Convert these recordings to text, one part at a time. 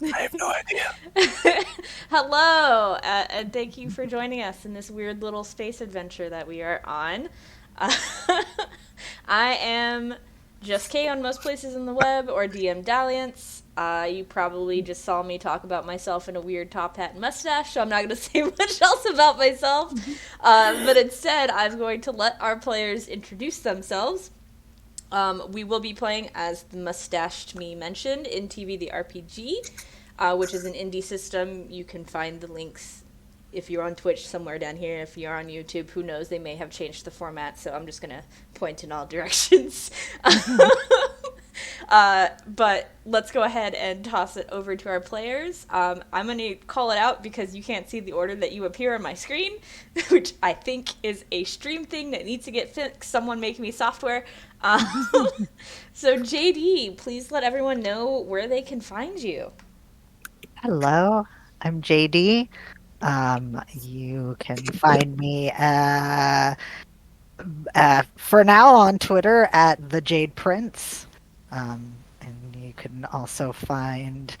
I have no idea. Hello, and thank you for joining us in this weird little space adventure that we are on. Uh, I am Just K on most places in the web, or DM Dalliance. You probably just saw me talk about myself in a weird top hat and mustache, so I'm not going to say much else about myself. But instead, I'm going to let our players introduce themselves. We will be playing as the Mustached Me mentioned in TV the RPG, which is an indie system. You can find the links if you're on Twitch somewhere down here. If you're on YouTube, who knows? They may have changed the format, so I'm just going to point in all directions. But let's go ahead and toss it over to our players. I'm going to call it out because you can't see the order that you appear on my screen, which I think is a stream thing that needs to get fixed. Someone make me software. Um, so, JD, please let everyone know where they can find you. Hello, I'm JD. You can find me for now on Twitter at the Jade Prince. And you can also find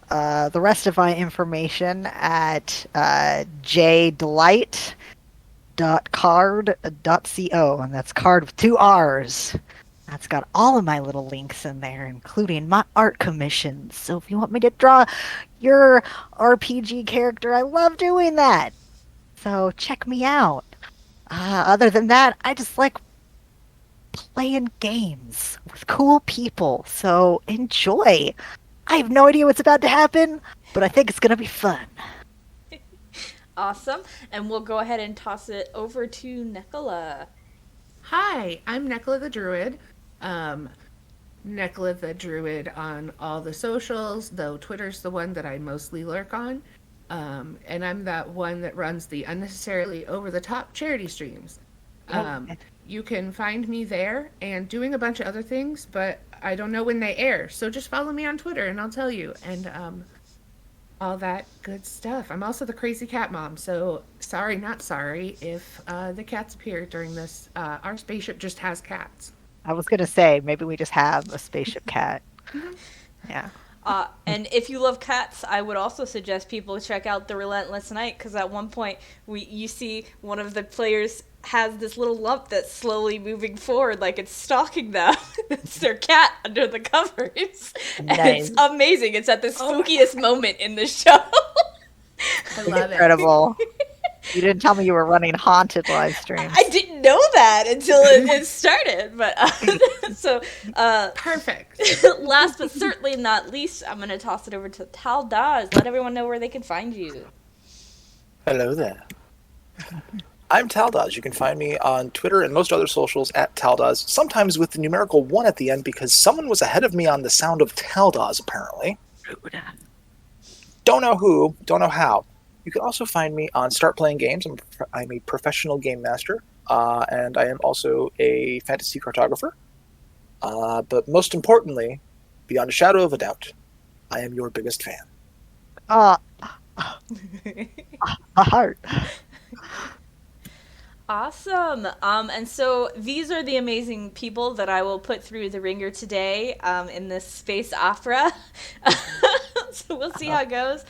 the rest of my information at jdelight.card.co, and that's card with two R's. That's got all of my little links in there, including my art commissions. So if you want me to draw your RPG character, I love doing that. So check me out. Other than that, I just like playing games with cool people. So enjoy. I have no idea what's about to happen, but I think it's going to be fun. Awesome. And we'll go ahead and toss it over to Nicola. Hi, I'm Nekla the Druid. Um, Nekla the Druid on all the socials, though Twitter's the one that I mostly lurk on. And I'm that one that runs the unnecessarily over the top charity streams. Um, you can find me there and doing a bunch of other things, but I don't know when they air. So just follow me on Twitter and I'll tell you. And all that good stuff. I'm also the crazy cat mom, so sorry, not sorry if the cats appear during this. Our spaceship just has cats. I was going to say, maybe we just have a spaceship cat. Yeah. And if you love cats, I would also suggest people check out The Relentless Night, because at one point you see one of the players has this little lump that's slowly moving forward like it's stalking them. It's their cat under the covers. And Nice. it's amazing. It's at the spookiest moment in the show. I love it. Incredible. You didn't tell me you were running haunted live streams. I didn't know that until it started. But so Perfect. last but certainly not least, I'm going to toss it over to Tal Daz. Let everyone know where they can find you. Hello there. I'm Taldaz. You can find me on Twitter and most other socials at Taldaz, sometimes with the numerical 1 at the end because someone was ahead of me on the sound of Taldaz, apparently. Don't know who, don't know how. You can also find me on Start Playing Games. I'm a professional game master, and I am also a fantasy cartographer. But most importantly, beyond a shadow of a doubt, I am your biggest fan. A heart. Awesome. And so these are the amazing people that I will put through the ringer today in this space opera. So we'll see how it goes.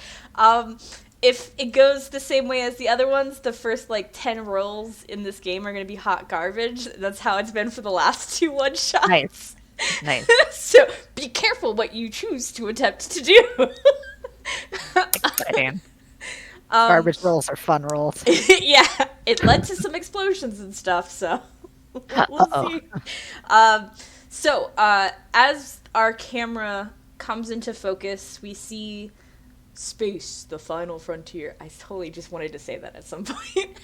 If it goes the same way as the other ones, the first 10 rolls in this game are going to be hot garbage. That's how it's been for the last 2 one-shots. Nice. Nice. So be careful what you choose to attempt to do. Exciting. Garbage rolls are fun rolls. Yeah, it led to some explosions and stuff, so we'll see. So, as our camera comes into focus, we see space, the final frontier. I totally just wanted to say that at some point.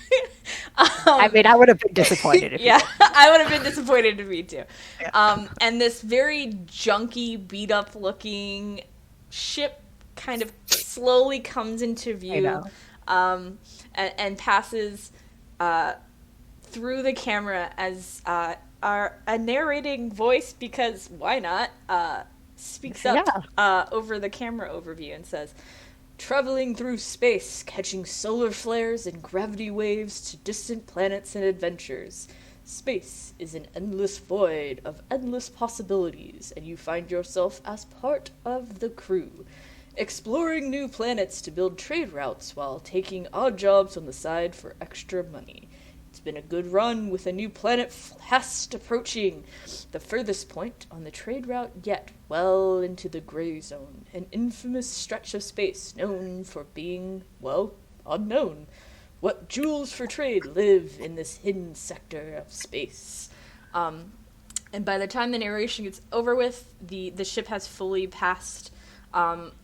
I mean, I would have been disappointed if Yeah, I would have been disappointed in me too. Yeah. And this very junky, beat up looking ship kind of slowly comes into view and passes through the camera as a narrating voice, because why not, speaks up over the camera overview and says, "Traveling through space, catching solar flares and gravity waves to distant planets and adventures. Space is an endless void of endless possibilities, and you find yourself as part of the crew. exploring new planets to build trade routes while taking odd jobs on the side for extra money. It's been a good run with a new planet fast approaching. The furthest point on the trade route yet, well into the gray zone, an infamous stretch of space known for being, well, unknown. What jewels for trade live in this hidden sector of space? And by the time the narration gets over with, the ship has fully passed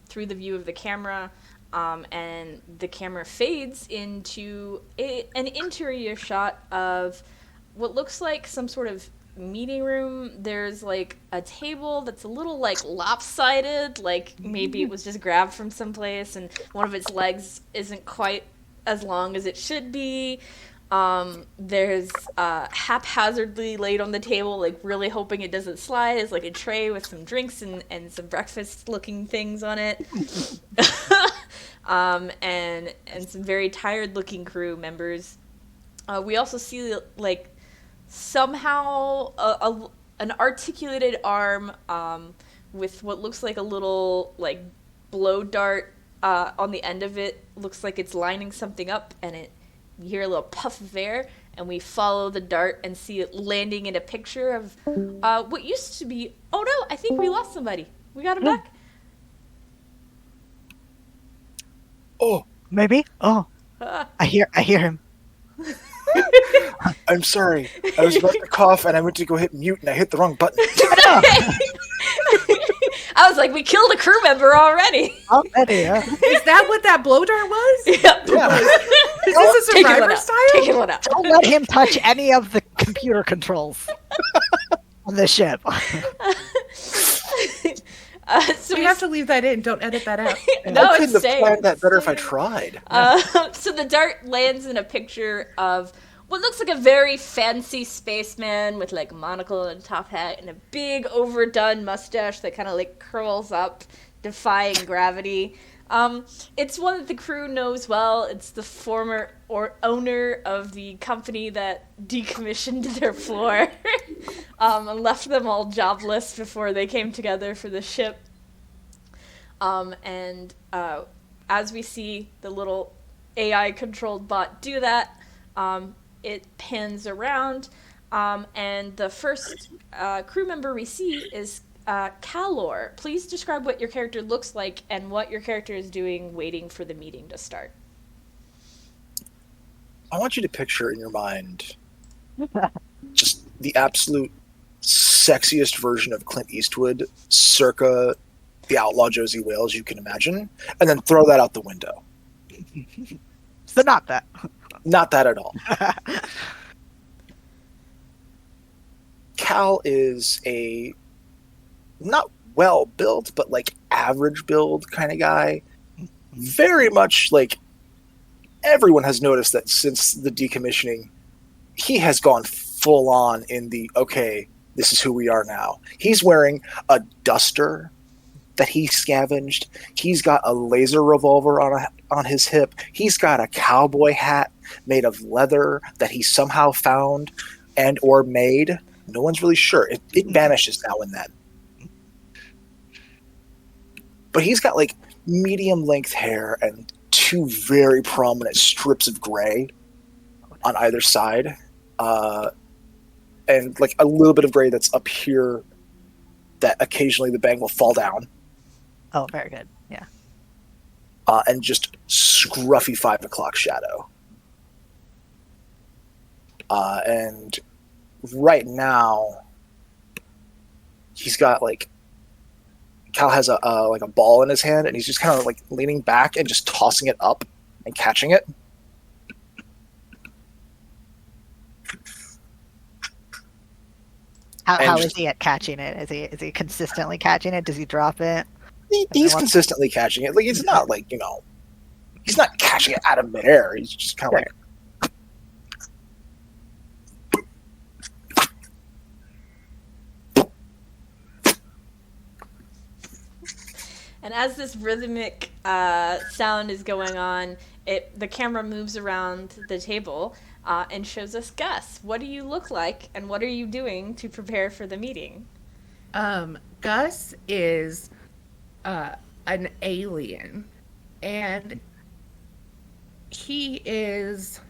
through the view of the camera, and the camera fades into an interior shot of what looks like some sort of meeting room. There's like a table that's a little like lopsided, like maybe it was just grabbed from someplace, and one of its legs isn't quite as long as it should be. There's haphazardly laid on the table, like really hoping it doesn't slide, is like a tray with some drinks and some breakfast looking things on it. And some very tired looking crew members. We also see like somehow an articulated arm with what looks like a little like blow dart on the end of it. Looks like it's lining something up, and you hear a little puff of air, and we follow the dart and see it landing in a picture of what used to be... Oh no, I think we lost somebody. We got him back? Oh, Maybe? Oh. I hear him. I'm sorry. I was about to cough, and I went to go hit mute, and I hit the wrong button. I was like, we killed a crew member already. Already, yeah. Is that what that blow dart was? Yep. Yeah. Is this a Survivor style? Taking one out. Don't let him touch any of the computer controls on the ship. So We have to leave that in. Don't edit that out. No, I couldn't it's have staying. planned that better if I tried. So the dart lands in a picture of what looks like a very fancy spaceman with like a monocle and a top hat and a big overdone mustache that kind of like curls up, defying gravity. It's one that the crew knows well. It's the former owner of the company that decommissioned their floor and left them all jobless before they came together for the ship. As we see the little AI-controlled bot do that, it pans around, and the first crew member we see is Calor. Please describe what your character looks like and what your character is doing waiting for the meeting to start. I want you to picture in your mind just the absolute sexiest version of Clint Eastwood circa the outlaw Josie Wales you can imagine, and then throw that out the window. So not that. Not that at all. Cal is a not well built, but like average build kind of guy. Very much like everyone has noticed that since the decommissioning, he has gone full on in the, okay, this is who we are now. He's wearing a duster that he scavenged. He's got a laser revolver on his hip. He's got a cowboy hat made of leather that he somehow found and or made. No one's really sure. It vanishes now and then. But he's got like medium length hair and two very prominent strips of gray on either side. And like a little bit of gray that's up here that occasionally the bang will fall down. Oh, very good. Yeah. And just scruffy 5 o'clock shadow. And right now, he's got like Cal has a like a ball in his hand, and he's just kind of like leaning back and just tossing it up and catching it. How is he at catching it? Is he consistently catching it? Does he drop it? He's consistently catching it. Like it's not like, he's not catching it out of midair. He's just kind of like. And as this rhythmic sound is going on, the camera moves around the table and shows us Gus. What do you look like, and what are you doing to prepare for the meeting? Gus is an alien, and he is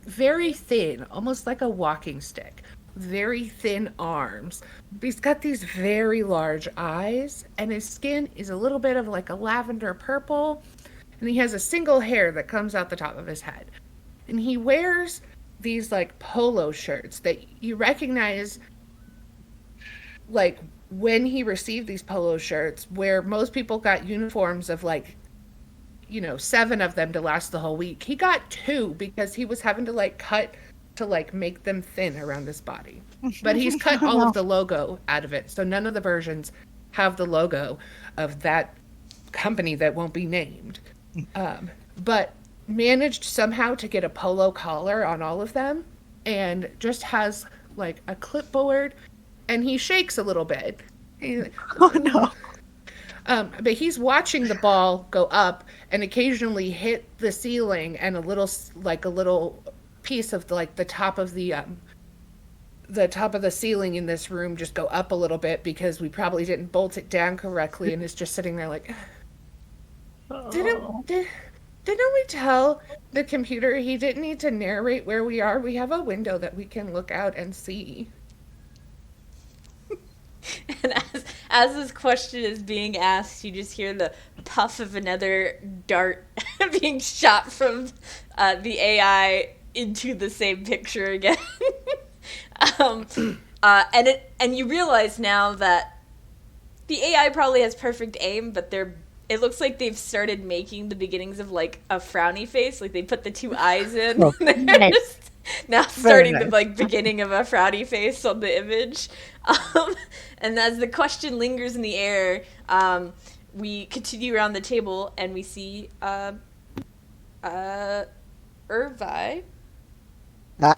very thin, almost like a walking stick. Very thin arms. But he's got these very large eyes, and his skin is a little bit of like a lavender purple, and he has a single hair that comes out the top of his head. And he wears these like polo shirts that you recognize, like when he received these polo shirts, where most people got uniforms of like, 7 of them to last the whole week. He got 2 because he was having to like cut to like make them thin around his body. But he's cut all of the logo out of it. So none of the versions have the logo of that company that won't be named. But managed somehow to get a polo collar on all of them, and just has like a clipboard, and he shakes a little bit. Oh no. But he's watching the ball go up and occasionally hit the ceiling, and a little piece of the top of the top of the ceiling in this room just go up a little bit because we probably didn't bolt it down correctly, and it's just sitting there like, didn't we tell the computer he didn't need to narrate where we are? We have a window that we can look out and see. And as this question is being asked, you just hear the puff of another dart being shot from the AI into the same picture again. And you realize now that the AI probably has perfect aim, but it looks like they've started making the beginnings of like a frowny face, like they put the 2 eyes in. Oh, nice. Now starting nice. the like beginning of a frowny face on the image. And as the question lingers in the air, we continue around the table and we see Irvi.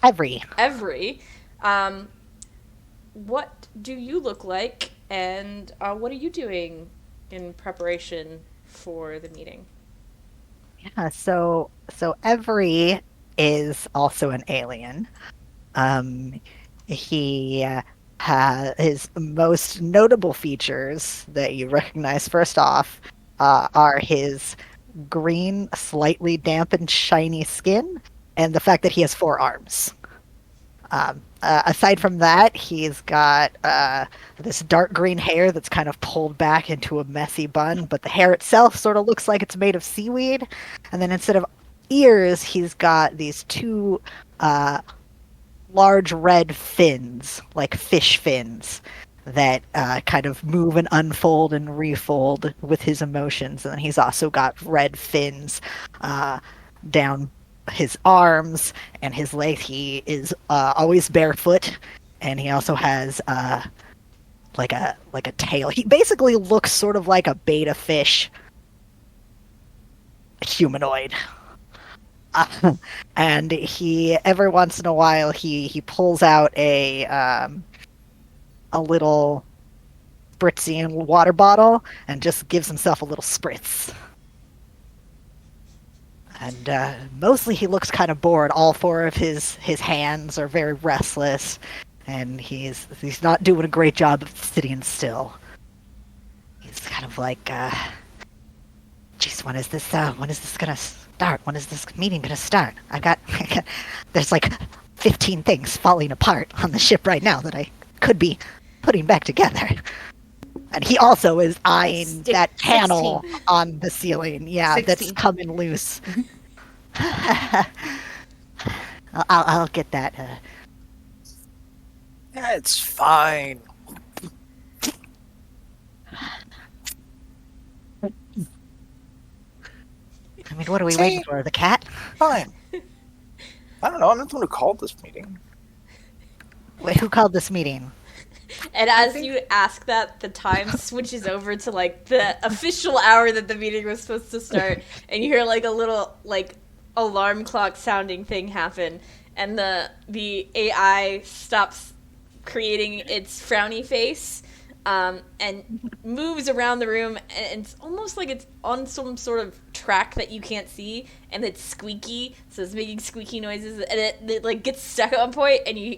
Every. What do you look like, and what are you doing in preparation for the meeting? Yeah, so Every is also an alien. He has his most notable features that you recognize first off are his green, slightly dampened, shiny skin, and the fact that he has 4 arms. Aside from that, he's got this dark green hair that's kind of pulled back into a messy bun, but the hair itself sort of looks like it's made of seaweed. And then instead of ears, he's got these 2 large red fins, like fish fins, that kind of move and unfold and refold with his emotions. And then he's also got red fins down his arms and his legs. He is always barefoot, and he also has like a tail. He basically looks sort of like a beta fish humanoid. And he, every once in a while, he pulls out a little spritzy water bottle and just gives himself a little spritz. And mostly he looks kind of bored. All 4 of his hands are very restless, and he's not doing a great job of sitting still. He's kind of like, geez, when is this gonna start? When is this meeting gonna start? I got there's like 15 things falling apart on the ship right now that I could be putting back together. And he also is eyeing that panel 16. on the ceiling. Yeah, 16. that's coming loose. I'll get that. Yeah, it's fine. I mean, what are we waiting for? The cat? Fine. I don't know. I'm not the one who called this meeting. Wait, who called this meeting? And as you ask that, the time switches over to like the official hour that the meeting was supposed to start, and you hear like a little like alarm clock sounding thing happen, and the AI stops creating its frowny face, and moves around the room, and it's almost like it's on some sort of track that you can't see, and it's squeaky, so it's making squeaky noises, and it like gets stuck at one point, and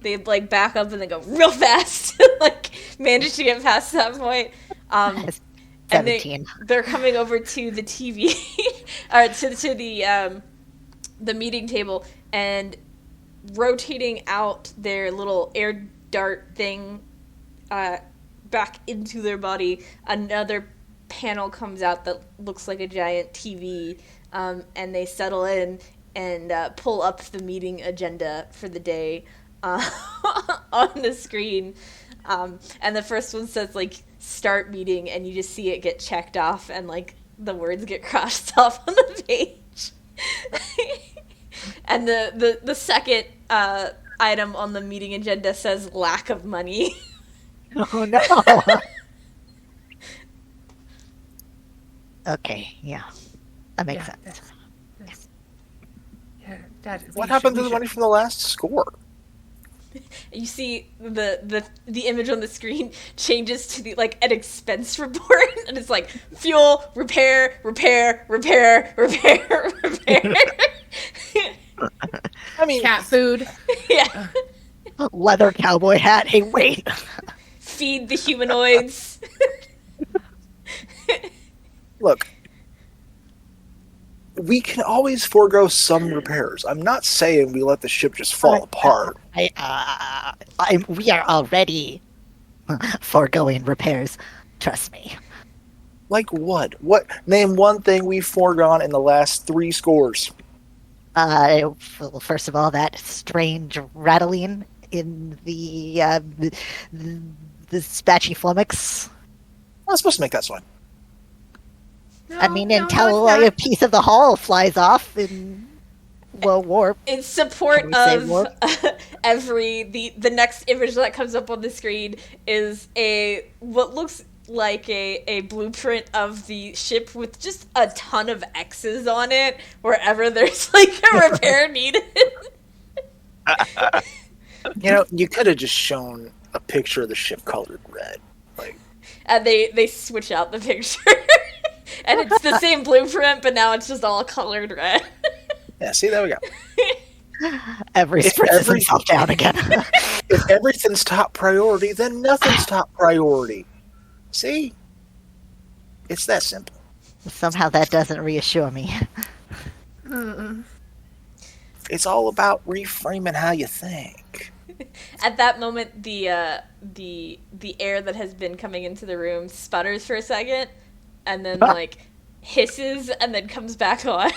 they like back up and then go real fast, like manage to get past that point. And 17. they're coming over to the TV, or to the meeting table, and rotating out their little air dart thing back into their body. Another panel comes out that looks like a giant TV, and they settle in and pull up the meeting agenda for the day on the screen. And the first one says, like, start meeting, and you just see it get checked off, and, like, the words get crossed off on the page. And the second item on the meeting agenda says lack of money. Oh, no. Okay, yeah. That makes sense. What happened to the money from the last score? You see the image on the screen changes to the like an expense report, and it's like fuel, repair. I mean, Cat food. Yeah. Leather cowboy hat. Hey, wait. Feed the humanoids. look, we can always forego some repairs. I'm not saying we let the ship just fall apart. We are already foregoing repairs. Trust me. Like what? What? Name one thing we've foregone in the last 3 scores. Well, first of all, that strange rattling in the spatchy flummox. I was supposed to make that one. I mean, until a piece of the hull flies off in low warp. In support Can we say of warp? the next image that comes up on the screen is what looks like a blueprint of the ship with just a ton of X's on it wherever there's like a repair needed. You know, you could have just shown a picture of the ship colored red. Like, And they switch out the picture. And it's the same blueprint, but now it's just all colored red. yeah, see, there we go. Every spritz himself down again. If everything's top priority, then nothing's top priority. See? It's that simple. Somehow that doesn't reassure me. It's all about reframing how you think. At that moment, the air that has been coming into the room sputters for a second, and then like hisses, and then comes back on.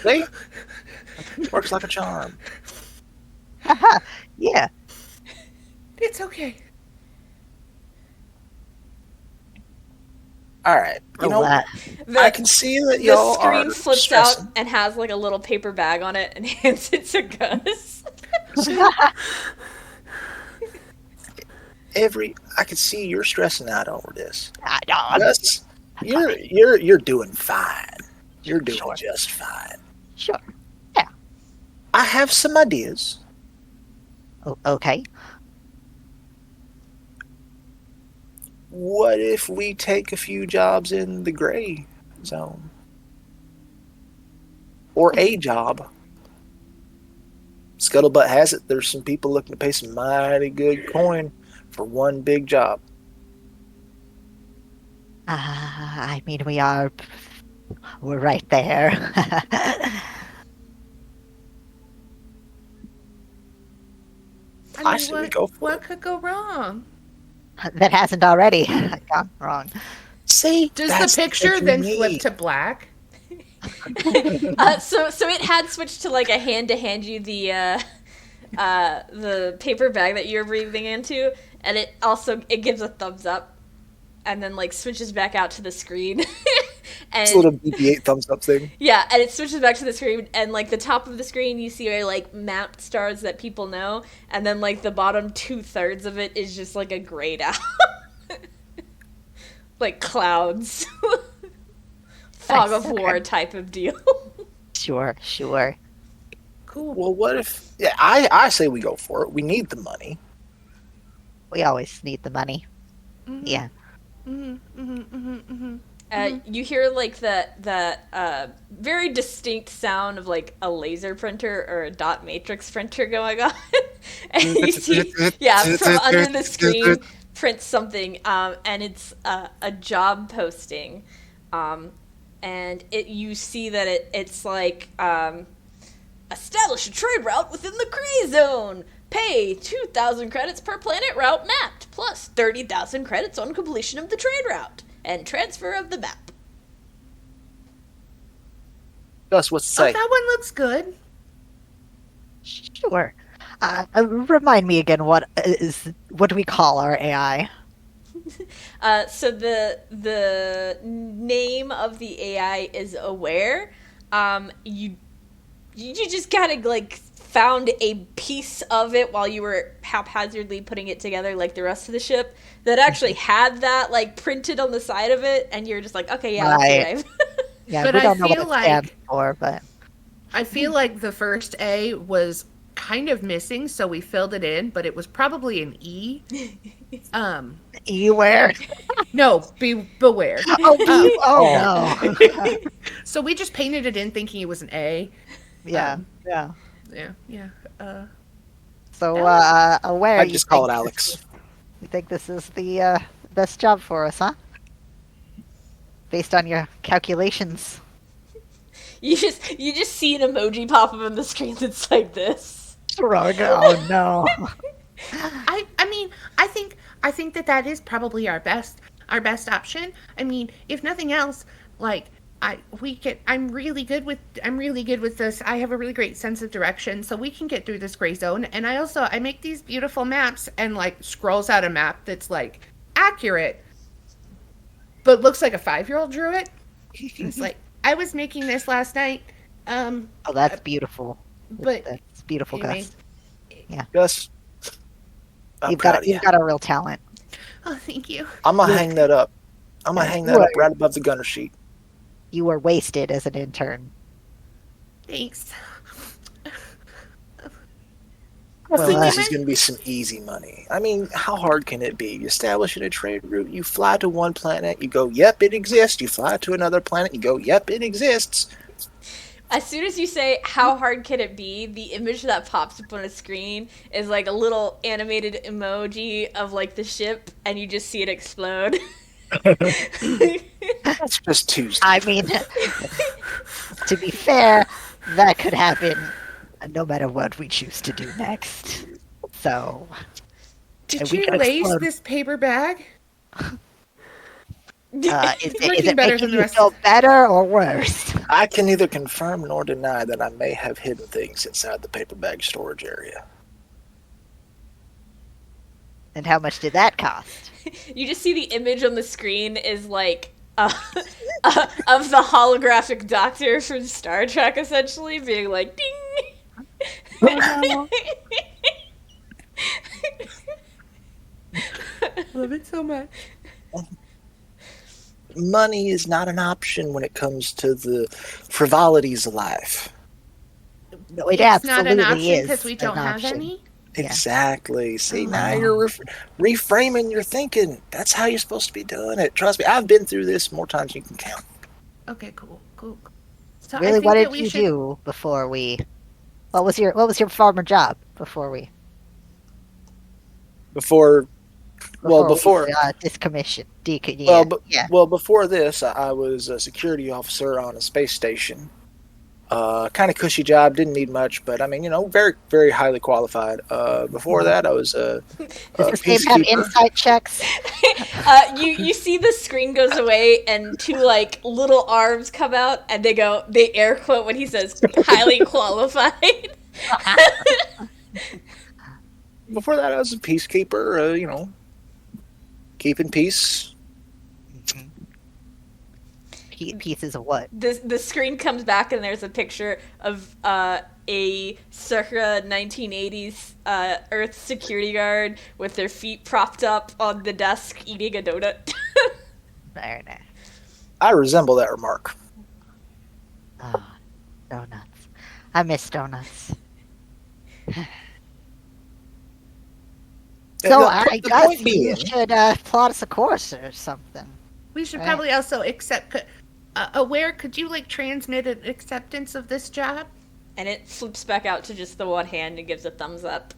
See? Works like a charm. Yeah. It's okay. All right. You know, I can see that The y'all screen are flips stressing. out and has like a little paper bag on it and hands it to Gus. I can see you're stressing out over this. I'm Gus, you're doing fine. You're doing just fine. sure. I have some ideas. Okay. What if we take a few jobs in the gray zone? Or a job? Scuttlebutt has it. There's some people looking to pay some mighty good coin for one big job. I mean, we're right there. I say we go for what it. could go wrong? That hasn't already gone wrong. See? Does That's the picture thing then you flip need. to black? So it had switched to like a hand to hand you the paper bag that you're breathing into, and it gives a thumbs up, and then like switches back out to the screen. And It's a little BB-8 thumbs up thing. yeah, and it switches back to the screen, and like the top of the screen you see are like mapped stars that people know, and then like the bottom 2/3 of it is just like a grayed out, like clouds, fog of war type of deal. Sure. Cool. Well, what if... Yeah, I say we go for it. We need the money. We always need the money. Mhm. Yeah. You hear like that very distinct sound of like a laser printer or a dot matrix printer going on, and you see, yeah, from under the screen, prints something, and it's a job posting, and you see that it's like establish a trade route within the gray zone. Pay 2,000 credits per planet route mapped, plus 30,000 credits on completion of the trade route and transfer of the map. Gus, what's to Oh, say? that one looks good. Sure. Remind me again, what do we call our AI? So the name of the AI is Aware. You just kind of like found a piece of it while you were haphazardly putting it together like the rest of the ship that actually had that like printed on the side of it, and you're just like, okay, yeah, Right. that's Yeah, But we I don't know what feel it stands like- for, but I feel like the first A was kind of missing, so we filled it in, but it was probably an E. Eware. No, beware. Oh no. So we just painted it in thinking it was an A. Yeah, Um, yeah. Yeah. So, Alex. Aware. I'd just call it Alex. You think this is the best job for us, huh? Based on your calculations. You just see an emoji pop up on the screen that's like this. Oh no. I mean, I think that is probably our best option. I mean, if nothing else, like I'm really good with this. I have a really great sense of direction, so we can get through this gray zone. And I make these beautiful maps, and like scrolls out a map that's like accurate, but looks like a 5-year-old drew it. It's like, I was making this last night. Oh, that's beautiful. But That's beautiful, anyway. Gus. Gus, I'm You've proud got of you. you've got a real talent. Oh, thank you. I'm gonna hang that up. I'm gonna hang that up right above the gunner sheet. You were wasted as an intern. Thanks. I think Well, this is going to be some easy money. I mean, how hard can it be? You establish a trade route, you fly to one planet, you go, yep, it exists. You fly to another planet, you go, yep, it exists. As soon as you say, how hard can it be, the image that pops up on a screen is like a little animated emoji of like the ship, and you just see it explode. That's just Tuesday. I mean, to be fair, that could happen no matter what we choose to do next. So, Did we you can lace explode. this paper bag? is It's it working better making than the you rest. feel better or worse? I can neither confirm nor deny that I may have hidden things inside the paper bag storage area. And how much did that cost? You just see the image on the screen is like of the holographic doctor from Star Trek, essentially being like, ding. Oh, Love it so much. Money is not an option when it comes to the frivolities of life. no, it It's not absolutely an option is because we don't an have option. any. Yeah. Exactly. See, now Oh. you're reframing your thinking. That's how you're supposed to be doing it. Trust me, I've been through this more times than you can count. Okay, cool. So I Really, think what that did we you should. do before we? What was your farmer job before we? Before before discommission, Well, yeah. well, before this, I was a security officer on a space station. Kind of cushy job, didn't need much, but I mean, very, very highly qualified. Before that, I was a Does this game have peacekeeper. insight checks? You see the screen goes away and two like little arms come out and they air quote when he says highly qualified. Before that, I was a peacekeeper. Keeping peace. Pieces of what? The screen comes back and there's a picture of a circa 1980s Earth security guard with their feet propped up on the desk eating a donut. Very nice. I resemble that remark. Oh, donuts. I miss donuts. So The I point guess you being- should plot us a course or something. We should Right. probably also accept. Aware, could you like transmit an acceptance of this job? And it flips back out to just the one hand and gives a thumbs up.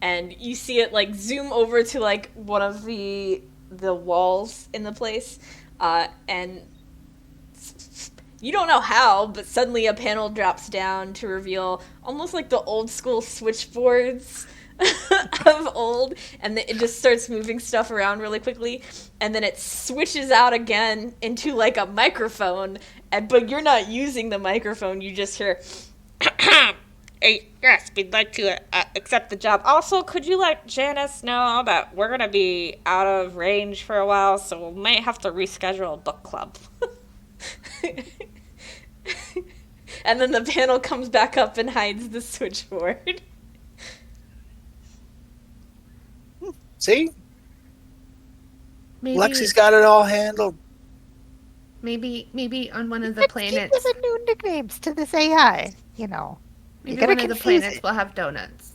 and you see it like zoom over to like one of the walls in the place, and you don't know how, but suddenly a panel drops down to reveal almost like the old school switchboards of old, and it just starts moving stuff around really quickly, and then it switches out again into like a microphone, but you're not using the microphone, you just hear hey, yes, we'd like to accept the job. Also, could you let Janice know that we're gonna be out of range for a while, so we might have to reschedule a book club. And then the panel comes back up and hides the switchboard. See? Maybe, Lexi's got it all handled. maybe on one of the Let's planets. give the new nicknames to this AI. You know. Maybe You're one gonna of the confuse planets it. will have donuts.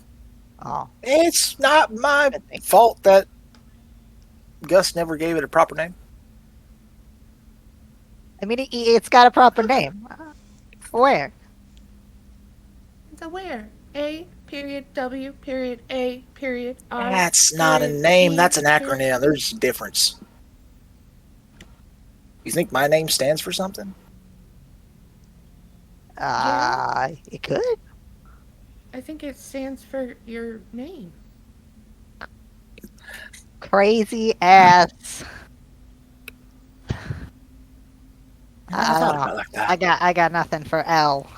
Oh, It's not my fault that Gus never gave it a proper name. I mean, it's got a proper name. Where? It's a where? A period W period A period R. That's not a period name, E that's an period- acronym. There's a difference. You think my name stands for something? It could. I think it stands for your name. Crazy ass. I I thought don't about know. it like that. I got nothing for L.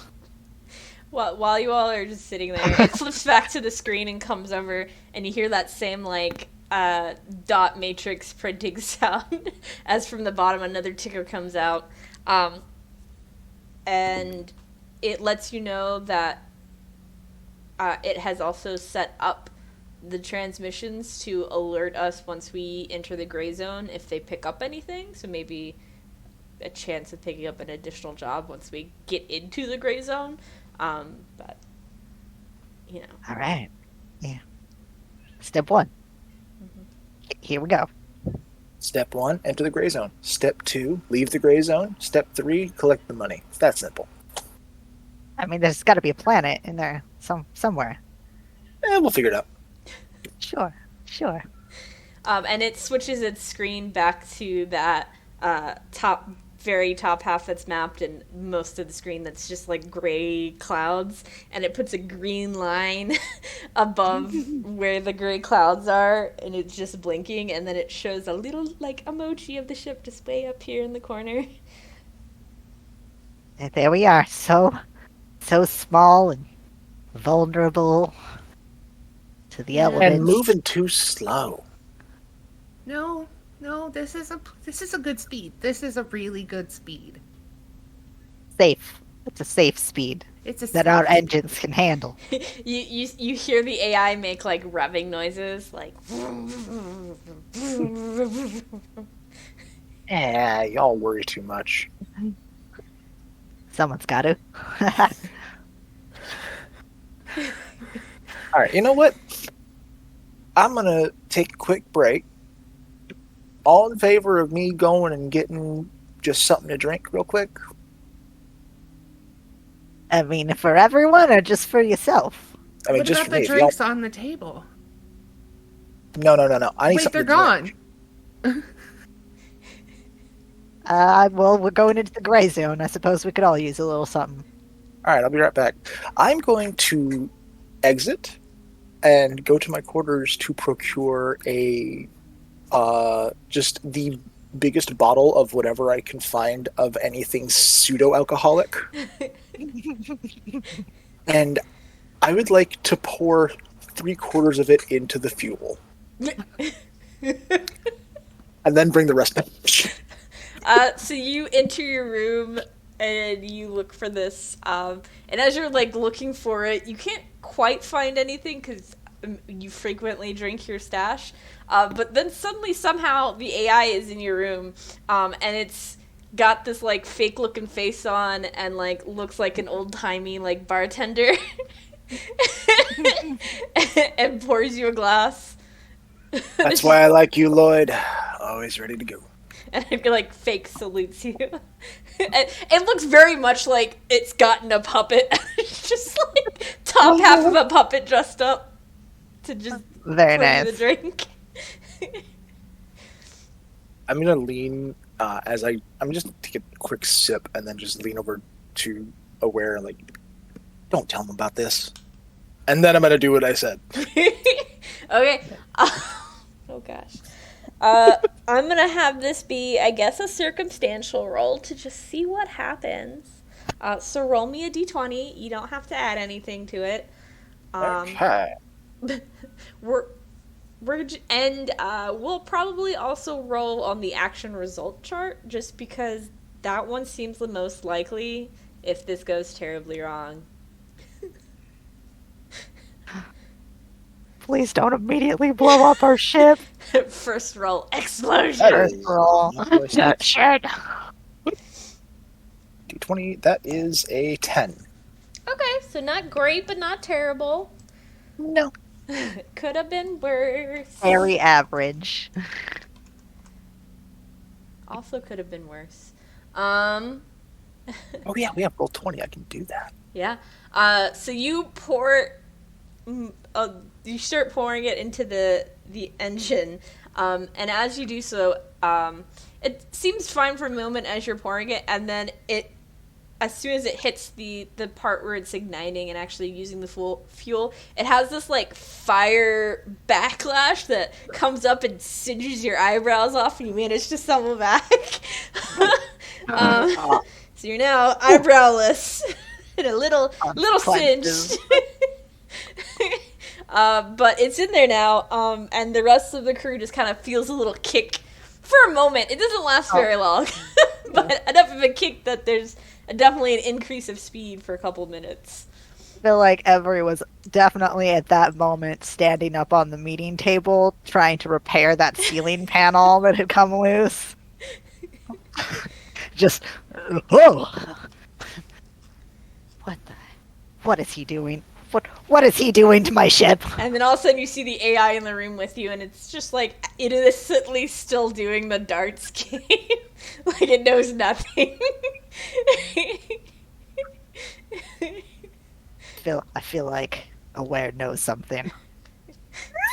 While you all are just sitting there, it flips back to the screen and comes over, and you hear that same, like, dot matrix printing sound as from the bottom another ticker comes out. And it lets you know that it has also set up the transmissions to alert us once we enter the gray zone if they pick up anything. So maybe a chance of picking up an additional job once we get into the gray zone. But, you know. All right. Yeah. Step 1. Here we go. Step 1, enter the gray zone. Step 2, leave the gray zone. Step 3, collect the money. It's that simple. I mean, there's got to be a planet in there somewhere. We'll figure it out. Sure. And it switches its screen back to that very top half that's mapped, and most of the screen that's just like gray clouds, and it puts a green line above where the gray clouds are, and it's just blinking, and then it shows a little like emoji of the ship just way up here in the corner. And there we are. So small and vulnerable to the Yeah. elements. And moving too slow. No, this is a good speed. This is a really good speed. Safe. It's a safe speed It's a that our engines can handle. You hear the AI make like revving noises, like. Yeah, y'all worry too much. Someone's got to. All right, you know what? I'm going to take a quick break. All in favor of me going and getting just something to drink real quick? I mean, for everyone or just for yourself? I mean, What just about for the me. If y'all- drinks on the table? No. I need Wait, something they're to drink. gone. Well, we're going into the gray zone. I suppose we could all use a little something. All right, I'll be right back. I'm going to exit and go to my quarters to procure a just the biggest bottle of whatever I can find of anything pseudo-alcoholic. And I would like to pour 3/4 of it into the fuel. And then bring the rest back. So you enter your room and you look for this, and as you're like looking for it, you can't quite find anything because you frequently drink your stash. But then suddenly, somehow, the AI is in your room, and it's got this like fake looking face on and like looks like an old timey like bartender, and pours you a glass. That's why I like you, Lloyd. Always ready to go. And it like fake salutes you. It looks very much like it's gotten a puppet. It's just like top half of a puppet dressed up. to just Very pour you the nice. drink. I'm gonna lean as I'm just take a quick sip and then just lean over to Aware and like, don't tell him about this. And then I'm gonna do what I said. Okay. Oh gosh. I'm gonna have this be, I guess, a circumstantial roll to just see what happens. So roll me a d20. You don't have to add anything to it. Okay. We're and we'll probably also roll on the action result chart just because that one seems the most likely if this goes terribly wrong. Please don't immediately blow up our ship. First roll, explosion. That First is roll. not what I said. Shit. D20. That is a 10. Okay, so not great, but not terrible. No. Could have been worse. Very average. Also could have been worse. Oh yeah, we have roll 20. I can do that. Yeah. So you you start pouring it into the engine, and as you do so, it seems fine for a moment as you're pouring it, and then as soon as it hits the part where it's igniting and actually using the fuel, it has this like fire backlash that comes up and singes your eyebrows off, and you manage to stumble back. So you're now eyebrowless and a little singed. But it's in there now, and the rest of the crew just kind of feels a little kick for a moment. It doesn't last very long, but enough of a kick that there's definitely an increase of speed for a couple minutes. I feel like Every was definitely at that moment standing up on the meeting table trying to repair that ceiling panel that had come loose. Just, whoa! What is he doing? What is he doing to my ship? And then all of a sudden you see the AI in the room with you, and it's just like innocently still doing the darts game. Like it knows nothing. I feel like Aware knows something.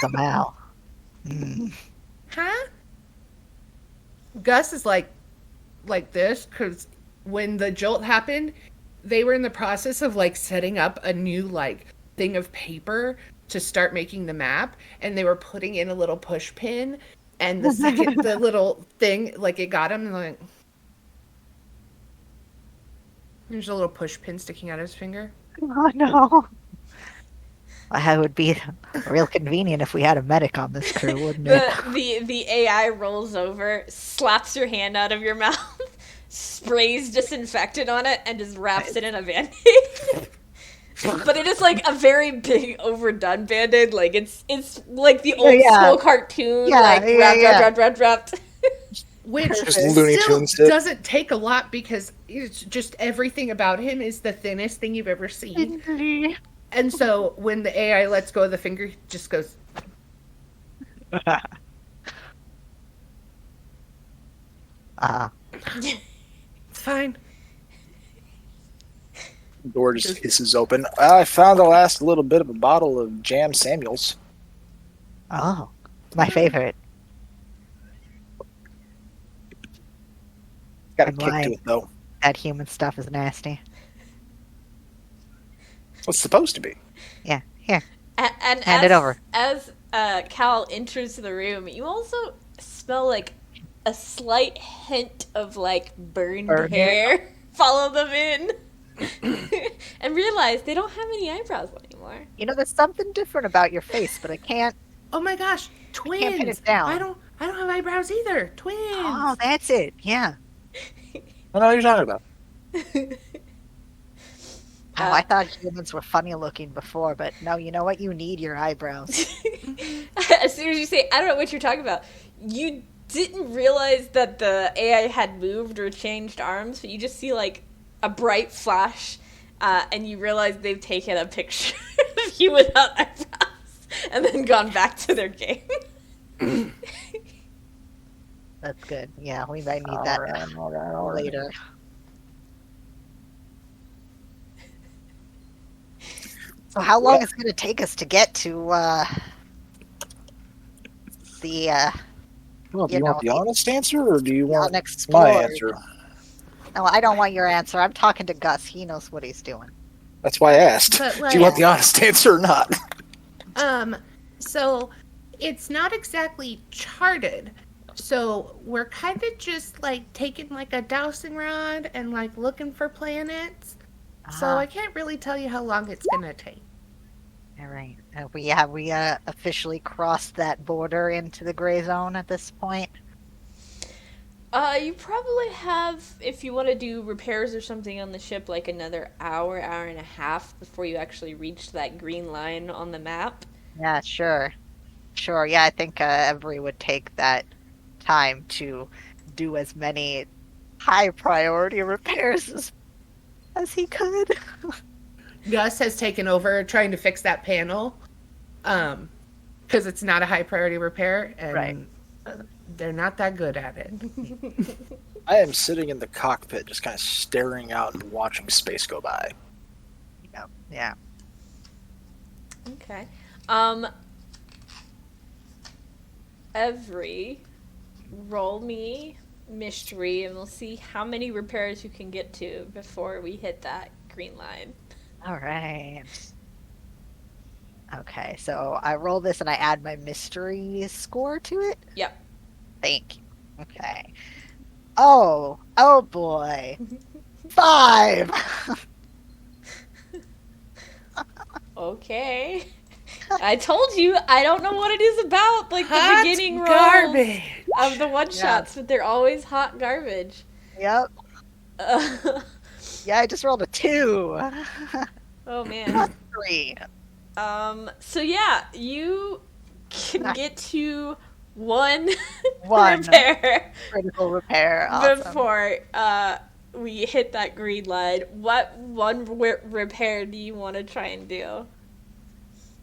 Somehow. Huh? Gus is like this because when the jolt happened, they were in the process of like setting up a new like thing of paper to start making the map, and they were putting in a little push pin, and the second the little thing like it got him, and like there's a little push pin sticking out of his finger. Oh no. It would be real convenient if we had a medic on this crew, wouldn't it? The AI rolls over, slaps your hand out of your mouth, sprays disinfectant on it, and just wraps it in a Band-Aid. But it is like a very big overdone Band-Aid. Like it's like the old school cartoon, wrapped. Which Just Looney still Tunes it. doesn't take a lot because it's just everything about him is the thinnest thing you've ever seen. And so when the AI lets go of the finger, he just goes. It's fine. The door just hisses open. I found the last little bit of a bottle of Jam Samuels. Oh, my favorite. Got a And kick why? to it though. That human stuff is nasty. What's supposed to be? Yeah, here. And Hand it over. As Cal enters the room, you also smell like a slight hint of like burned hair. Follow them in. And realize they don't have any eyebrows anymore. You know, there's something different about your face, but I can't. Oh my gosh, twins! Can't pin it down. I don't have eyebrows either. Twins. Oh, that's it. Yeah. I don't know what you're talking about. Oh, I thought humans were funny looking before, but no, you know what? You need your eyebrows. As soon as you say, I don't know what you're talking about, you didn't realize that the AI had moved or changed arms, but you just see like a bright flash, and you realize they've taken a picture of you without eyebrows and then gone back to their game. That's good. Yeah, we might need that later. So how long is it going to take us to get to the Well, do you you want know, the honest answer, or do you want my unexplored. answer? No, I don't want your answer. I'm talking to Gus. He knows what he's doing. That's why I asked. But, Do you want like- the honest answer or not? So it's not exactly charted. So we're kind of just like taking like a dowsing rod and like looking for planets. So Ah. I can't really tell you how long it's gonna take. All right. Have we officially crossed that border into the gray zone at this point? You probably have, if you want to do repairs or something on the ship, like another hour and a half before you actually reach that green line on the map. Yeah, sure. Sure. Yeah, I think Every would take that time to do as many high priority repairs as he could. Gus has taken over trying to fix that panel, because it's not a high priority repair, and Right. they're not that good at it. I am sitting in the cockpit, just kind of staring out and watching space go by. Yeah. Okay. Every roll me mystery, and we'll see how many repairs you can get to before we hit that green line. All right. Okay, so I roll this and I add my mystery score to it? Yep. Thank you. Okay. Oh boy. 5! Okay. I told you I don't know what it is about, like Hot the beginning rolls garbage. of the one shots, but they're always hot garbage. Yep. Yeah, I just rolled a 2. Oh man. 3. So yeah, you can get to one One. repair Critical repair. Awesome. before we hit that green line. What one repair do you want to try and do?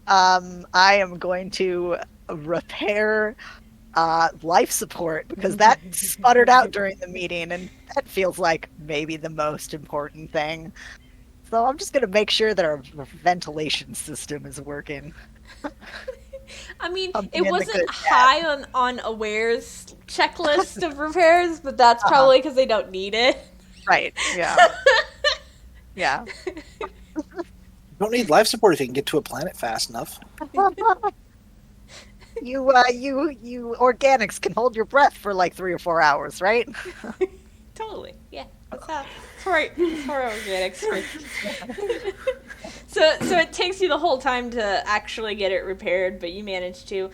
I am going to repair life support because that sputtered out during the meeting, and that feels like maybe the most important thing. So I'm just going to make sure that our ventilation system is working. I mean, Something it in the wasn't good high on Aware's checklist of repairs, but that's probably because they don't need it. Right. Yeah. Yeah. Don't need life support if you can get to a planet fast enough. You organics can hold your breath for like 3 or 4 hours, right? Totally. Yeah. That's how. For organics. So it takes you the whole time to actually get it repaired, but you managed to.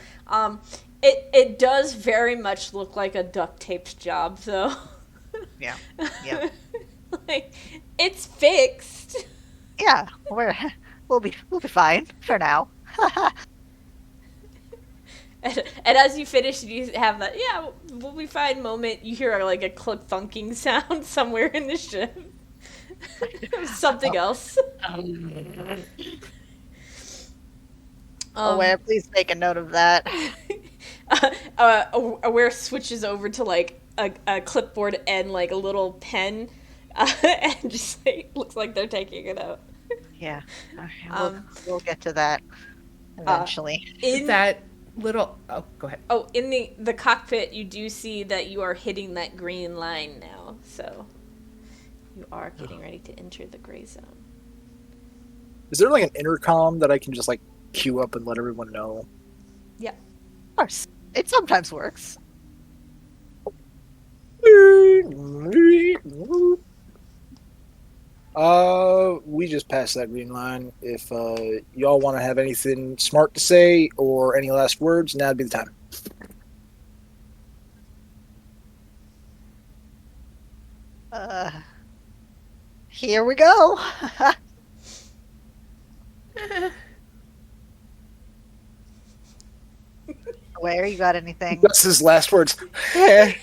It does very much look like a duct taped job, though. Yeah. Yeah. Like, it's fixed. Yeah. We'll be fine for now. And as you finish, you have that, yeah, we'll be fine moment. You hear like a click thunking sound somewhere in the ship. Something else. Aware, please make a note of that. Aware switches over to like a clipboard and like a little pen, and just like, looks like they're taking it out. Yeah. Okay, we'll get to that eventually. In That little. Oh, go ahead. Oh, in the cockpit, you do see that you are hitting that green line now, so you are getting ready to enter the gray zone. Is there like an intercom that I can just like queue up and let everyone know? Yeah. Of course. It sometimes works. We just passed that green line. If y'all want to have anything smart to say or any last words, now'd be the time. Here we go. Where you got anything? That's his last words. This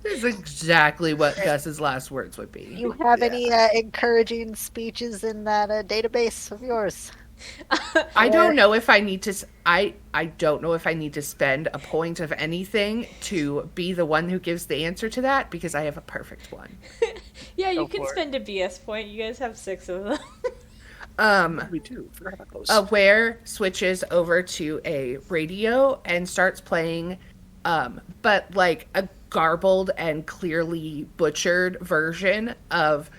is exactly what Gus's last words would be. You have any encouraging speeches in that database of yours? I don't know if I need to. I don't know if I need to spend a point of anything to be the one who gives the answer to that, because I have a perfect one. Yeah, you Go can for it. spend a BS point. You guys have 6 of them. We do. Forgot about those. Aware switches over to a radio and starts playing, but like a garbled and clearly butchered version of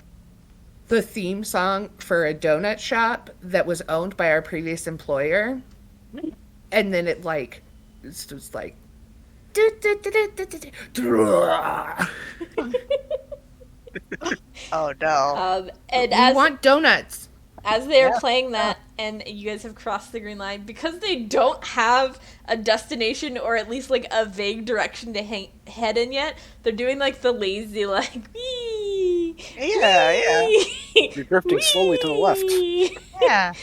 the theme song for a donut shop that was owned by our previous employer. And then it like, it's just like, Oh no. And we want donuts. as they are playing that, and you guys have crossed the green line, because they don't have a destination or at least like a vague direction to head in yet. They're doing like the lazy like wee. Yeah. You're drifting slowly to the left. Yeah.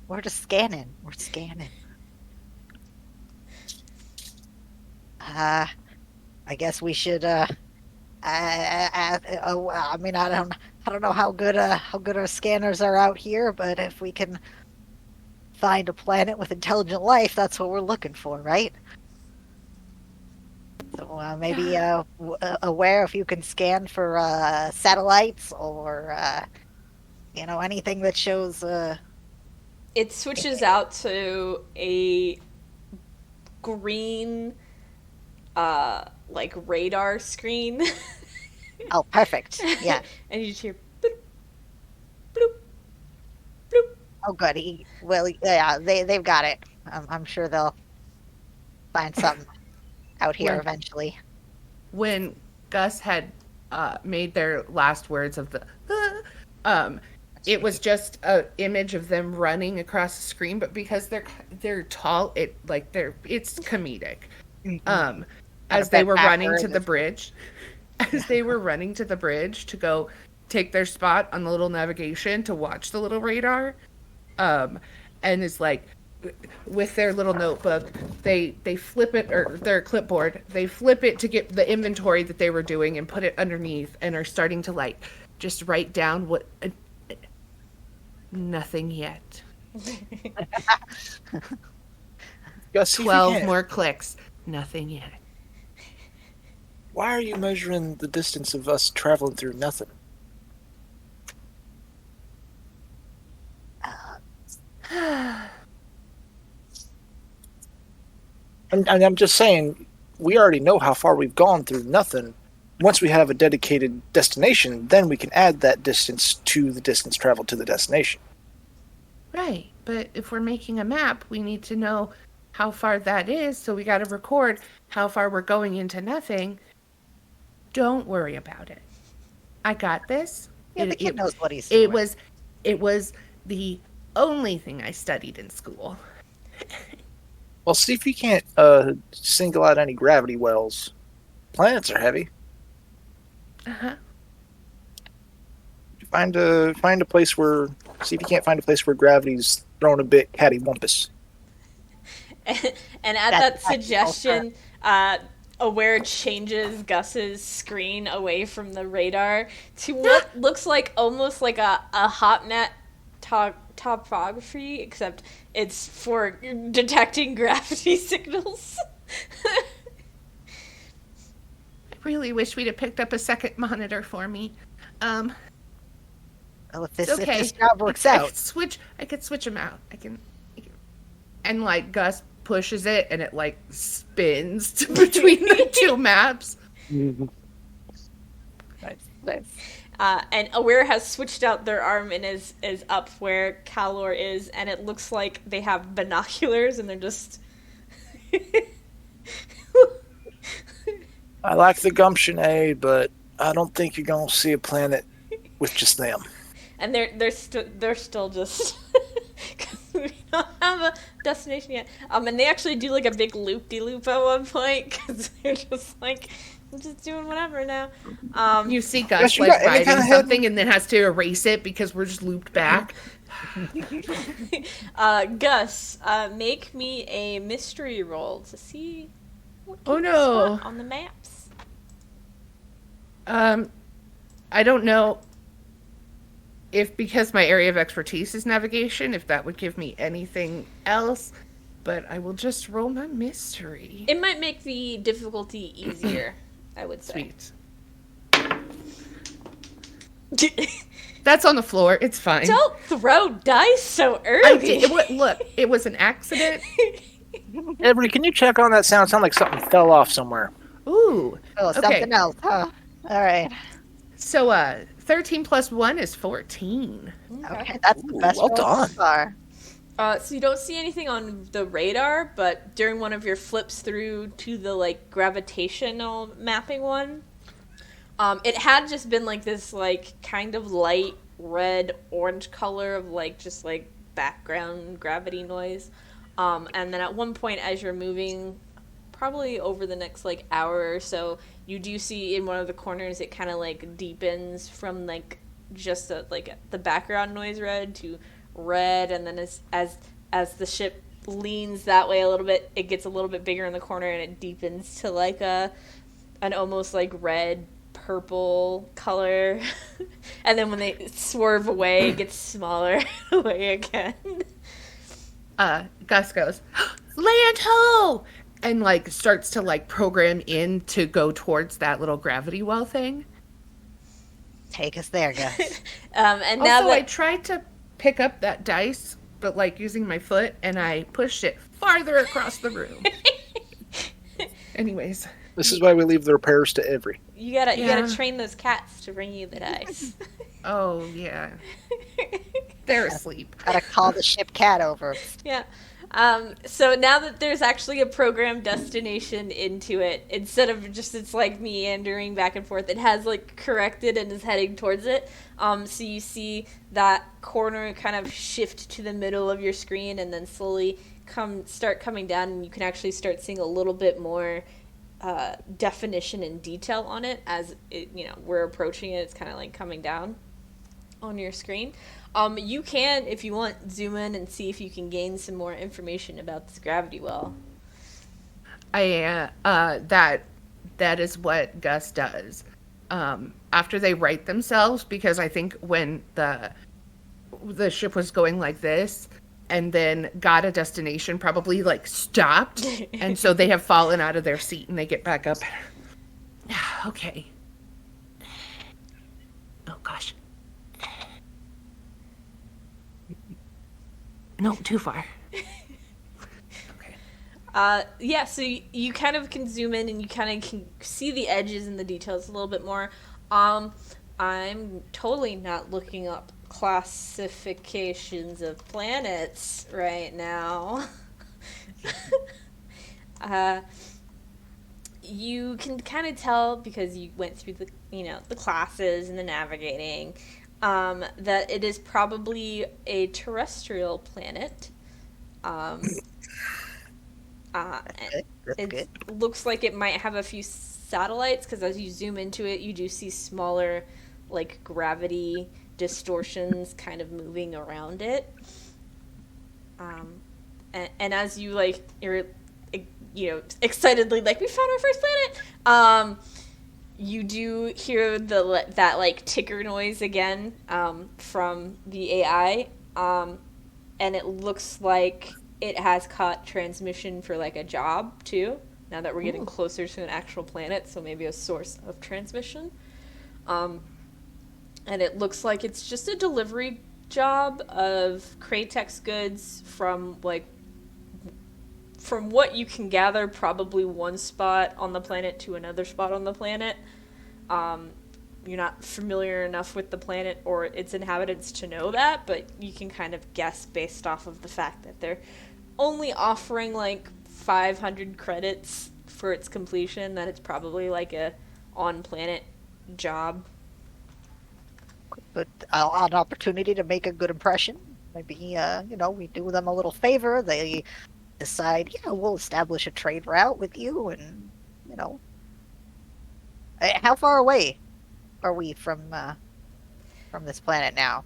We're just scanning. We're scanning. I guess we should. I mean, I don't know how good our scanners are out here, but if we can find a planet with intelligent life, that's what we're looking for, right? So maybe aware if you can scan for satellites or anything that shows. It switches out to a green like radar screen. Oh, perfect. Yeah. And you just hear bloop, bloop, bloop. Oh, good. Yeah, they've got it. I'm sure they'll find something out here eventually. When Gus had made their last words of the it was just an image of them running across the screen, but because they're tall, it's comedic. As they were running to the bridge, to go take their spot on the little navigation to watch the little radar, and it's like with their little notebook, they flip it, or their clipboard, they flip it to get the inventory that they were doing and put it underneath, and are starting to like just write down what. Nothing yet. Gus, 12 more clicks. Nothing yet. Why are you measuring the distance of us traveling through nothing? I'm just saying, we already know how far we've gone through nothing. Once we have a dedicated destination, then we can add that distance to the distance traveled to the destination. Right, but if we're making a map, we need to know how far that is, so we got to record how far we're going into nothing. Don't worry about it. I got this. Yeah, the kid knows what he's doing. It was the only thing I studied in school. Well, see if you can't single out any gravity wells. Planets are heavy. Uh-huh. Find a place where. See if you can't find a place where gravity's thrown a bit cattywampus. And at that suggestion, Aware changes Gus's screen away from the radar to what looks like almost like a hotnet topography, except it's for detecting gravity signals. I really wish we'd have picked up a second monitor for me. Well, if this okay. If this job works out, I could switch them out. I can, and like Gus pushes it, and it like spins between the two maps. nice. And Aware has switched out their arm and is up where Calor is, and it looks like they have binoculars, and they're just. I like the gumption, but I don't think you're gonna see a planet with just them. And they're still just because we don't have a destination yet. And they actually do like a big loop-de-loop at one point because they're just like, I'm just doing whatever now. You see Gus like writing something and then has to erase it because we're just looped back. Gus, make me a mystery roll to see what Oh no spot on the maps. I don't know if, because my area of expertise is navigation, if that would give me anything else, but I will just roll my mystery. It might make the difficulty easier, I would say. Sweet. That's on the floor. It's fine. Don't throw dice so early. I did. Look, it was an accident. Avery, can you check on that sound? It sounded like something fell off somewhere. Ooh. Oh, Okay. something else, huh? All right. So, 13 plus 1 is 14. Okay, that's the Ooh, best well roll so done. far. So you don't see anything on the radar, but during one of your flips through to the like gravitational mapping one, it had just been like this like kind of light red orange color of like just like background gravity noise, and then at one point as you're moving, probably over the next like hour or so, you do see in one of the corners it kind of like deepens from like just like the background noise red to red, and then as the ship leans that way a little bit, it gets a little bit bigger in the corner and it deepens to like an almost like red purple color. And then when they swerve away, it gets smaller away again. Gus goes, land ho! And like starts to like program in to go towards that little gravity well thing. Take us there, Gus. And now Also, I that tried to pick up that dice, but like using my foot, and I pushed it farther across the room. Anyways. This is why we leave the repairs to Avery. you gotta Yeah. train those cats to bring you the dice. Oh, yeah. They're asleep. Gotta call the ship cat over. Yeah. So now that there's actually a programmed destination into it, instead of just it's like meandering back and forth, it has like corrected and is heading towards it. So you see that corner kind of shift to the middle of your screen and then slowly start coming down, and you can actually start seeing a little bit more definition and detail on it as it, we're approaching it. It's kind of like coming down on your screen. You can, if you want, zoom in and see if you can gain some more information about this gravity well. That is what Gus does. After they right themselves, because I think when the ship was going like this and then got a destination, probably like stopped, and so they have fallen out of their seat and they get back up. Okay. Oh gosh. No, too far. Okay. Yeah, so you kind of can zoom in and you kind of can see the edges and the details a little bit more. I'm totally not looking up classifications of planets right now. You can kind of tell because you went through the classes and the navigating, that it is probably a terrestrial planet. It looks like it might have a few satellites, because as you zoom into it, you do see smaller, like, gravity distortions kind of moving around it. And as you, like, you're, excitedly, like, we found our first planet! You do hear that like ticker noise again from the AI, and it looks like it has caught transmission for like a job too. Now that we're getting closer to an actual planet, so maybe a source of transmission, and it looks like it's just a delivery job of Cratex goods from what you can gather, probably one spot on the planet to another spot on the planet. You're not familiar enough with the planet or its inhabitants to know that, but you can kind of guess based off of the fact that they're only offering like 500 credits for its completion, that it's probably like a on-planet job. But an opportunity to make a good impression. Maybe, we do them a little favor. They decide, we'll establish a trade route with you, and, How far away are we from this planet now?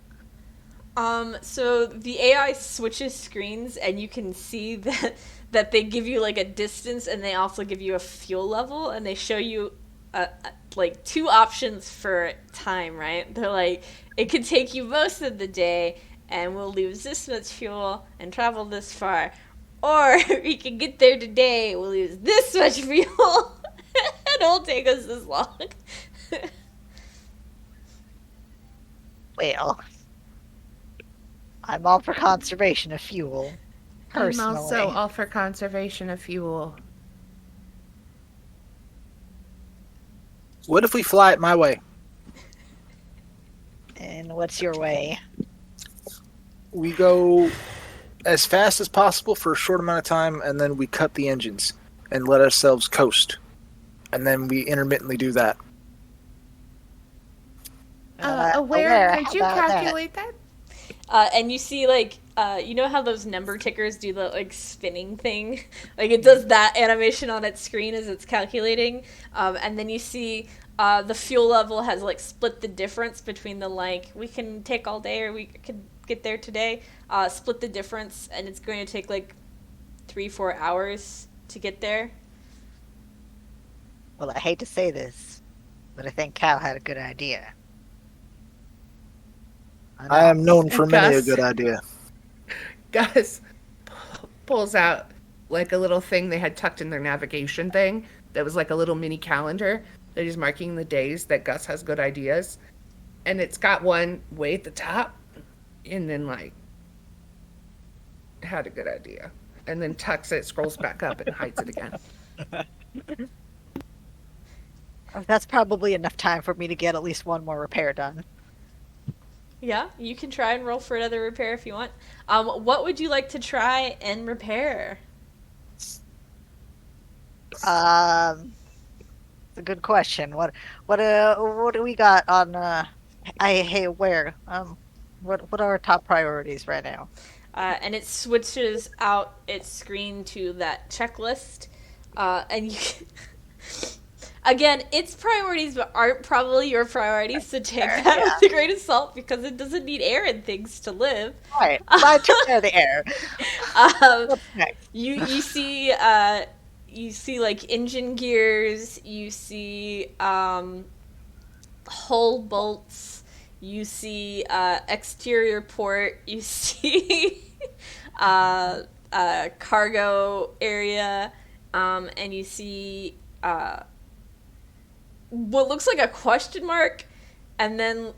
So the AI switches screens, and you can see that they give you like a distance, and they also give you a fuel level, and they show you like two options for time, right? They're like, it could take you most of the day, and we'll lose this much fuel and travel this far, or we can get there today, we'll lose this much fuel. It won't take us this long. Well, I'm all for conservation of fuel. I'm Personally. also all for conservation of fuel. What if we fly it my way? And what's your way? We go as fast as possible for a short amount of time, and then we cut the engines and let ourselves coast. And then we intermittently do that. Aware, could how you about that? calculate that? And you see, like, you know how those number tickers do the, like, spinning thing? Like, it does that animation on its screen as it's calculating. And then you see the fuel level has, like, split the difference between the, like, we can take all day or we could get there today. Split the difference, and it's going to take, like, 3-4 hours to get there. Well, I hate to say this, but I think Cal had a good idea. I am known for many a Gus. good idea. Gus pulls out like a little thing they had tucked in their navigation thing that was like a little mini calendar that is marking the days that Gus has good ideas. And it's got one way at the top and then like had a good idea. And then tucks it, scrolls back up and hides it again. That's probably enough time for me to get at least one more repair done. Yeah, you can try and roll for another repair if you want. What would you like to try and repair? It's a good question. What do we got on? Where? What are our top priorities right now? And it switches out its screen to that checklist, and you can... Again, its priorities aren't probably your priorities, so take that with a grain of salt because it doesn't need air and things to live. Right, I took care of the air. What's next? You see like engine gears, you see hull bolts, you see exterior port, you see cargo area, and you see what looks like a question mark, and then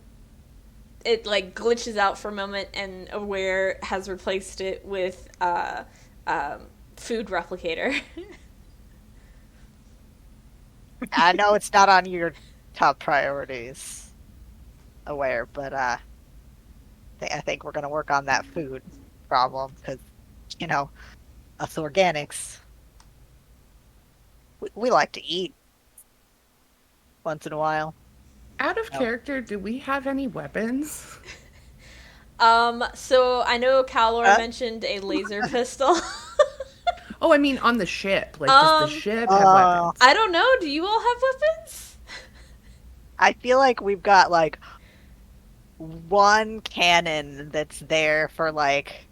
it like glitches out for a moment, and Aware has replaced it with food replicator. I know it's not on your top priorities, Aware, but I think we're gonna work on that food problem because us organics, we like to eat once in a while. Out of character, do we have any weapons? So I know Calor mentioned a laser pistol. Oh, I mean on the ship. Like, does the ship have weapons? I don't know. Do you all have weapons? I feel like we've got like one cannon that's there for like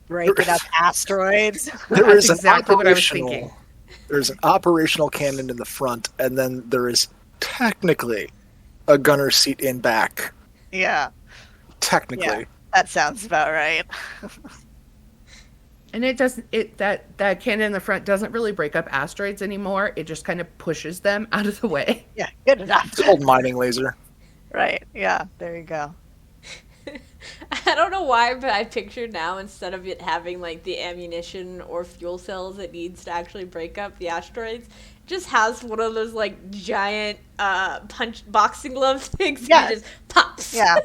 breaking up asteroids. There is That's exactly what I was thinking. There's an operational cannon in the front, and then there is technically a gunner seat in back. Yeah. Technically. Yeah, that sounds about right. And it doesn't. That cannon in the front doesn't really break up asteroids anymore. It just kind of pushes them out of the way. Yeah, good enough. It's called mining laser. Right. Yeah. There you go. I don't know why, but I pictured now instead of it having like the ammunition or fuel cells it needs to actually break up the asteroids, it just has one of those like giant punch boxing glove things. Yeah. That just pops. Yeah.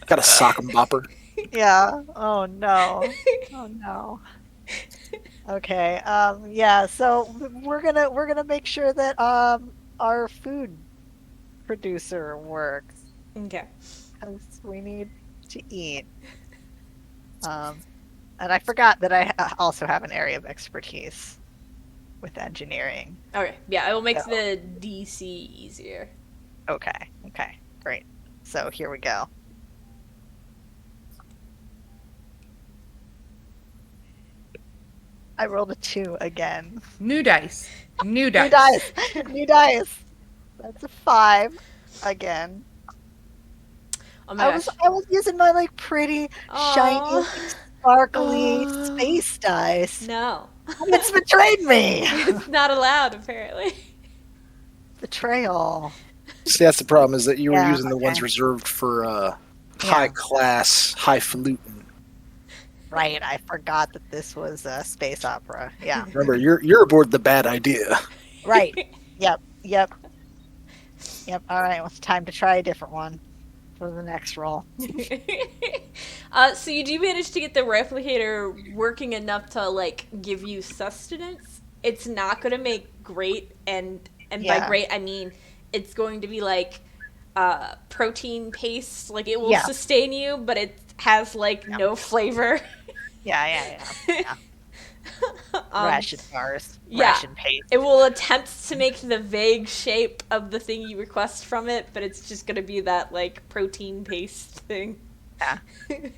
Got a sock 'em bopper. Yeah. Oh no. Oh no. Okay. Yeah. So we're gonna make sure that our food producer works. Okay. Because we need to eat. And I forgot that I also have an area of expertise with engineering. Okay. Yeah, it will make So- the DC easier. Okay. Okay. Great. So here we go. I rolled a 2 again. New dice. New dice. New dice. New dice. That's a 5 again. Oh my gosh. I was using my like pretty shiny, Aw. sparkly Aw. space dice. No. And it's betrayed me. It's not allowed, apparently. Betrayal. See, that's the problem, is that you were Yeah, using the ones okay. reserved for high class, highfalutin. Right, I forgot that this was a space opera. Yeah. Remember, you're aboard the bad idea. Right. Yep. Yep. Yep. All right. Well, it's time to try a different one for the next roll. So you do manage to get the replicator working enough to like give you sustenance. It's not going to make great, and by Yeah. great I mean it's going to be like protein paste. Like it will Yeah. sustain you, but it has like no flavor. Yeah. Ration bars. yeah. Ration paste. It will attempt to make the vague shape of the thing you request from it, but it's just going to be that like protein paste thing. Yeah.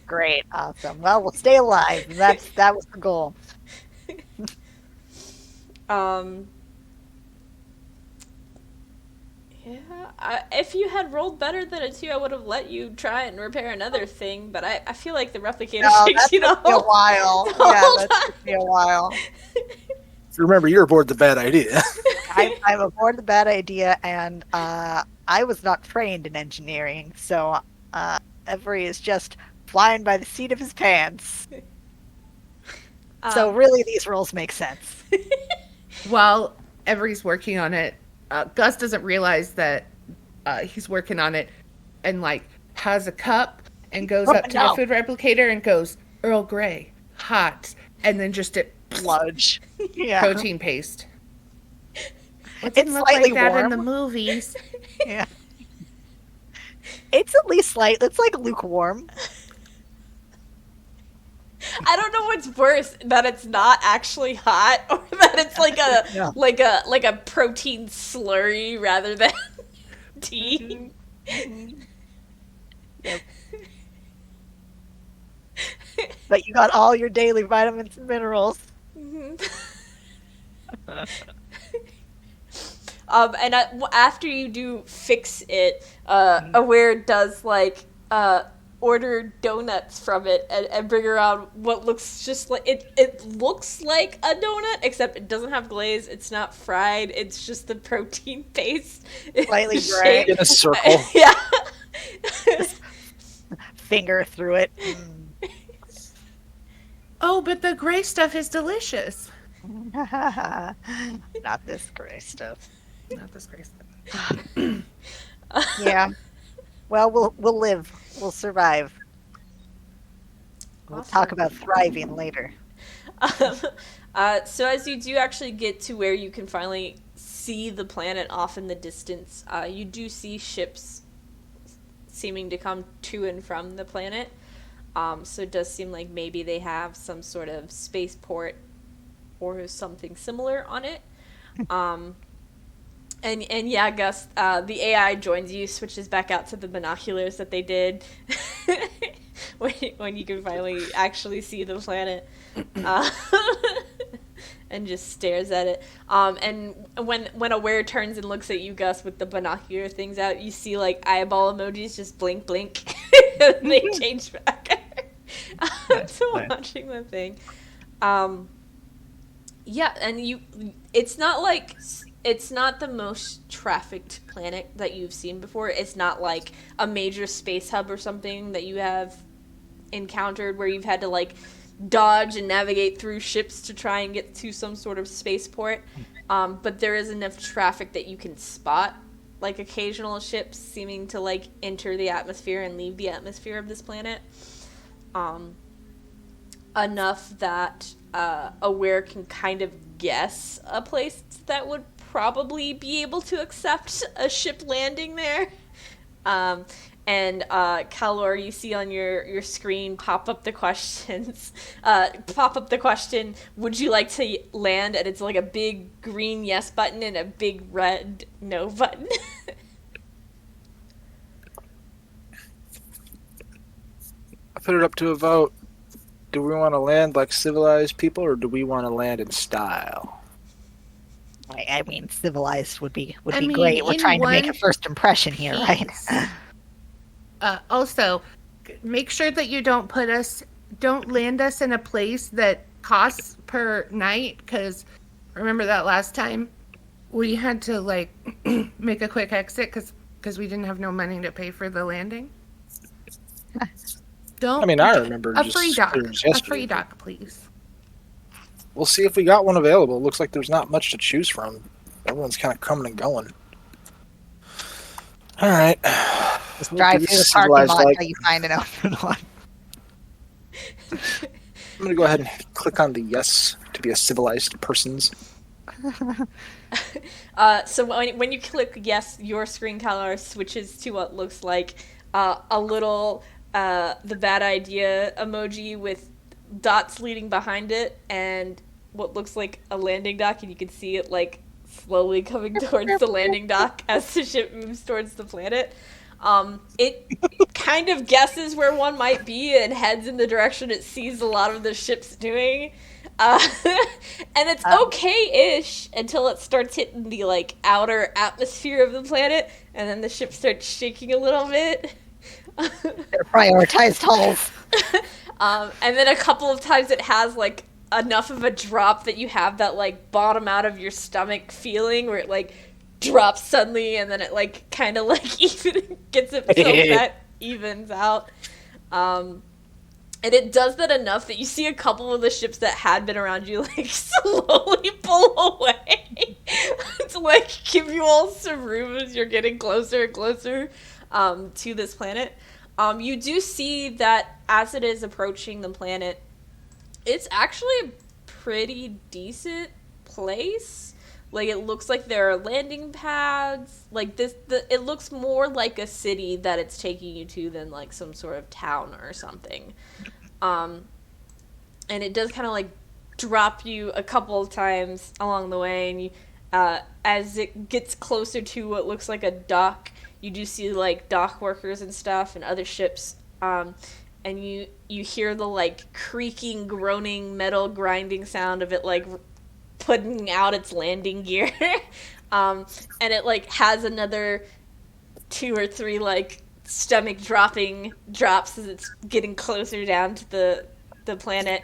Great. Awesome. Well, we'll stay alive. That was the goal. Yeah, if you had rolled better than a 2, I would have let you try and repair another thing, but I feel like the replicator No, takes that you took me a while. Yeah, that took me a while. Remember, you're aboard the bad idea. I'm aboard the bad idea, and I was not trained in engineering, so Every is just flying by the seat of his pants. So really, these rolls make sense. While Every's working on it, Gus doesn't realize that he's working on it, and like has a cup and goes up to the food replicator and goes Earl Grey, hot, and then just it Sludge. Yeah. protein paste. It It's didn't look slightly like that in warm. the movies. Yeah. It's at least slight. It's like lukewarm. I don't know what's worse, that it's not actually hot, or that it's like a Yeah. like a protein slurry rather than tea. Yep. But you got all your daily vitamins and minerals. And after you do fix it, Aware does like order donuts from it and bring around what looks just like it looks like a donut, except it doesn't have glaze, it's not fried, it's just the protein paste. Slightly It's gray. shaped- In a circle. Yeah. Finger through it. Oh, but the gray stuff is delicious. Not this gray stuff. Not this gray stuff. Yeah. Well, we'll live. We'll survive. We'll talk about thriving later. So as you do actually get to where you can finally see the planet off in the distance, you do see ships seeming to come to and from the planet. So it does seem like maybe they have some sort of spaceport or something similar on it. And yeah, Gus, the AI joins you, switches back out to the binoculars that they did when you can finally actually see the planet, and just stares at it. And when Aware turns and looks at you, Gus, with the binocular things out, you see like eyeball emojis just blink, blink. And they change back to watching the thing. Yeah, and it's not the most trafficked planet that you've seen before. It's not like a major space hub or something that you have encountered where you've had to like dodge and navigate through ships to try and get to some sort of spaceport. But there is enough traffic that you can spot like occasional ships seeming to like enter the atmosphere and leave the atmosphere of this planet. Enough that Aware can kind of guess a place that would probably be able to accept a ship landing there. And Kalor, you see on your screen pop up the questions. Pop up the question, would you like to land? And it's like a big green yes button and a big red no button. I put it up to a vote. Do we want to land like civilized people, or do we want to land in style? I mean, civilized would be I mean, great. We're in trying to make one a first impression here, right? Also, make sure that you don't land us in a place that costs per night, because remember that last time we had to like make a quick exit because because we didn't have no money to pay for the landing? I Don't. I remember A just free dock. there was A yesterday. free dock, please. We'll see if we got one available. Looks like there's not much to choose from. Everyone's kind of coming and going. All right. Just drive through the parking lot until you find an open one. I'm going to go ahead and click on the yes to be a civilized persons. So when you click yes, your screen color switches to what looks like a little the bad idea emoji with dots leading behind it and what looks like a landing dock, and you can see it like slowly coming towards the landing dock as the ship moves towards the planet. It kind of guesses where one might be and heads in the direction it sees a lot of the ships doing. And it's okay-ish until it starts hitting the like outer atmosphere of the planet, and then the ship starts shaking a little bit. They're prioritized hulls. And then a couple of times it has like enough of a drop that you have that like bottom out of your stomach feeling where it like drops suddenly, and then it like kind of like even gets itself that evens out. And it does that enough that you see a couple of the ships that had been around you like slowly pull away to like give you all some room as you're getting closer and closer to this planet. You do see that as it is approaching the planet, it's actually a pretty decent place. Like, it looks like there are landing pads. Like, it looks more like a city that it's taking you to than, like, some sort of town or something. And it does kind of, like, drop you a couple of times along the way. And you, as it gets closer to what looks like a dock, you do see, like, dock workers and stuff and other ships. And you hear the, like, creaking, groaning, metal grinding sound of it, like, putting out its landing gear. And it like has another 2 or 3 like stomach dropping drops as it's getting closer down to the planet,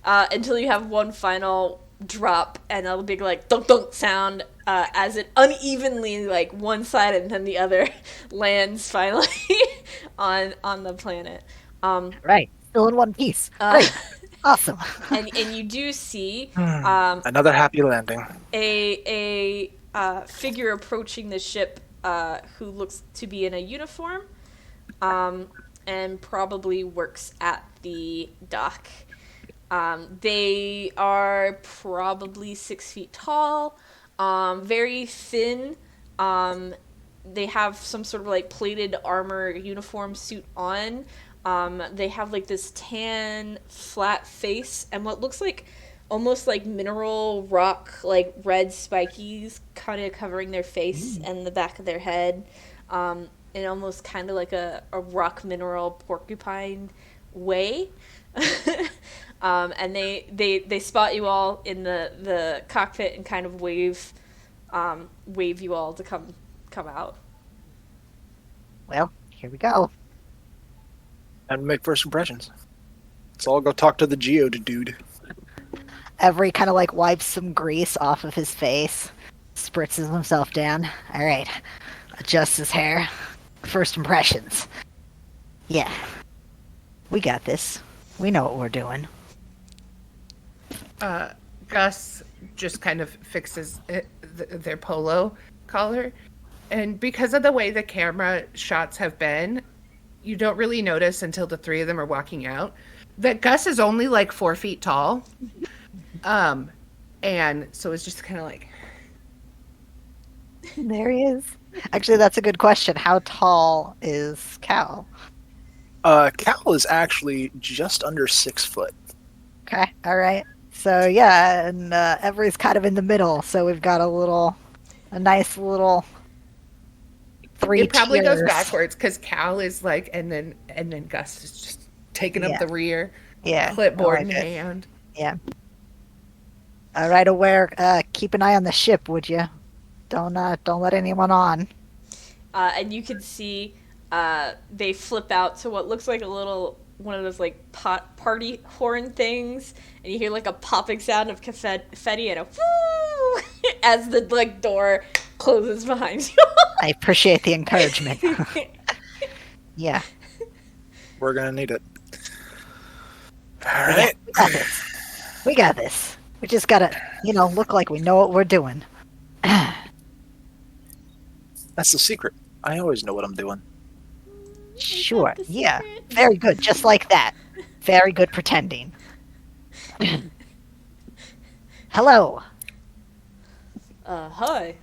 until you have one final drop and a big like dunk dunk sound as it unevenly like one side and then the other lands finally on the planet. Right, still in one piece. Great. Awesome. And you do see another happy landing. A figure approaching the ship who looks to be in a uniform and probably works at the dock. They are probably 6 feet tall, very thin. They have some sort of like plated armor uniform suit on. They have like this tan flat face and what looks like almost like mineral rock, like red spikies kind of covering their face and the back of their head, in almost kind of like a rock mineral porcupine way. And they spot you all in the cockpit and kind of wave you all to come out. Well, here we go. And make first impressions. So I'll go talk to the geode dude. Every kind of like wipes some grease off of his face, spritzes himself down. All right, adjusts his hair. First impressions. Yeah, we got this. We know what we're doing. Gus just kind of fixes their polo collar, and because of the way the camera shots have been, you don't really notice until the 3 of them are walking out that Gus is only like 4 feet tall. And so it's just kind of like... There he is. Actually, that's a good question. How tall is Cal? Cal is actually just under 6 foot. Okay, all right. So yeah, and Every's kind of in the middle. So we've got a nice little 3 It probably tiers. goes backwards because Cal is like, and then Gus is just taking up the rear. Yeah, clipboard I in like it. hand. Yeah. All right, Aware. Keep an eye on the ship, would you? Don't let anyone on. And you can see they flip out to what looks like one of those like party horn things, and you hear like a popping sound of confetti and a woo as the like door closes behind you. I appreciate the encouragement. Yeah. We're gonna need it. All Yeah, right. we got this. We got this. We just gotta, look like we know what we're doing. That's the secret. I always know what I'm doing. Sure. the Yeah. secret? Very good. Just like that. Very good pretending. Hello. Hi.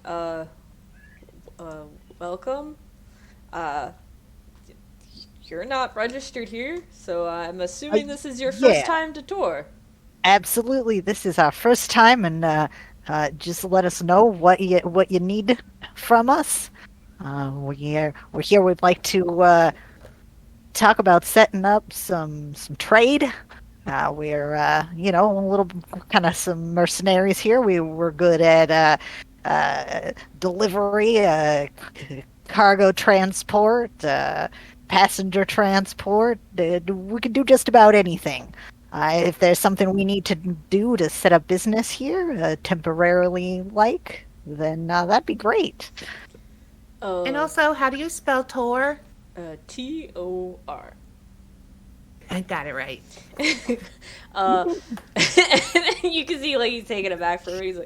Welcome. Uh, you're not registered here, so I'm assuming this is your first yeah. time to tour. Absolutely. This is our first time, and just let us know what you need from us. We're here. We'd like to talk about setting up some trade. We're a little kind of some mercenaries here. We're good at delivery, cargo transport, passenger transport. We can do just about anything. If there's something we need to do to set up business here, temporarily, then that'd be great. And also, how do you spell Tor? Tor. I got it right. You can see like he's taking it back for a reason.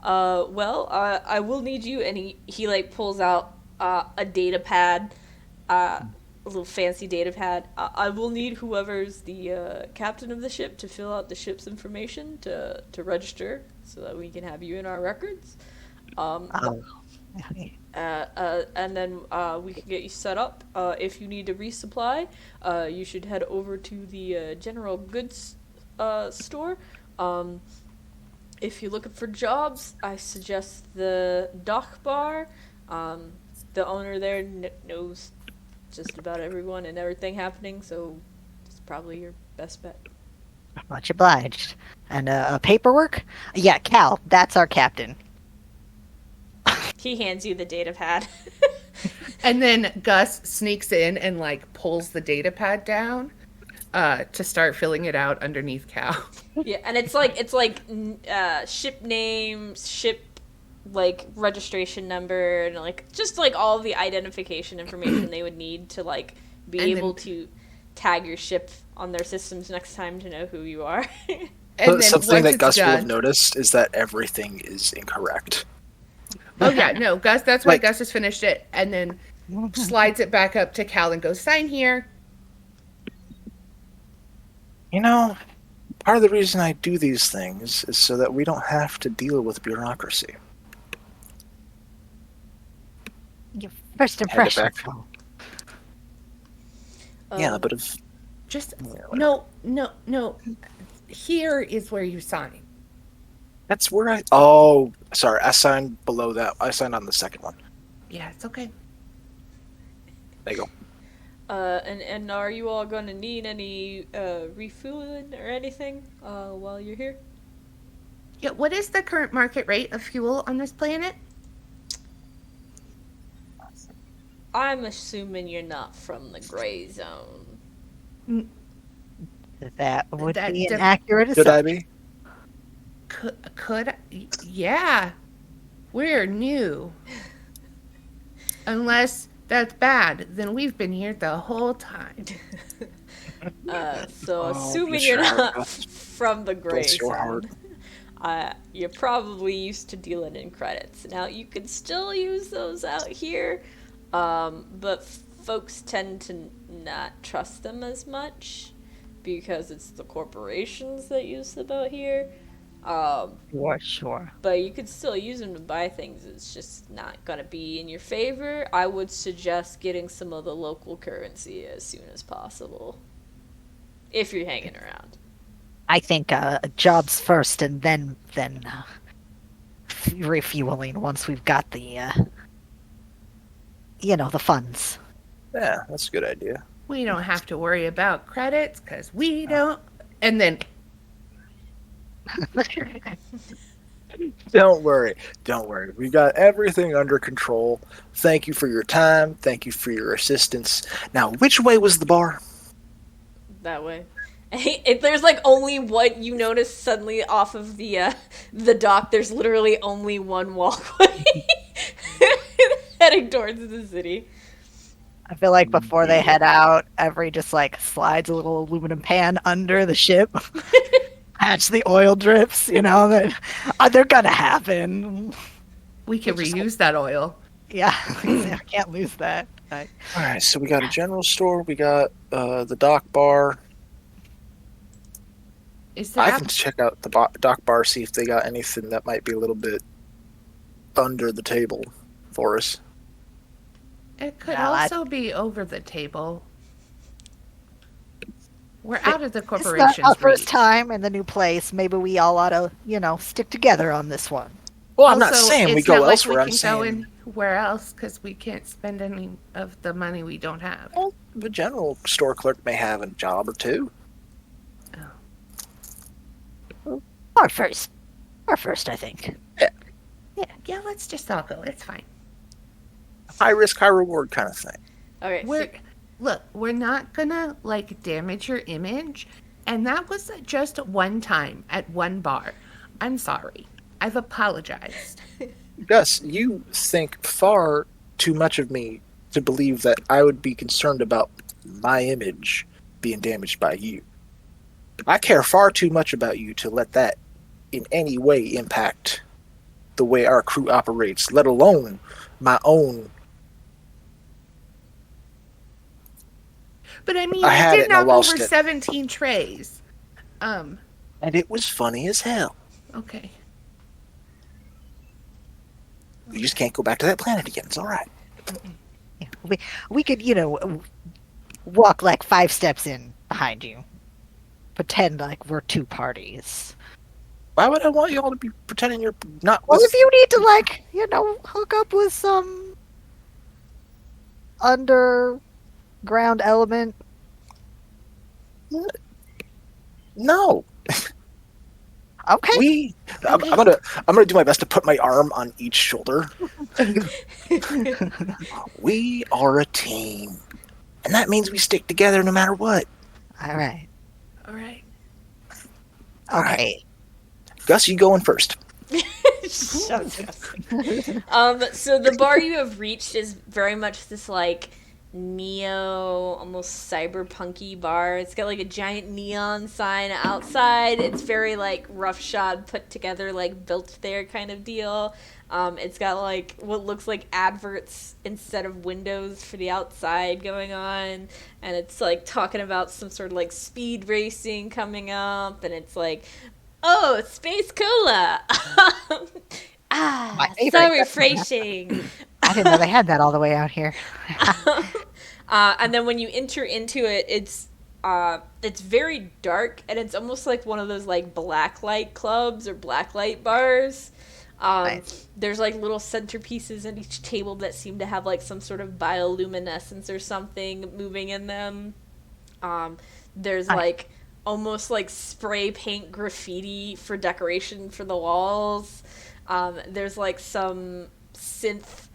Well, I will need you, and he like pulls out a data pad, a little fancy data pad. I will need whoever's the captain of the ship to fill out the ship's information to register, so that we can have you in our records. And then we can get you set up. If you need to resupply, you should head over to the general goods store. If you're looking for jobs, I suggest the dock bar. The owner there knows just about everyone and everything happening, so it's probably your best bet. Much obliged. And paperwork? Yeah, Cal, that's our captain. He hands you the data pad. And then Gus sneaks in and like pulls the data pad down to start filling it out underneath Cal. Yeah, and it's like ship name, ship like registration number, and like just like all of the identification information they would need to like be And able then- to tag your ship on their systems next time to know who you are. And then Something once that it's Gus will have done- noticed is that everything is incorrect. Oh yeah, no, Gus. That's why Like- Gus has finished it, and then slides it back up to Cal and goes, "Sign here." You know, part of the reason I do these things is so that we don't have to deal with bureaucracy. Your first Hand it impression. back. Yeah, Um, but if Just Yeah, no. Here is where you sign. that's where I. Oh, sorry. I signed below that. I signed on the second one. Yeah, it's okay. There you go. And are you all going to need any refueling or anything while you're here? Yeah, what is the current market rate of fuel on this planet? I'm assuming you're not from the gray zone. That would That be an def- accurate Should I assumption. be? Could yeah, we're new. Unless that's bad, then we've been here the whole time. So Oh, assuming bless you're your heart, not Gus. from the gray Bless your heart. zone, you're probably used to dealing in credits. Now you can still use those out here, but folks tend to not trust them as much because it's the corporations that use them out here. Sure. But you could still use them to buy things. It's just not gonna be in your favor. I would suggest getting some of the local currency as soon as possible, if you're hanging around. I think jobs first, and then refueling once we've got the the funds. Yeah, that's a good idea. We don't have to worry about credits because we don't. And then Don't worry. Don't worry. We got everything under control. Thank you for your time. Thank you for your assistance. Now, which way was the bar? That way. If there's like only one, you notice suddenly off of the dock, there's literally only one walkway. heading towards the city. I feel like before they head out, Every just like slides a little aluminum pan under the ship. Catch the oil drips, that they're gonna happen. We can reuse that oil. Yeah, I can't lose that. All right, so we got a general store. We got the dock bar. Is there I can check out the dock bar, see if they got anything that might be a little bit under the table for us. It could No, also be over the table. We're out of the It's corporation's not our first reach. time in the new place. Maybe we all ought to, stick together on this one. Well, I'm not Also, saying we it's go not like elsewhere. I'm we can go saying anywhere else because we can't spend any of the money we don't have. well, the general store clerk may have a job or two. Our first, I think. Yeah, let's just all go. It's fine. High risk, high reward kind of thing. Okay. We're not gonna damage your image, and that was just one time at one bar. I'm sorry. I've apologized. Gus, you think far too much of me to believe that I would be concerned about my image being damaged by you. I care far too much about you to let that in any way impact the way our crew operates, let alone my own. But I mean, I I had it did and I knock lost over it. 17 trays. And it was funny as hell. Okay. We just can't go back to that planet again. It's all right. Yeah, we could, walk like 5 steps in behind you. Pretend like we're two parties. Why would I want you all to be pretending you're not Well, with... if you need to, hook up with some underground element. No. Okay. I'm gonna do my best to put my arm on each shoulder. We are a team, and that means we stick together no matter what. All right. All right. Okay. Gus, you going first. So the bar you have reached is very much this like neo, almost cyberpunky bar. It's got like a giant neon sign outside. It's very like roughshod, put together, like built there kind of deal. It's got like what looks like adverts instead of windows for the outside going on, and it's like talking about some sort of like speed racing coming up, and it's like, oh, space cola. My favorite. So refreshing. I didn't know they had that all the way out here. And then when you enter into it, it's very dark, and it's almost like one of those like blacklight clubs or blacklight bars. Nice. There's like little centerpieces at each table that seem to have like some sort of bioluminescence or something moving in them. There's like almost like spray paint graffiti for decoration for the walls. There's like some synth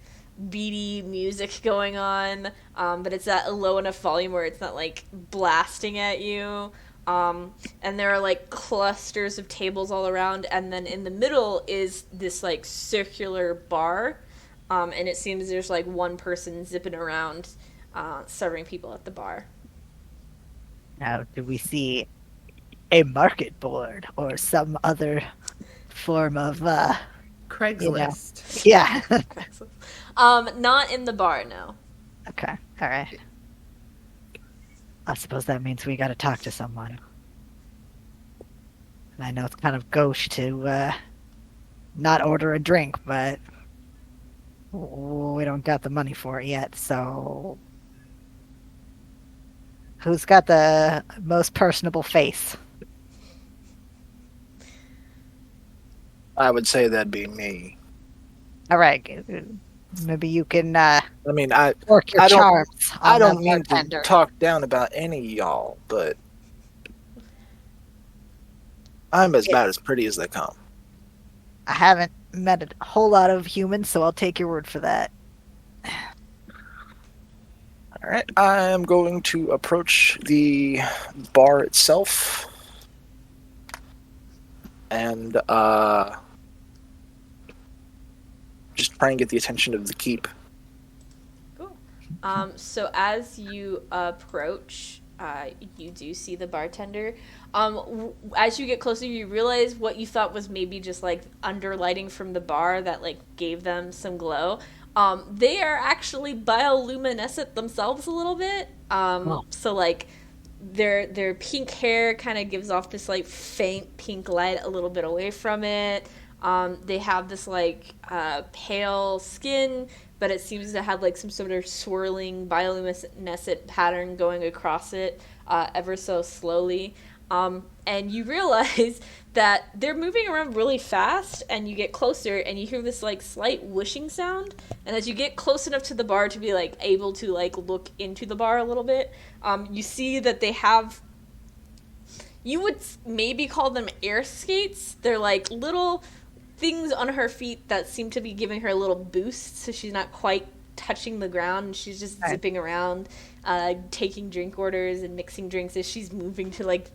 beady music going on, but it's at a low enough volume where it's not like blasting at you. And there are like clusters of tables all around, and then in the middle is this like circular bar, and it seems there's like one person zipping around serving people at the bar. Now, do we see a market board or some other form of Craigslist. Yeah. Not in the bar, no. Okay. All right. I suppose that means we got to talk to someone. And I know it's kind of gauche to not order a drink, but we don't got the money for it yet. So, who's got the most personable face? I would say that'd be me. All right. Maybe you can I mean, work your I don't- charms. I on don't the mean to bartender. talk down about any of y'all, but I'm as bad as pretty as they come. I haven't met a whole lot of humans, so I'll take your word for that. All right, I am going to approach the bar itself and just try and get the attention of the keep So as you approach, you do see the bartender. As you get closer, you realize what you thought was maybe just like under lighting from the bar that like gave them some glow. They are actually bioluminescent themselves a little bit. Oh. So like their pink hair kind of gives off this like faint pink light a little bit away from it. They have this like pale skin, but it seems to have like some sort of swirling bioluminescent pattern going across it ever so slowly. And you realize that they're moving around really fast, and you get closer and you hear this like slight whooshing sound. And as you get close enough to the bar to be like able to like look into the bar a little bit, you see that they have, you would maybe call them air skates. They're like little things on her feet that seem to be giving her a little boost, so she's not quite touching the ground, and she's just zipping around, taking drink orders and mixing drinks as she's moving to like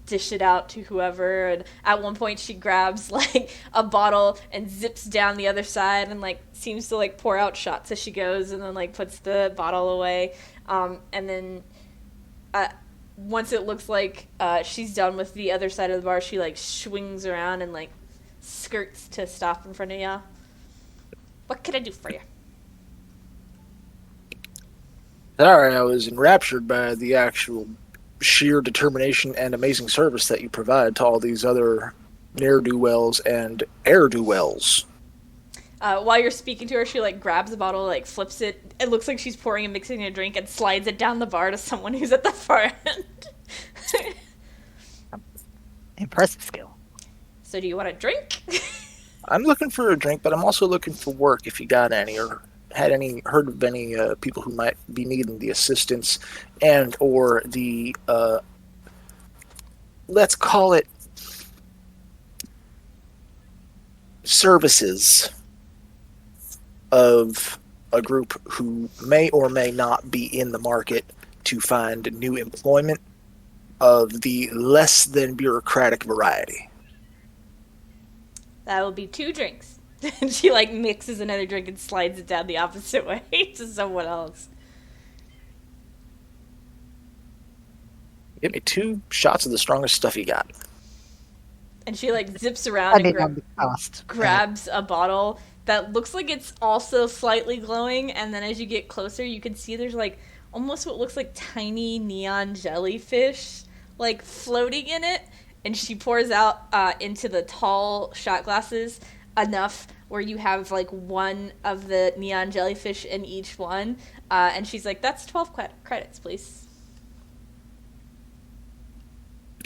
dish it out to whoever. And at one point she grabs like a bottle and zips down the other side and like seems to like pour out shots as she goes, and then like puts the bottle away. And then once it looks like she's done with the other side of the bar, she like swings around and like skirts to stop in front of ya. What can I do for you? Sorry, I was enraptured by the actual sheer determination and amazing service that you provide to all these other ne'er-do-wells and ere-do-wells. While you're speaking to her, she like grabs a bottle, like flips it. It looks like she's pouring and mixing a drink, and slides it down the bar to someone who's at the far end. Impressive skill. So do you want a drink? I'm looking for a drink, but I'm also looking for work if you got any, or heard of any people who might be needing the assistance and or the, let's call it, services of a group who may or may not be in the market to find new employment of the less than bureaucratic variety. That will be 2 drinks. And she like mixes another drink and slides it down the opposite way to someone else. Give me 2 shots of the strongest stuff you got. And she like zips around and cost. grabs a bottle that looks like it's also slightly glowing, and then as you get closer you can see there's like almost what looks like tiny neon jellyfish like floating in it, and she pours out into the tall shot glasses enough where you have like one of the neon jellyfish in each one, and she's like, that's 12 credits, please.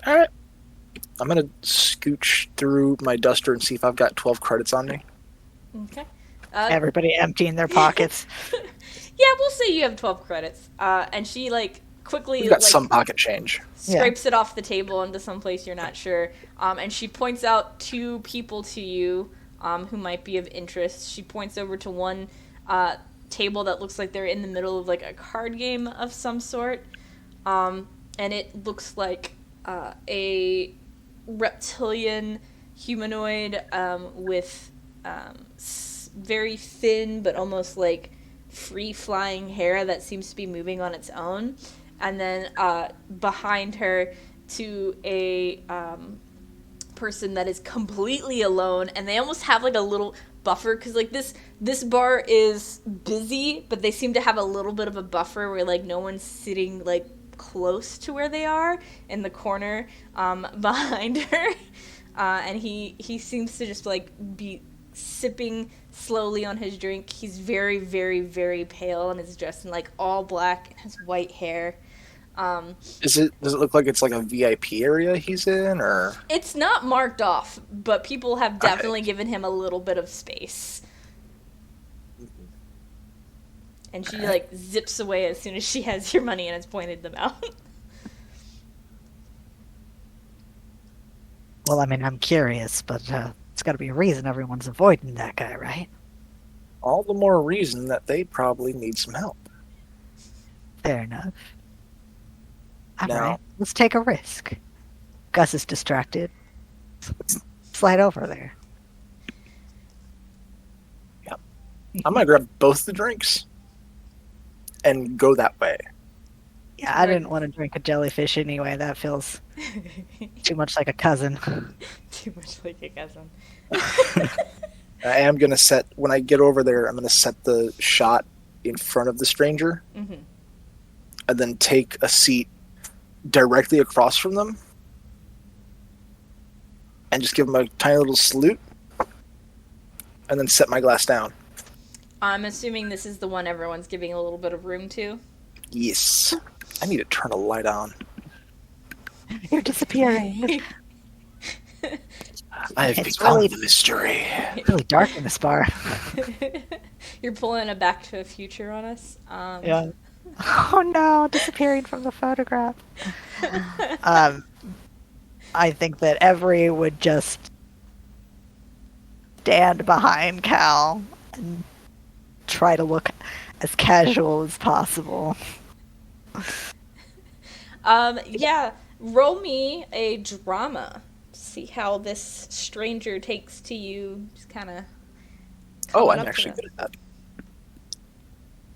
All right. I'm going to scooch through my duster and see if I've got 12 credits on me. Okay. Everybody emptying their pockets. Yeah, we'll say you have 12 credits. And she like quickly We've got like some pocket change. scrapes it off the table into some place you're not sure. And she points out 2 people to you who might be of interest. She points over to one table that looks like they're in the middle of like a card game of some sort. And it looks like a reptilian humanoid with very thin but almost like free flying hair that seems to be moving on its own, and then behind her to a person that is completely alone, and they almost have like a little buffer because like this bar is busy, but they seem to have a little bit of a buffer where like no one's sitting like close to where they are in the corner behind her, and he seems to just like be sipping slowly on his drink. He's very, very, very pale and is dressed in like all black and has white hair. Does it look like it's like a VIP area he's in, or? It's not marked off, but people have definitely given him a little bit of space. And she like zips away as soon as she has your money and has pointed them out. Well, I mean, I'm curious, but it's got to be a reason everyone's avoiding that guy, right? All the more reason that they probably need some help. Fair enough. All Now- right, let's take a risk. Gus is distracted. Slide over there. I'm gonna grab both the drinks and go that way. Yeah, I didn't want to drink a jellyfish anyway. That feels too much like a cousin. Too much like a cousin. I am going to set, when I get over there, I'm going to set the shot in front of the stranger Mm-hmm. and then take a seat directly across from them and just give them a tiny little salute and then set my glass down. I'm assuming this is the one everyone's giving a little bit of room to. Yes. I need to turn a light on. You're disappearing. I have It's become really- the mystery. It's really dark in this bar. You're pulling a Back to the Future on us. Yeah. Oh no, disappearing from the photograph. I think that Every would just stand behind Cal and try to look as casual as possible. Yeah, roll me a drama. See how this stranger takes to you. Just kind of. Oh, I'm actually good at that.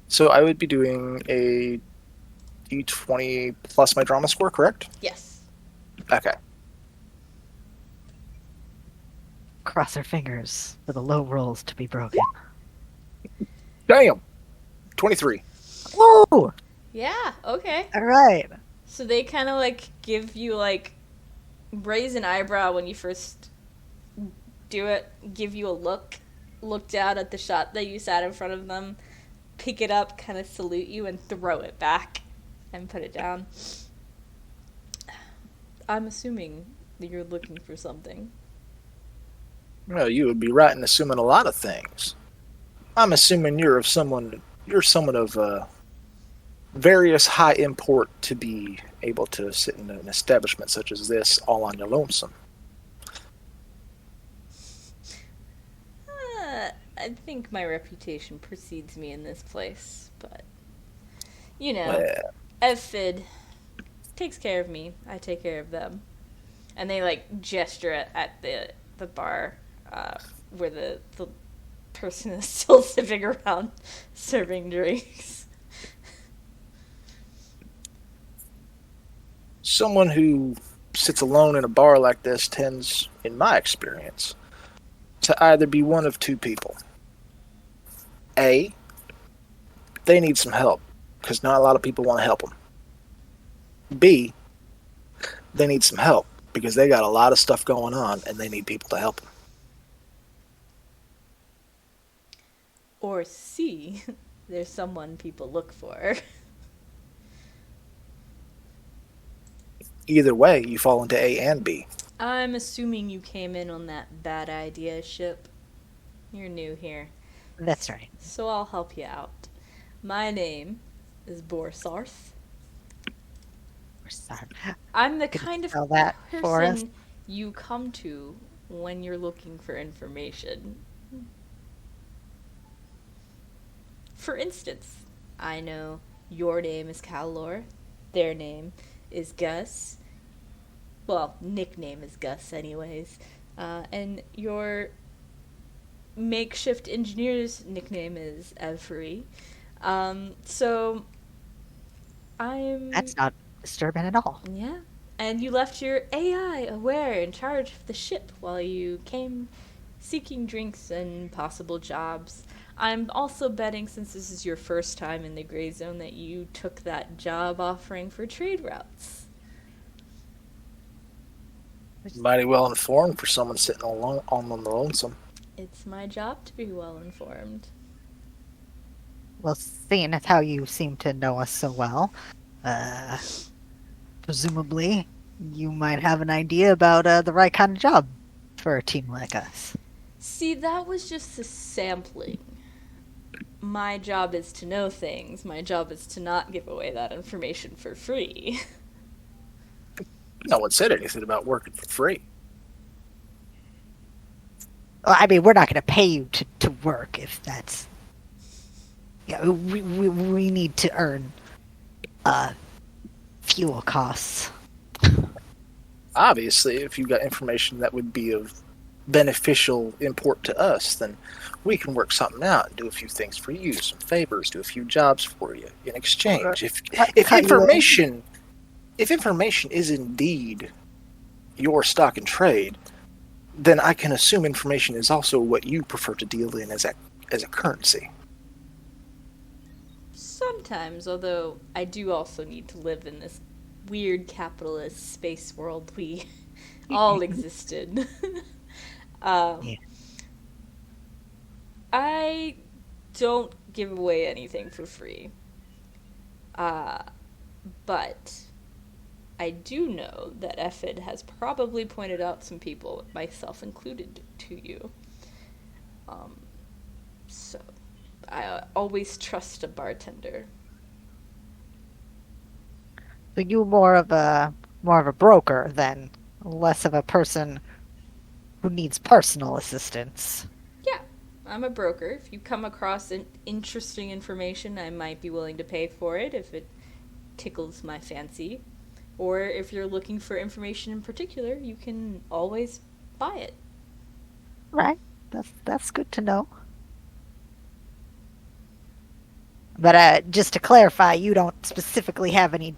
So I would be doing a D20 plus my drama score, correct? Yes. Okay. Cross our fingers for the low rolls to be broken. Damn! 23. Whoa! Yeah. Okay. All right. So they kind of like give you like raise an eyebrow when you first do it. Give you a look down at the shot that you sat in front of them, pick it up, kind of salute you, and throw it back and put it down. I'm assuming that you're looking for something. Well, you would be right in assuming a lot of things. I'm assuming you're someone of various high import to be able to sit in an establishment such as this all on your lonesome. I think my reputation precedes me in this place, but you know, Well, Evfid takes care of me. I take care of them, and they like gesture at the bar where the person is still sitting around serving drinks. someone who sits alone in a bar like this tends, in my experience, to either be one of two people. A, they need some help, because not a lot of people want to help them. B, they need some help, because they got a lot of stuff going on, and they need people to help them. Or C, there's someone people look for. Either way, you fall into A and B. I'm assuming you came in on that bad idea ship. You're new here, That's right. so I'll help you out. My name is Borsarth. We're sorry. I'm the Could you kind of spell that for us? person you come to when you're looking for information. For instance, I know your name is Calor, their name is Gus. Well, nickname is Gus, anyways. And your makeshift engineer's nickname is Every. So I'm. That's not disturbing at all. Yeah. And you left your AI aware in charge of the ship while you came seeking drinks and possible jobs. I'm also betting, since this is your first time in the gray zone, that you took that job offering for trade routes. Mighty well informed for someone sitting alone on the lonesome. It's my job to be well informed. Well, seeing as how you seem to know us so well, presumably you might have an idea about the right kind of job for a team like us. See, that was just a sampling. My job is to know things. My job is to not give away that information for free. No one said anything about working for free. Well, I mean, we're not going to pay you to work if that's... Yeah, we need to earn fuel costs. Obviously, if you got information that would be of beneficial import to us, then we can work something out and do a few things for you, some favors, do a few jobs for you in exchange. If Cut you in. information is indeed your stock and trade, then I can assume information is also what you prefer to deal in as a currency. Sometimes, although I do also need to live in this weird capitalist space world we all existed. Yeah. I don't give away anything for free. But I do know that Ephid has probably pointed out some people, myself included, to you. So I always trust a bartender. So you more of a broker then, less of a person who needs personal assistance. Yeah, I'm a broker. If you come across an interesting information, I might be willing to pay for it if it tickles my fancy. Or if you're looking for information in particular, you can always buy it. Right. That's good to know. But just to clarify, you don't specifically have any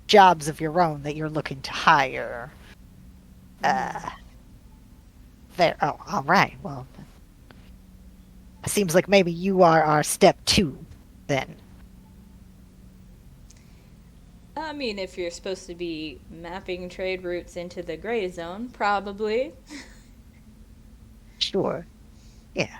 jobs of your own that you're looking to hire. There. Oh, all right. Well, it seems like maybe you are our step 2, then. I mean, if you're supposed to be mapping trade routes into the gray zone, probably. Sure. Yeah.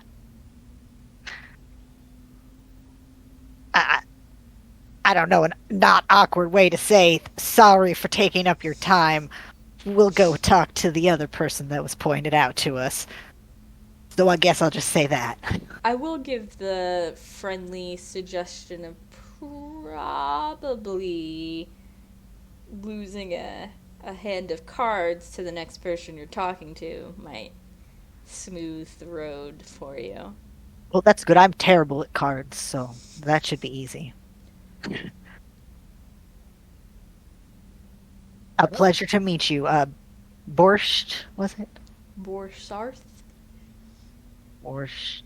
I don't know, a not awkward way to say sorry for taking up your time. We'll go talk to the other person that was pointed out to us. So I guess I'll just say that. I will give the friendly suggestion of probably losing a hand of cards to the next person you're talking to might smooth the road for you. Well, that's good. I'm terrible at cards, so that should be easy. A pleasure to meet you. Borscht, was it? Borsarth? Borscht.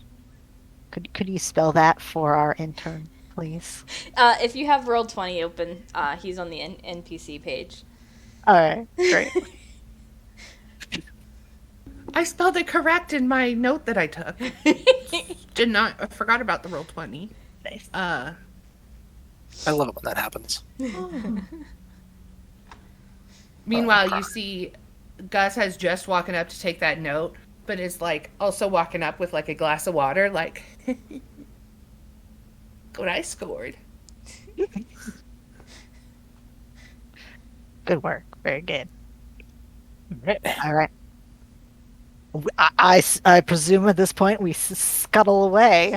Could you spell that for our intern, please? If you have Roll20 open, he's on the NPC page. All right, great. I spelled it correct in my note that I took. I forgot about the Roll20. Nice. I love it when that happens. Meanwhile, you see Gus has just walking up to take that note, but is like also walking up with like a glass of water, like what I scored. Good work. Very good. Right. All right. I presume at this point we scuttle away.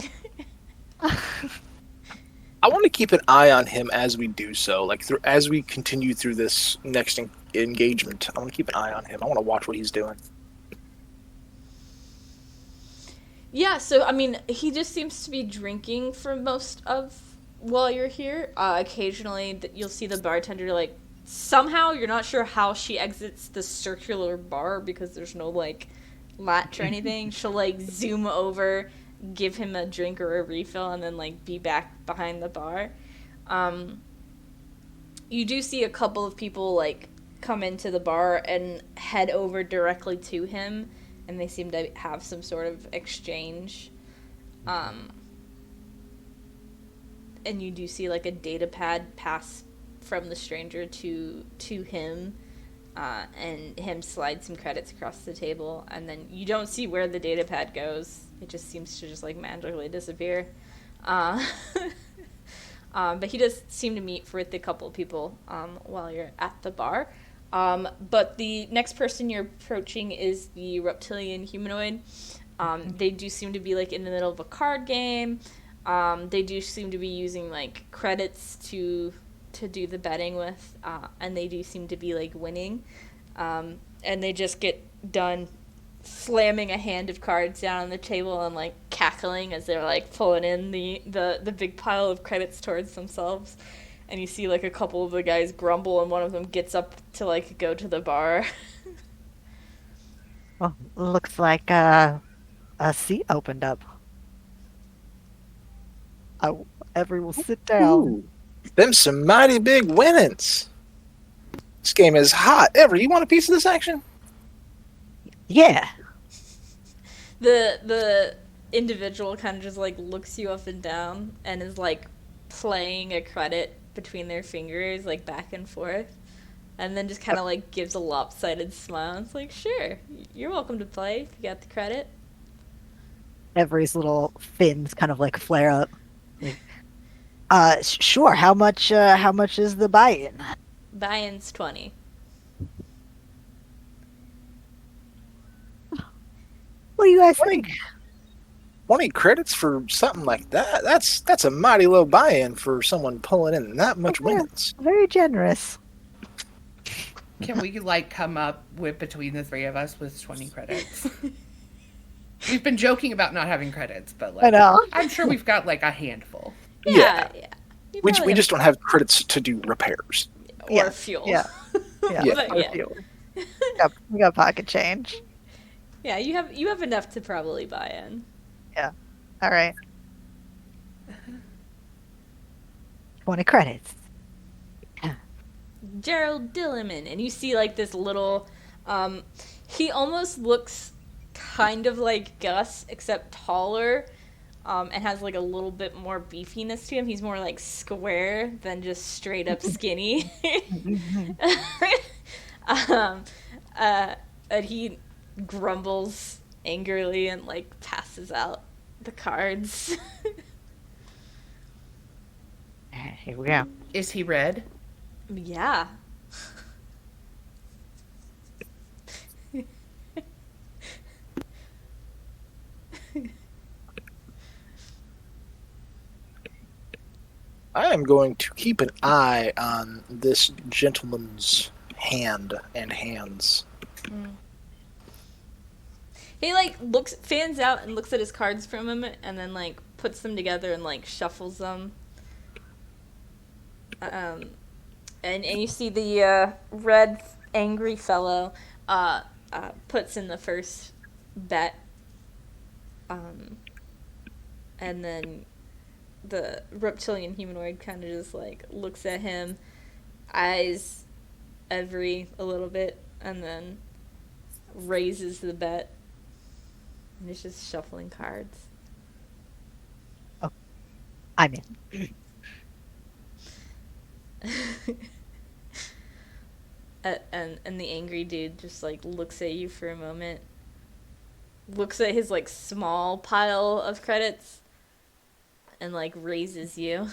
I want to keep an eye on him as we do so. Like as we continue through this next engagement, I want to keep an eye on him. I want to watch what he's doing. Yeah, so, I mean, he just seems to be drinking for most of while you're here. Occasionally, you'll see the bartender, like, somehow you're not sure how she exits the circular bar because there's no, like, latch or anything. She'll, like, zoom over, give him a drink or a refill, and then, like, be back behind the bar. You do see a couple of people, like, come into the bar and head over directly to him, and they seem to have some sort of exchange. And you do see, like, a data pad pass from the stranger to him, and him slide some credits across the table, and then you don't see where the data pad goes. It just seems to just, like, magically disappear. But he does seem to meet with a couple of people while you're at the bar. But the next person you're approaching is the reptilian humanoid. They do seem to be, like, in the middle of a card game. They do seem to be using, like, credits to do the betting with, and they do seem to be, like, winning. And they just get done slamming a hand of cards down on the table and, like, cackling as they're, like, pulling in the big pile of credits towards themselves. And you see, like, a couple of the guys grumble, and one of them gets up to, like, go to the bar. Well, looks like a seat opened up. I, Everyone will sit down. Ooh, them some mighty big winnings. This game is hot. Everett, you want a piece of this action? Yeah. The individual kind of just like looks you up and down and is like playing a credit between their fingers like back and forth, and then just kind of like gives a lopsided smile. It's like, sure, you're welcome to play if you got the credit. Every's little fins kind of like flare up. Like, sure. How much is the buy-in? Buy-in's 20. What do you guys think? 20 credits for something like that? That's a mighty low buy-in for someone pulling in that much winnings. Very generous. Can we like come up with between the three of us with 20 credits? We've been joking about not having credits, but like I know. I'm sure we've got like a handful. Yeah. You We probably just don't have credits to do repairs. or Yeah, fuel. yeah. Yeah. Yeah. But yeah. We got pocket change. Yeah, you have enough to probably buy in. All right. 20 credits. Gerald Dillerman, and you see like this little he almost looks kind of like Gus except taller, and has like a little bit more beefiness to him. He's more like square than just straight up skinny. And he grumbles angrily and like passes out the cards. Here we go. Is he red? Yeah. I am going to keep an eye on this gentleman's hand and hands. He like fans out and looks at his cards for a moment, and then like puts them together and like shuffles them. And you see the red angry fellow puts in the first bet, and then the reptilian humanoid kind of just like looks at him, eyes Every a little bit, and then raises the bet. And it's just shuffling cards. I'm in. And the angry dude just like looks at you for a moment, looks at his like small pile of credits, and like raises you.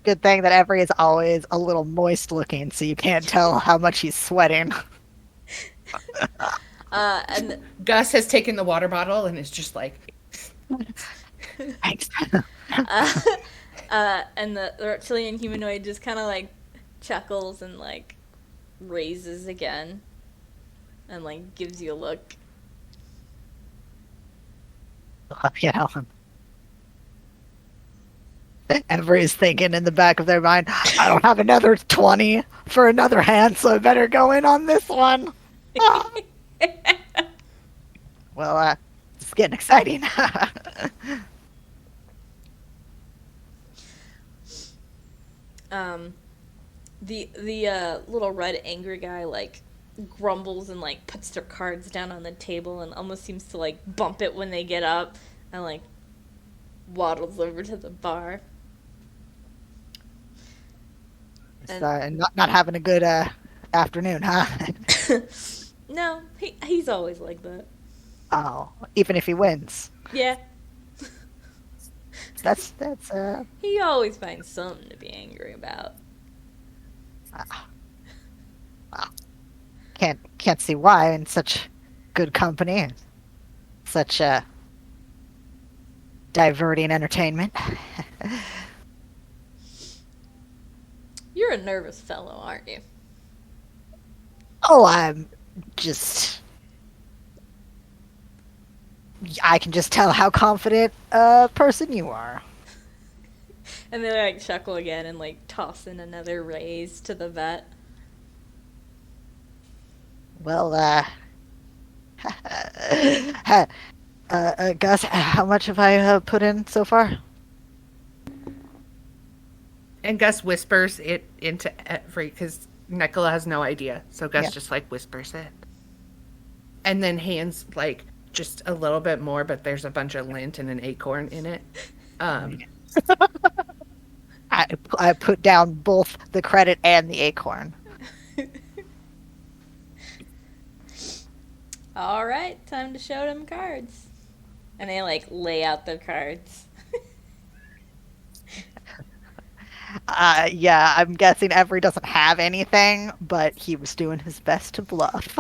Good thing that Every is always a little moist looking, so you can't tell how much he's sweating. And Gus has taken the water bottle and is just like, Thanks. and the reptilian humanoid just kind of like chuckles and like raises again, and like gives you a look. You know, Every's thinking in the back of their mind, I don't have another 20 for another hand, so I better go in on this one. Well, it's getting exciting. The little red angry guy like grumbles and like puts their cards down on the table and almost seems to like bump it when they get up, and like waddles over to the bar. And Not having a good afternoon, huh? no, he's always like that. Oh, even if he wins. Yeah, That's he always finds something to be angry about. can't see why in such good company, such diverting entertainment. You're a nervous fellow, aren't you? Oh, I'm just. I can just tell how confident a person you are. And they like chuckle again and like toss in another raise to the bet. Well, Gus, how much have I put in so far? And Gus whispers it into every, because Nicola has no idea. So Gus Yeah. just like whispers it. And then hands like just a little bit more, but there's a bunch of lint and an acorn in it. I put down both the credit and the acorn. All right, time to show them cards. And they like lay out their cards. Yeah, I'm guessing Every doesn't have anything, but he was doing his best to bluff.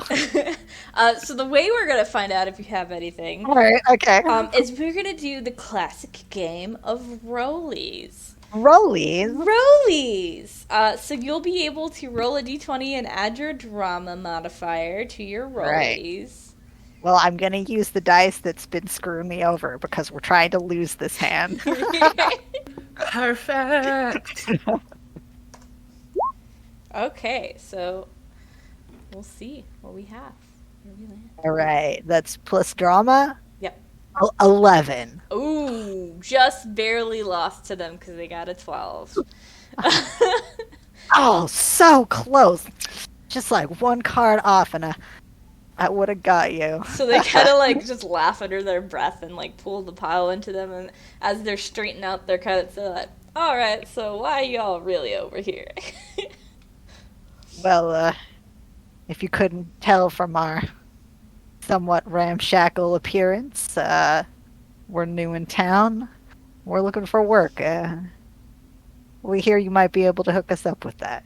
So the way we're gonna find out if you have anything, All right, okay. is we're gonna do the classic game of rollies. Rollies. Rollies. So you'll be able to roll a d20 and add your drama modifier to your Right. rollies. Well, I'm gonna use the dice that's been screwing me over because we're trying to lose this hand. Perfect. Okay, so we'll see what we have. Where we land. All right, that's plus drama. Yep. 11. Ooh, just barely lost to them because they got a 12. Oh, so close. Just like one card off, and I would have got you. So they kind of like just laugh under their breath and like pull the pile into them, and as they're straightening out their credits, they're like, "All right, so why are y'all really over here?" Well, if you couldn't tell from our somewhat ramshackle appearance, we're new in town. We're looking for work. We hear you might be able to hook us up with that.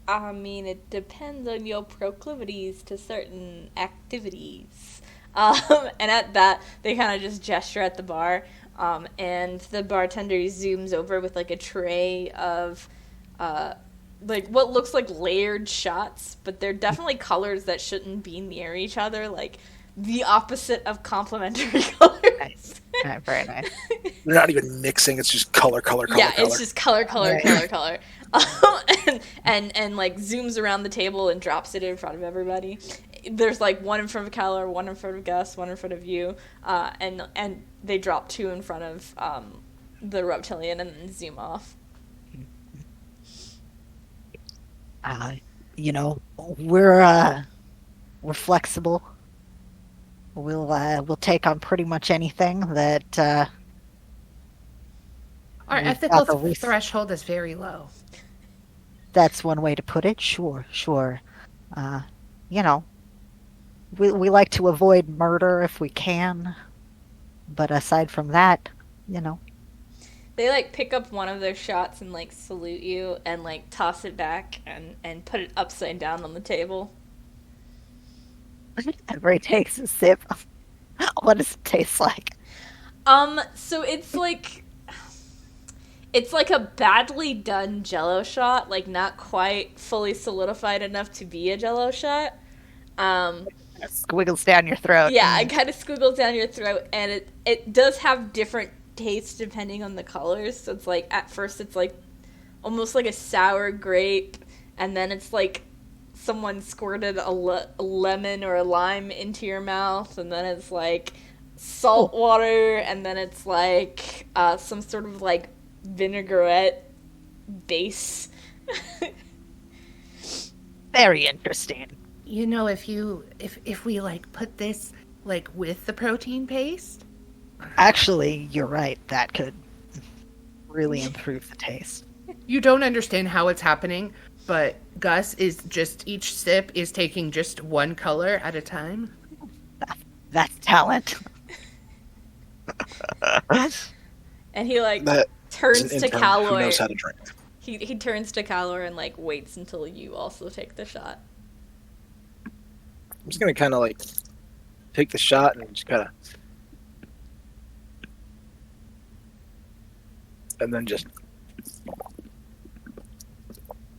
I mean, it depends on your proclivities to certain activities. And at that, they kind of just gesture at the bar, and the bartender zooms over with like a tray of like what looks like layered shots, but they're definitely colors that shouldn't be near each other, like the opposite of complementary colors. Nice. Very nice. They're not even mixing. It's just color, color, color, Yeah, color. it's just color, Right. color. And like zooms around the table and drops it in front of everybody. There's like one in front of Keller, one in front of Gus, one in front of you, and they drop two in front of the reptilian and then zoom off. You know, we're flexible. We'll take on pretty much anything that Our We've ethical got the threshold is very low. that's one way to put it. Sure. You know, we like to avoid murder if we can, but aside from that, you know, They like pick up one of their shots and like salute you and like toss it back and put it upside down on the table. everybody takes a sip. What does it taste like? So it's like a badly done jello shot, like not quite fully solidified enough to be a jello shot. Squiggles down your throat. Yeah, it kind of squiggles down your throat, and it does have different tastes depending on the colors. So it's like at first it's like almost like a sour grape, and then it's like someone squirted a lemon or a lime into your mouth, and then it's like salt water, and then it's like some sort of like vinaigrette base. Very interesting. You know, if we like put this like with the protein paste, Actually, you're right. That could really improve the taste. you don't understand how it's happening, but Gus is just each sip is taking just one color at a time. That's talent. And he like That is turns an to intern who Calor. knows how to drink. He turns to Calor and like waits until you also take the shot. I'm just gonna kind of like take the shot and just kind of, and then just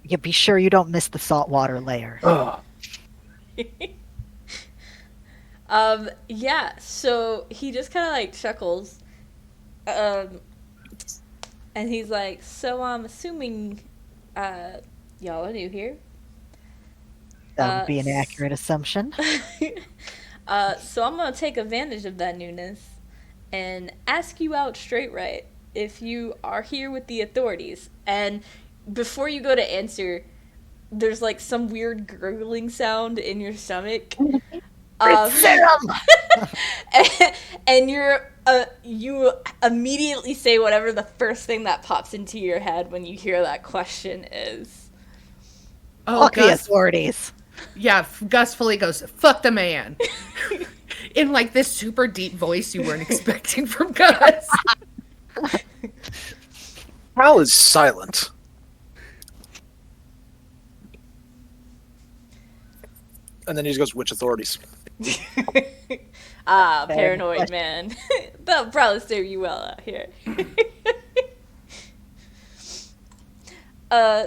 Yeah, be sure you don't miss the saltwater layer. oh, Yeah, so he just kind of like chuckles. And he's like, so I'm assuming y'all are new here. That would be an accurate assumption. So I'm gonna take advantage of that newness and ask you out straight right if you are here with the authorities. And before you go to answer, there's like some weird gurgling sound in your stomach. Serum! And you immediately say whatever the first thing that pops into your head when you hear that question is. Oh, Fuck the authorities. Yeah, Gus fully goes, fuck the man. In like this super deep voice you weren't expecting from Gus. Hal is silent. And then he just goes, which authorities? Paranoid man. That'll probably serve you well out here.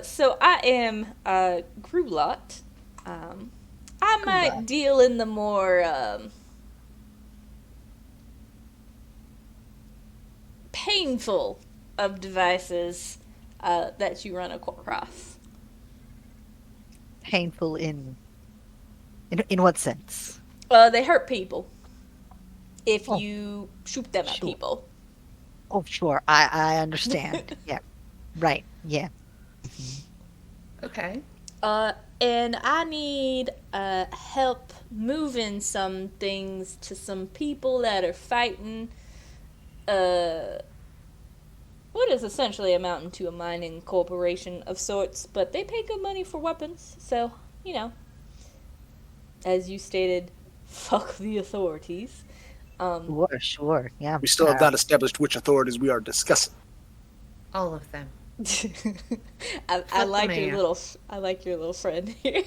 So I am Grublot. I might deal in the more painful of devices that you run across. Painful in what sense? They hurt people if you shoot them at people. Oh, sure. I understand. Yeah. Right. Yeah. Okay. And I need help moving some things to some people that are fighting what is essentially amounting to a mining corporation of sorts, but they pay good money for weapons, so, you know, as you stated, fuck the authorities. Sure, yeah. We still have not established which authorities we are discussing. All of them. I like your little friend here.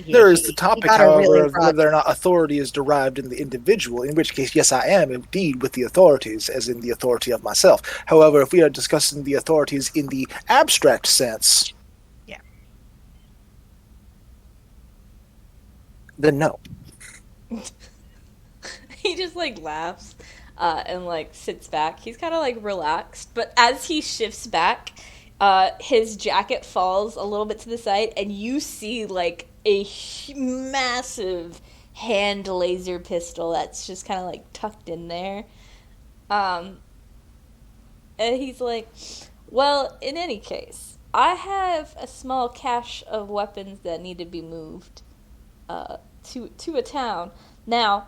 There is the topic, however, really of whether or not authority is derived in the individual, in which case, yes, I am indeed with the authorities, as in the authority of myself. However, if we are discussing the authorities in the abstract sense, then no. He just like laughs and like sits back. He's kind of like relaxed, but as he shifts back, his jacket falls a little bit to the side, and you see like a massive hand laser pistol that's just kind of like tucked in there. And he's like, well, in any case, I have a small cache of weapons that need to be moved to a town. Now,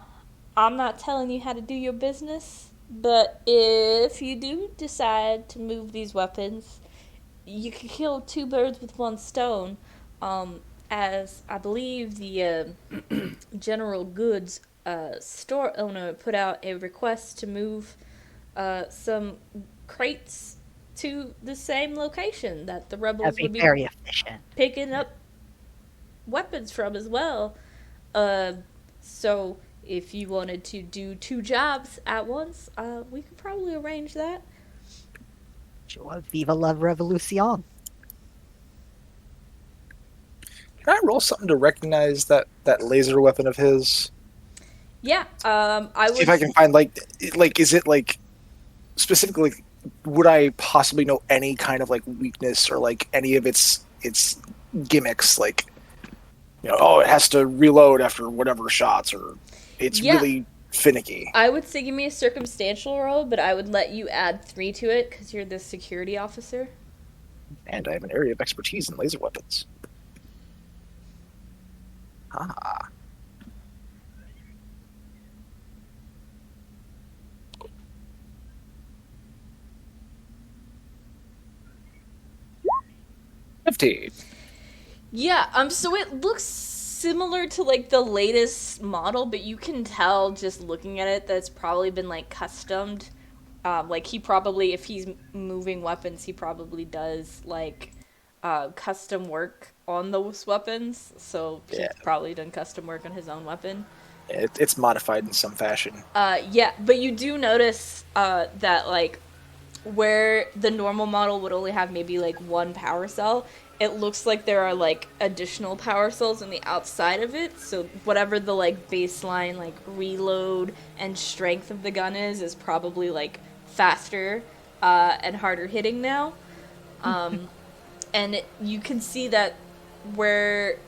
I'm not telling you how to do your business, but if you do decide to move these weapons, you can kill two birds with one stone. As I believe the General Goods store owner put out a request to move some crates to the same location that the rebels would be very efficient. picking up weapons from as well. So if you wanted to do two jobs at once, we could probably arrange that. Sure. Viva la revolution. Can I roll something to recognize that laser weapon of his? Yeah, I would See if I can find like is it like specifically? Would I possibly know any kind of like weakness or like any of its gimmicks? Like, you know, oh, it has to reload after whatever shots, or it's really finicky. I would say give me a circumstantial roll, but I would let you add 3 to it because you're the security officer. And I have an area of expertise in laser weapons. Ah. $15. Yeah, so it looks similar to like the latest model, but you can tell just looking at it that it's probably been like customed. Like he probably, if he's moving weapons, he probably does like custom work on those weapons. So he's probably done custom work on his own weapon. It's modified in some fashion. Yeah, but you do notice that like where the normal model would only have maybe like one power cell, it looks like there are like additional power cells on the outside of it. So whatever the like baseline like reload and strength of the gun is probably like faster and harder hitting now. And you can see that where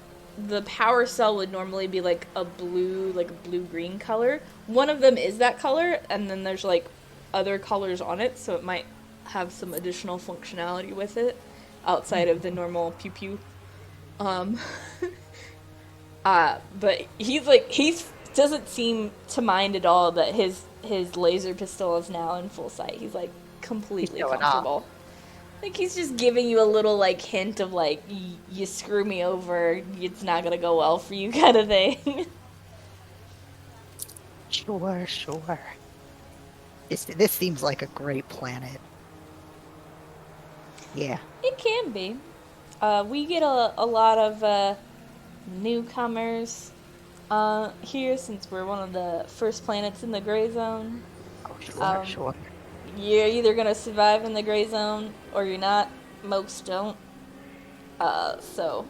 the power cell would normally be like a blue-green color. One of them is that color, and then there's like other colors on it, so it might have some additional functionality with it outside of the normal pew pew. Um, but he's doesn't seem to mind at all that his laser pistol is now in full sight. He's like completely He's going comfortable. Like he's just giving you a little like hint of like you screw me over, it's not gonna go well for you kind of thing. Sure, sure. This seems like a great planet. Yeah. It can be. We get a lot of newcomers here since we're one of the first planets in the gray zone. Oh, sure, sure. You're either gonna survive in the gray zone or you're not. Most don't. So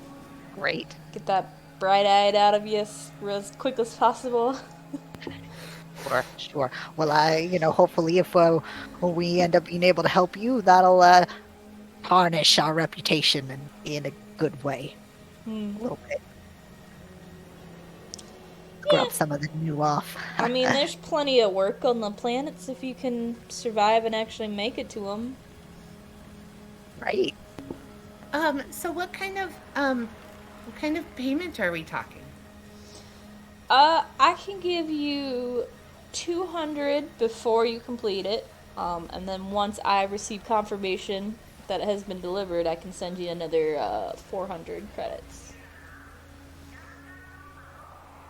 Great. get that bright-eyed out of you as quick as possible. Sure, sure. Well, hopefully if we end up being able to help you, that'll tarnish our reputation in a good way. A little bit. Scrub some of the new off. I mean, there's plenty of work on the planets if you can survive and actually make it to them. Right. So what kind of payment are we talking? I can give you 200 before you complete it, and then once I receive confirmation that it has been delivered, I can send you another 400 credits.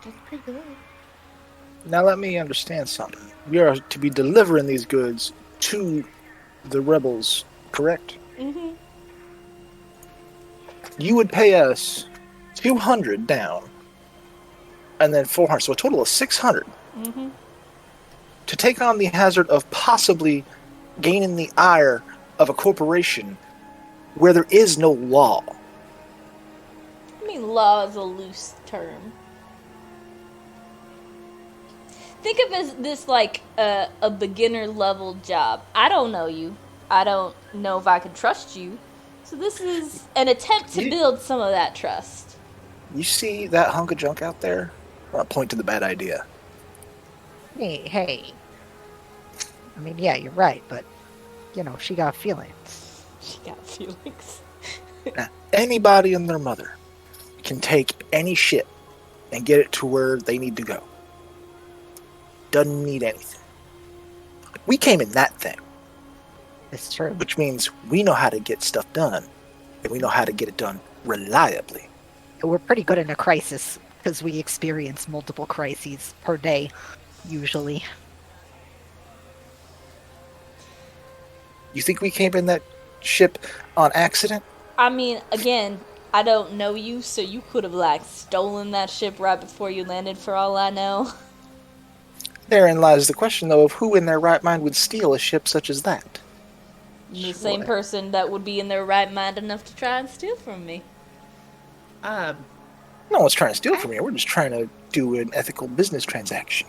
That's pretty good. Now let me understand something. We are to be delivering these goods to the rebels, correct? Mm-hmm. You would pay us 200 down, and then 400, so a total of 600. Mm-hmm. To take on the hazard of possibly gaining the ire of a corporation where there is no law. I mean, law is a loose term. Think of this like a beginner level job. I don't know you. I don't know if I can trust you. So this is an attempt to build some of that trust. You see that hunk of junk out there? I'll point to the bad idea. Hey. I mean, yeah, you're right, but, she got feelings. She got feelings. Now, anybody and their mother can take any shit and get it to where they need to go. Doesn't need anything. We came in that thing. It's true. Which means we know how to get stuff done, and we know how to get it done reliably. We're pretty good in a crisis, because we experience multiple crises per day, usually. You think we came in that ship on accident? I mean, again, I don't know you, so you could have, stolen that ship right before you landed, for all I know. Therein lies the question, though, of who in their right mind would steal a ship such as that. The same person that would be in their right mind enough to try and steal from me. No one's trying to steal from you. We're just trying to do an ethical business transaction.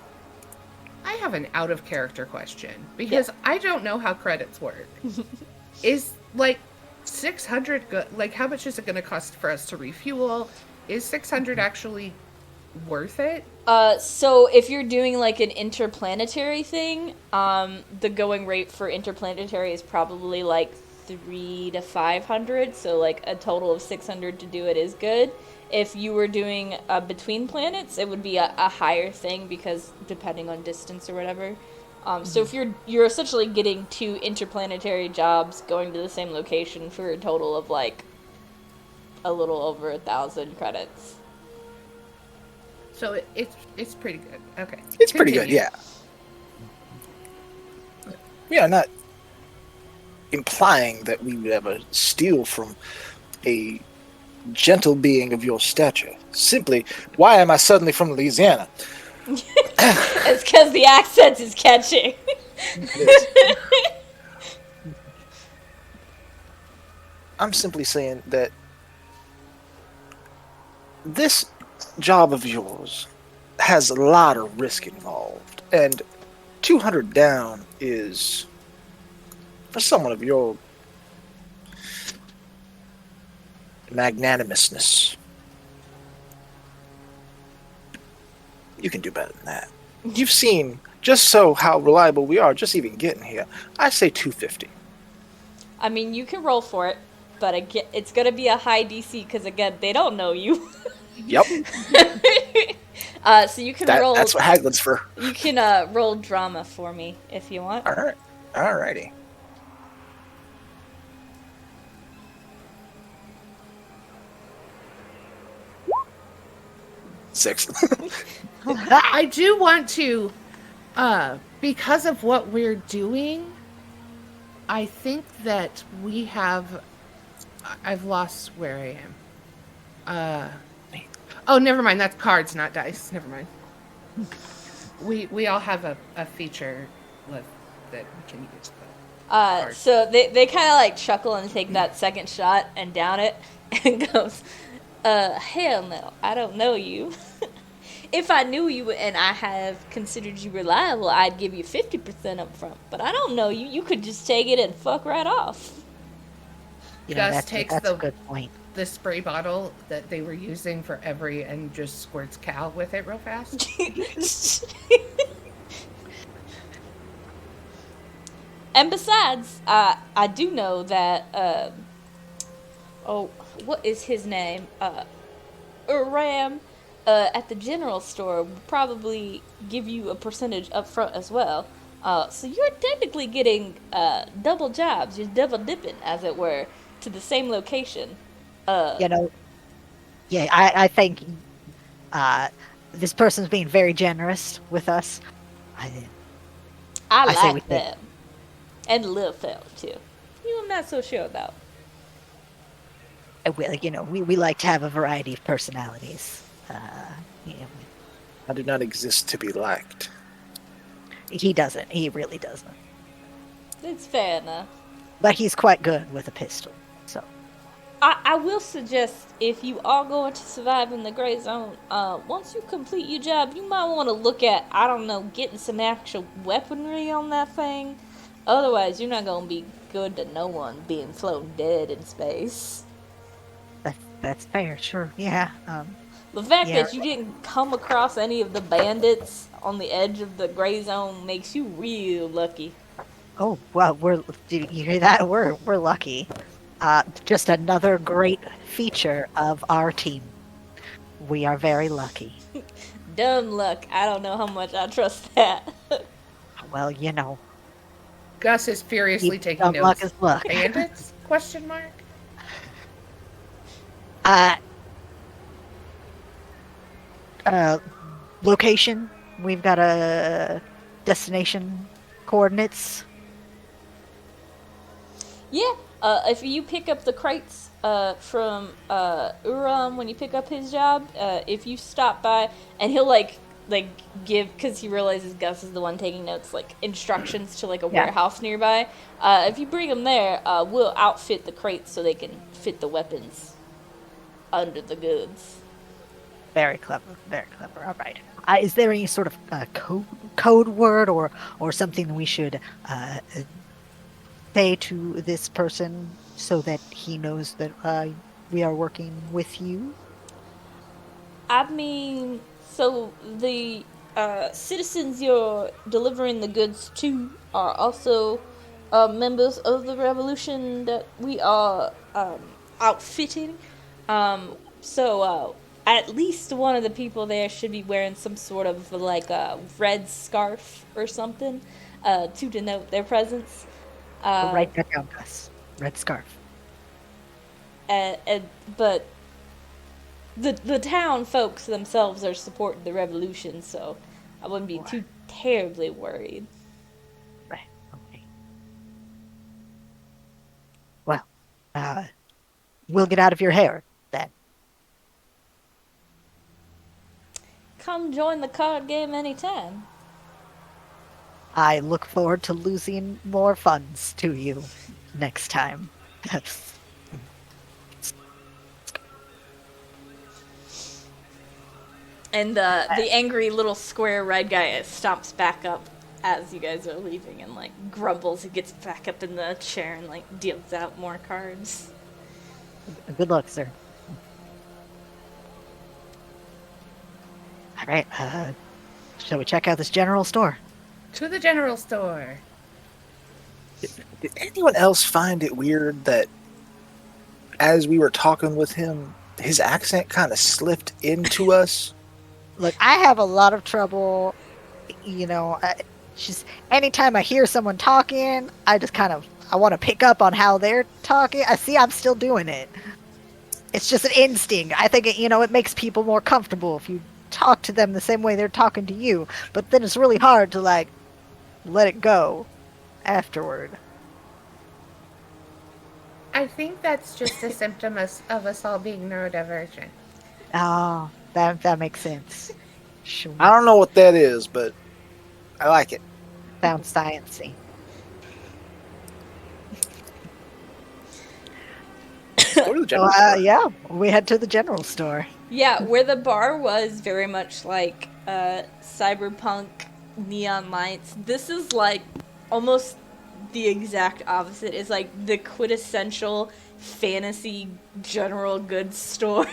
I have an out-of-character question, because I don't know how credits work. Is, 600 good? How much is it going to cost for us to refuel? Is 600 actually worth it? So if you're doing, an interplanetary thing, the going rate for interplanetary is probably, 300 to 500, so, a total of 600 to do it is good. If you were doing between planets, it would be a higher thing because depending on distance or whatever. So if you're essentially getting 2 interplanetary jobs going to the same location for a total of a little over 1,000 credits. So it's pretty good. Okay. It's pretty good, yeah. Yeah, not implying that we would ever steal from a gentle being of your stature. Simply, why am I suddenly from Louisiana? It's because the accent is catchy. I'm simply saying that this job of yours has a lot of risk involved, and 200 down is, for someone of your magnanimousness. You can do better than that. You've seen just so how reliable we are, just even getting here. I say 250. I mean, you can roll for it, but it's gonna be a high DC because again, they don't know you. Yep. So you can roll. That's what haggling's for. You can roll drama for me if you want. All right. Alrighty. Six. I do want to, because of what we're doing, I think that we have. I've lost where I am. Oh, never mind. That's cards, not dice. Never mind. We all have a feature that we can use. So they kind of like chuckle and take that second shot and down it and goes, hell no, I don't know you. If I knew you and I have considered you reliable, I'd give you 50% up front. But I don't know you. You could just take it and fuck right off. You know, Gus takes that's a good point. the spray bottle that they were using for Every and just squirts Cal with it real fast. And besides, I do know that, what is his name? Ram, at the general store would probably give you a percentage up front as well. So you're technically getting double jobs. You're double dipping, as it were, to the same location. You know, yeah, I think this person's being very generous with us. I say we like them. And Lil fella, too. You I'm not so sure about. We like to have a variety of personalities. You know, I do not exist to be liked. he doesn't. He really doesn't. It's fair enough. But he's quite good with a pistol. So I will suggest if you are going to survive in the gray zone, once you complete your job, you might want to look at, I don't know, getting some actual weaponry on that thing. Otherwise, you're not going to be good to no one being flown dead in space. that's fair. Sure. Yeah. The fact Yeah. that you didn't come across any of the bandits on the edge of the gray zone makes you real lucky. Oh well, did you hear that? We're lucky. Just another great feature of our team. We are very lucky. Dumb luck. I don't know how much I trust that. Well, you know, Gus is furiously taking dumb notes. luck is luck. Bandits? Question mark. Location. We've got a destination coordinates. Yeah, if you pick up the crates from Uram when you pick up his job, if you stop by, and he'll like give, because he realizes Gus is the one taking notes, like instructions to like a warehouse nearby. If you bring them there, we'll outfit the crates so they can fit the weapons under the goods. Very clever. Very clever. All right. Is there any sort of code word or something we should say to this person so that he knows that we are working with you? I mean, so the citizens you're delivering the goods to are also members of the revolution that we are outfitting. So at least one of the people there should be wearing some sort of like a red scarf or something to denote their presence. Write that down, Gus. Red scarf. But the town folks themselves are supporting the revolution, so I wouldn't be too terribly worried. Right. Okay. Well, we'll get out of your hair then. Come join the card game anytime. I look forward to losing more funds to you next time. And the angry little square red guy stomps back up as you guys are leaving and, like, grumbles. He gets back up in the chair and, like, deals out more cards. Good luck, sir. All right. Shall we check out this general store? To the general store. Did anyone else find it weird that as we were talking with him, his accent kind of slipped into us? Look, I have a lot of trouble. Just anytime I hear someone talking, I just I want to pick up on how they're talking. I'm still doing it. It's just an instinct. I think it makes people more comfortable if you talk to them the same way they're talking to you. But then it's really hard to let it go afterward. I think that's just a symptom of us all being neurodivergent. Oh, that makes sense. Sure. I don't know what that is, but I like it. Sounds sciencey. Go to the general store. Yeah, we head to the general store. Yeah, where the bar was very much like cyberpunk neon lights. This is like almost the exact opposite. It's like the quintessential fantasy general goods store.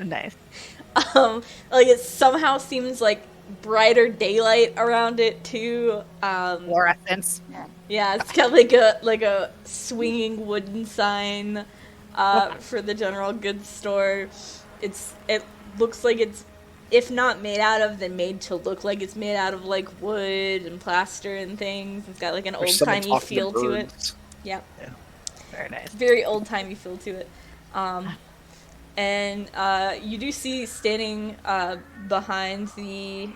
Nice. Like it somehow seems like brighter daylight around it too. Fluorescence. Yeah, it's got like a swinging wooden sign for the general goods store. It looks like it's, if not made out of, then made to look like it's made out of like wood and plaster and things. It's got like an old timey feel to it. Yeah. Very nice. Very old timey feel to it. And you do see standing behind the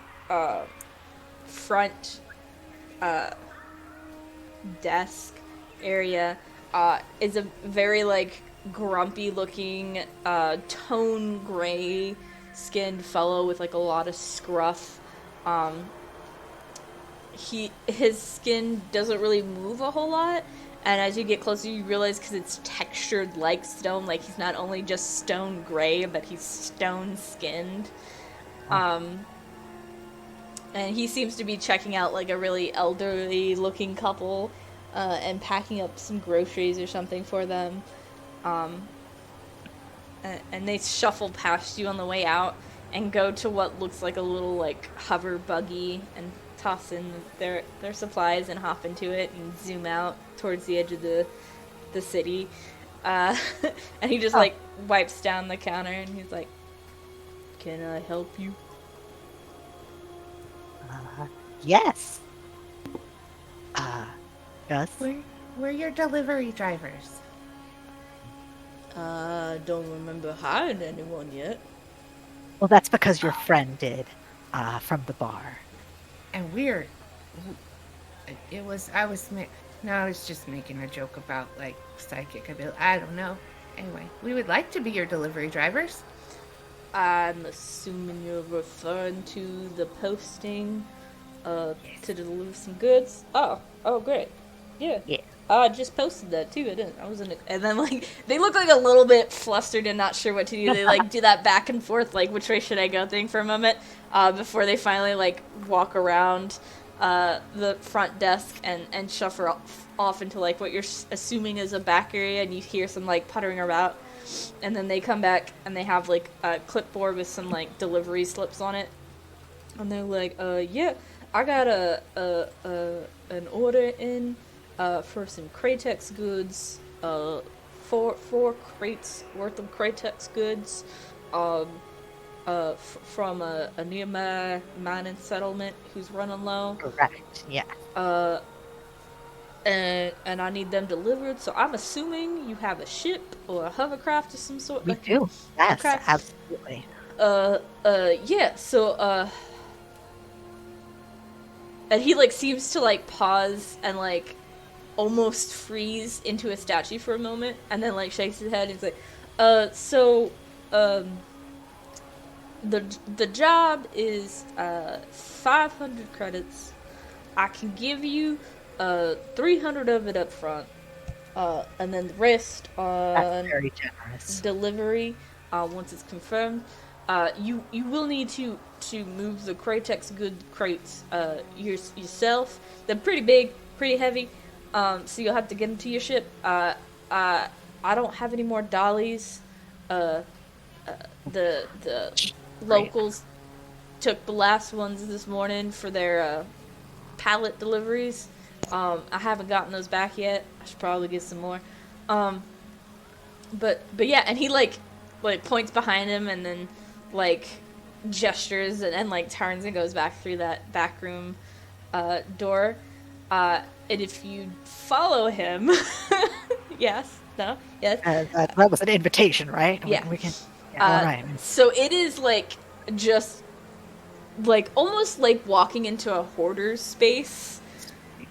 front desk area is a very like grumpy looking tone gray skinned fellow with like a lot of scruff. His skin doesn't really move a whole lot, and as you get closer you realize, because it's textured like stone, like he's not only just stone gray but he's stone skinned. And he seems to be checking out like a really elderly looking couple and packing up some groceries or something for them. And they shuffle past you on the way out and go to what looks like a little like hover buggy and toss in their supplies and hop into it and zoom out towards the edge of the city. And he just like wipes down the counter and he's like, "Can I help you?" Yes. Gus? We're your delivery drivers. Don't remember hiring anyone yet. Well, that's because your friend did, from the bar. And I was just making a joke about like psychic ability. I don't know. Anyway, we would like to be your delivery drivers. I'm assuming you're referring to the posting to deliver some goods. Oh, great. Yeah. I just posted that too. I wasn't. And then like they look like a little bit flustered and not sure what to do. They like do that back and forth, like which way should I go thing for a moment, before they finally like walk around the front desk and shuffle off into like what you're assuming is a back area, and you hear some like puttering about, and then they come back and they have like a clipboard with some like delivery slips on it, and they're like, yeah, I got an order in. For some Cratex goods, 4 crates worth of Cratex goods, from a nearby mining settlement who's running low. Correct, yeah. And I need them delivered, so I'm assuming you have a ship or a hovercraft of some sort. We do, yes, okay. Absolutely. Yeah, so, and he, like, seems to, like, pause and, like, almost freeze into a statue for a moment, and then like shakes his head and he's like, the job is 500 credits. I can give you 300 of it up front, and then the rest on That's very generous. delivery once it's confirmed. You will need to move the Cratex good crates yourself. They're pretty big, pretty heavy. So you'll have to get them to your ship. I don't have any more dollies. The locals took the last ones this morning for their pallet deliveries. I haven't gotten those back yet. I should probably get some more. But yeah, and he like points behind him and then like gestures and like turns and goes back through that back room door. And if you follow him, yes, no, yes, that was an invitation, right? Yeah. We can. Yeah, all right. So it is like just like almost like walking into a hoarder's space.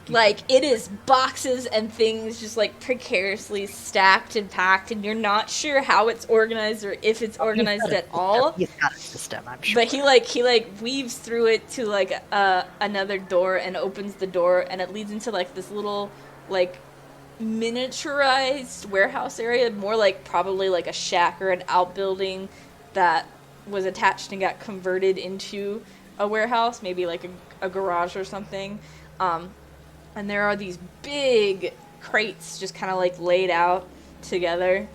Like it is boxes and things just like precariously stacked and packed, and you're not sure how it's organized or if it's organized at all. He's got a system, I'm sure. But he weaves through it to like another door and opens the door, and it leads into like this little like miniaturized warehouse area, more like probably like a shack or an outbuilding that was attached and got converted into a warehouse, maybe like a garage or something. And there are these big crates just kind of like laid out together.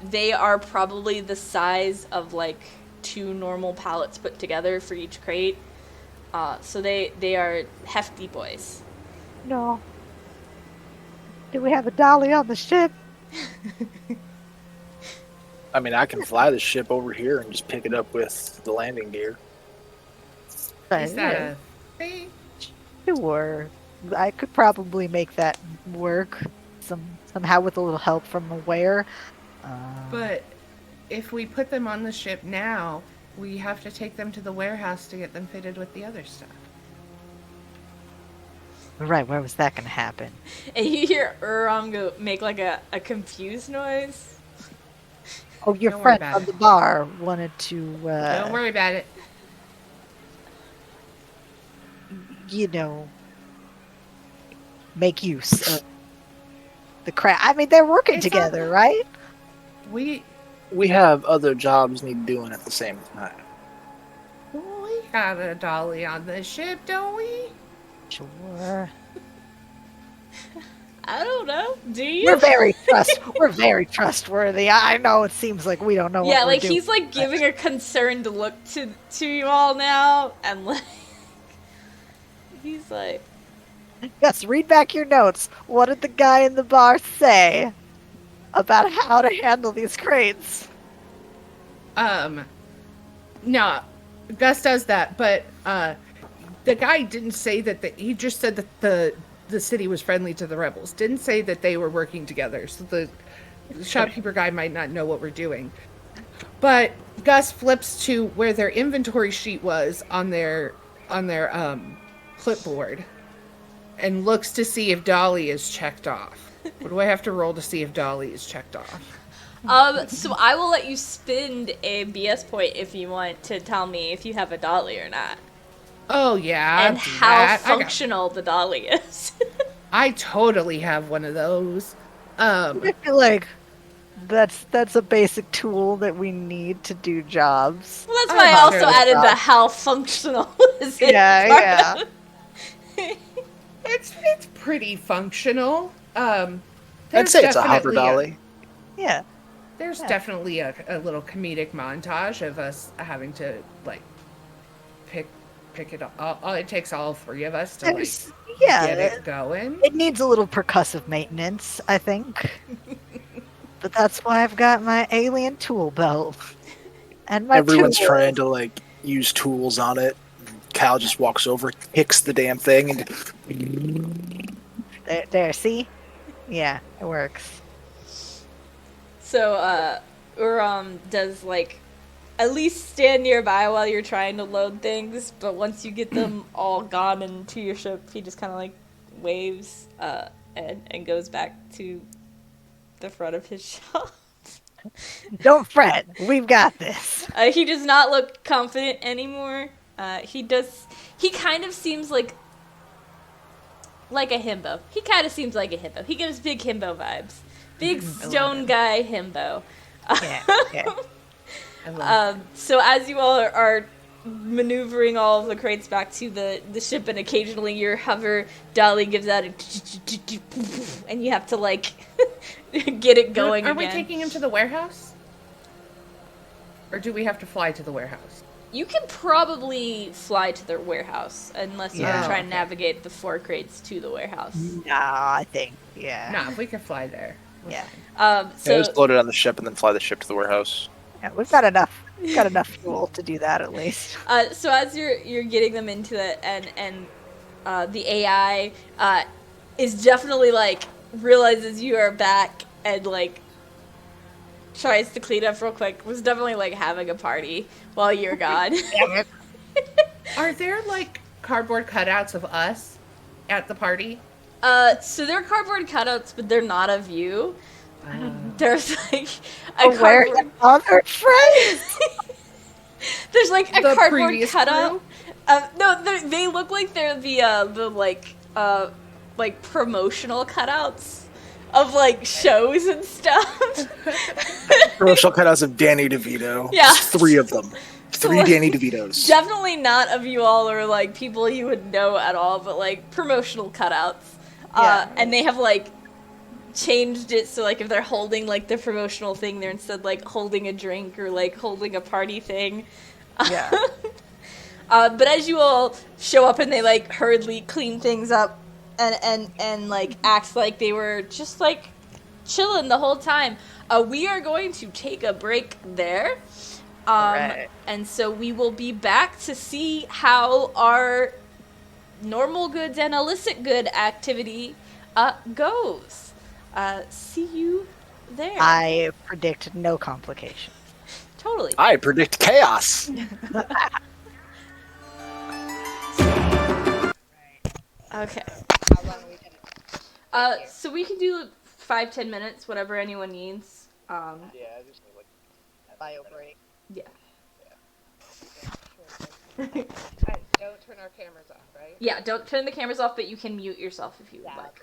They are probably the size of like 2 normal pallets put together for each crate. So they are hefty boys. No. Do we have a dolly on the ship? I mean, I can fly the ship over here and just pick it up with the landing gear. Is that a thing? Sure. I could probably make that work somehow with a little help from Aware. But if we put them on the ship now, we have to take them to the warehouse to get them fitted with the other stuff. Right, where was that going to happen? And you hear Uram go make like a confused noise. Oh, your Don't worry friend about on it. the bar wanted to, Don't worry about it. you know, make use of the crap. I mean, they're working It's together, right? We have other jobs need doing at the same time. got a dolly on the ship, don't we? Sure. I don't know. Do you? We're very trustworthy. I know it seems like we don't know Yeah, what we're like doing. he's like giving a concerned look to you all now, and like he's like, Yes, read back your notes. What did the guy in the bar say about how to handle these crates? No, Gus does that, but the guy didn't say that. He just said that the city was friendly to the rebels. Didn't say that they were working together. So the shopkeeper guy might not know what we're doing. But Gus flips to where their inventory sheet was on their clipboard, and looks to see if Dolly is checked off. What do I have to roll to see if Dolly is checked off? so I will let you spend a BS point if you want to tell me if you have a dolly or not, Oh yeah, and I'll do how that. functional the dolly is. I totally have one of those. I feel like that's a basic tool that we need to do jobs. Well, that's why I also sure added the that's- how functional is it. Yeah, yeah. It's pretty functional. I'd There's say it's a hover definitely dolly. Yeah. There's Yeah. definitely a little comedic montage of us having to like pick it up. It takes all 3 of us to like There's- yeah. get it going. It needs a little percussive maintenance, I think. But that's why I've got my alien tool belt. And my Everyone's tool. trying to like use tools on it. Cal just walks over, kicks the damn thing, and There, see? Yeah, it works. So, Uram does like at least stand nearby while you're trying to load things, but once you get them all gone into your ship, he just kind of like waves and goes back to the front of his shop. Don't fret, we've got this. He does not look confident anymore. He kind of seems like a himbo. He kind of seems like a himbo. He gives big himbo vibes. Big stone guy himbo. Yeah, yeah. I love So as you all are maneuvering all of the crates back to the ship, and occasionally your hover dolly gives out a and you have to like get it going Are again. we taking him to the warehouse? Or do we have to fly to the warehouse? You can probably fly to the warehouse, unless you Yeah. can try and Okay. navigate the 4 crates to the warehouse. Nah, I think, yeah. Nah, if we can fly there. we're Yeah. fine. So, So just load it on the ship and then fly the ship to the warehouse. Yeah, we've got enough. We've got enough fuel to do that at least. so as you're getting them into it, and the AI is definitely like realizes you are back and like tries to clean up real quick. Was definitely like having a party while you're gone. Damn it. Are there, like, cardboard cutouts of us at the party? So they're cardboard cutouts, but they're not of you. There's like a Oh, where cardboard. the other friends? There's like a The cardboard previous cutout. crew? No, they look like they're the like promotional cutouts of like shows and stuff. Promotional cutouts of Danny DeVito. Yeah. Just 3 of them. 3 Danny DeVitos. Definitely not of you all or like people you would know at all, but like promotional cutouts. Yeah. And they have like changed it so like if they're holding like the promotional thing, they're instead like holding a drink or like holding a party thing. Yeah. But as you all show up and they like hurriedly clean things up and like act like they were just like chilling the whole time, we are going to take a break there. Alright. And so we will be back to see how our normal goods and illicit good activity goes. See you there. I predict no complications. Totally. I predict chaos. Okay. So we can do 5-10 minutes, whatever anyone needs. Yeah, just like bio break. Yeah. Don't turn our cameras off, right? Yeah, don't turn the cameras off, but you can mute yourself if you would like.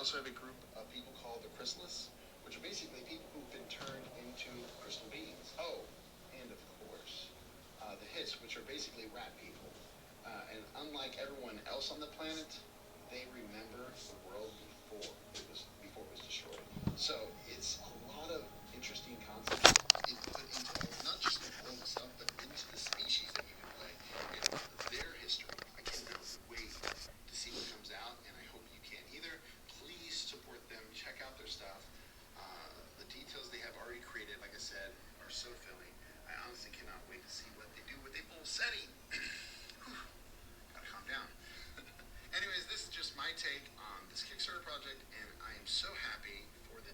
also have a group of people called the Chrysalists, which are basically people who've been turned into crystal beings. Oh, and of course, the Hits, which are basically rat people. And unlike everyone else on the planet, they remember the world before it was destroyed. So it's a lot of interesting concepts put into not just the world itself, but into the species that you can play and their history. I cannot wait to see what comes out, and I hope you can either. Please support them. Check out their stuff. The details they have already created, like I said, are so filling. I honestly cannot wait to see what they do with a full setting. Gotta calm down. Anyways, this is just my take on this Kickstarter project, and I am so happy for the.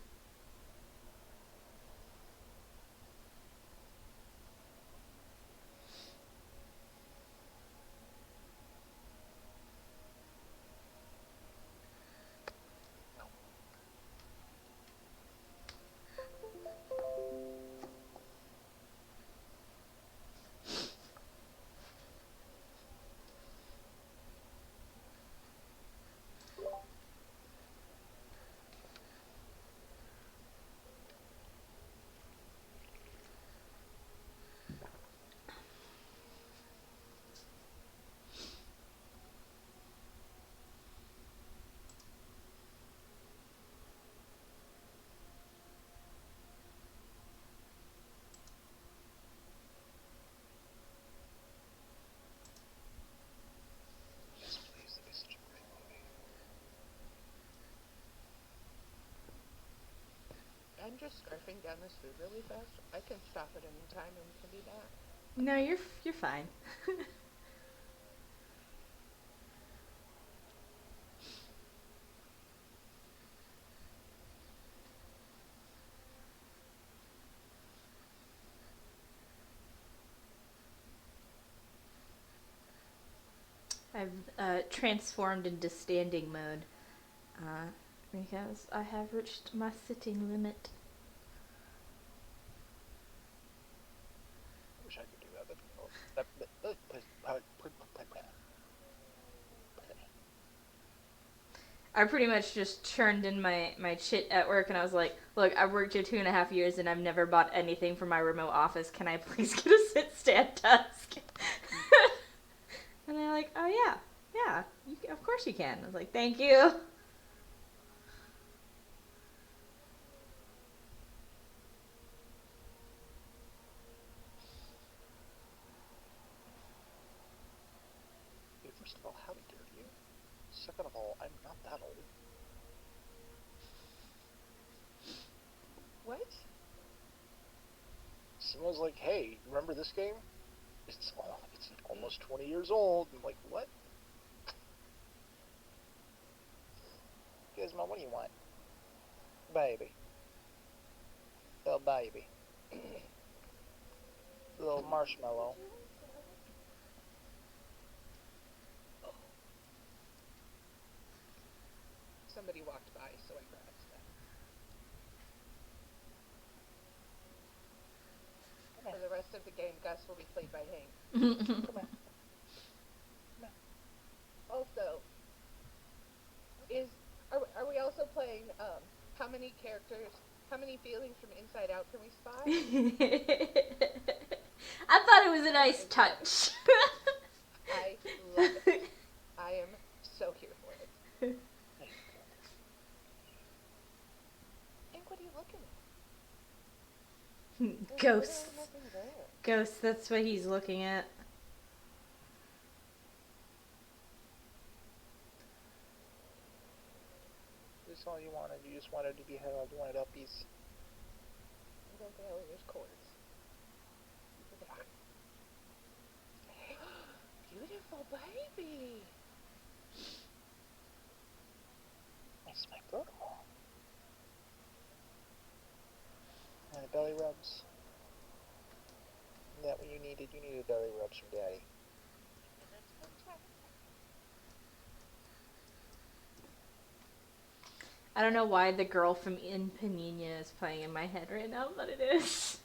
I'm just scarfing down this food really fast. I can stop at any time and we can be back. No, you're fine. I've transformed into standing mode because I have reached my sitting limit. I wish I could do that. I pretty much just turned in my shit at work and I was like, look, I've worked here 2.5 years and I've never bought anything for my remote office. Can I please get a sit-stand desk? And they're like, oh yeah, of course you can. I was like, thank you. First of all, how dare you? Second of all, I'm not that old. What? Someone's like, hey, remember this game? It's almost 20 years old. I'm like, what? Gizmo, what do you want? Baby. Little baby. Little marshmallow. Somebody walked by, so I grabbed that. For the rest of the game, Gus will be played by Hank. Come on. Also, are we also playing how many characters, how many feelings from Inside Out can we spot? I thought it was a nice touch. I love it. I am so here for it. Hank, what are you looking at? Ghosts. There's nothing there. Ghosts, that's what he's looking at. This is all you wanted. You just wanted to be held. You wanted uppies. Don't go, there's cords. Beautiful baby. That's my protocol. And the belly rubs. That what you needed? You needed belly rubs from Daddy. I don't know why the girl from In Panina is playing in my head right now, but it is.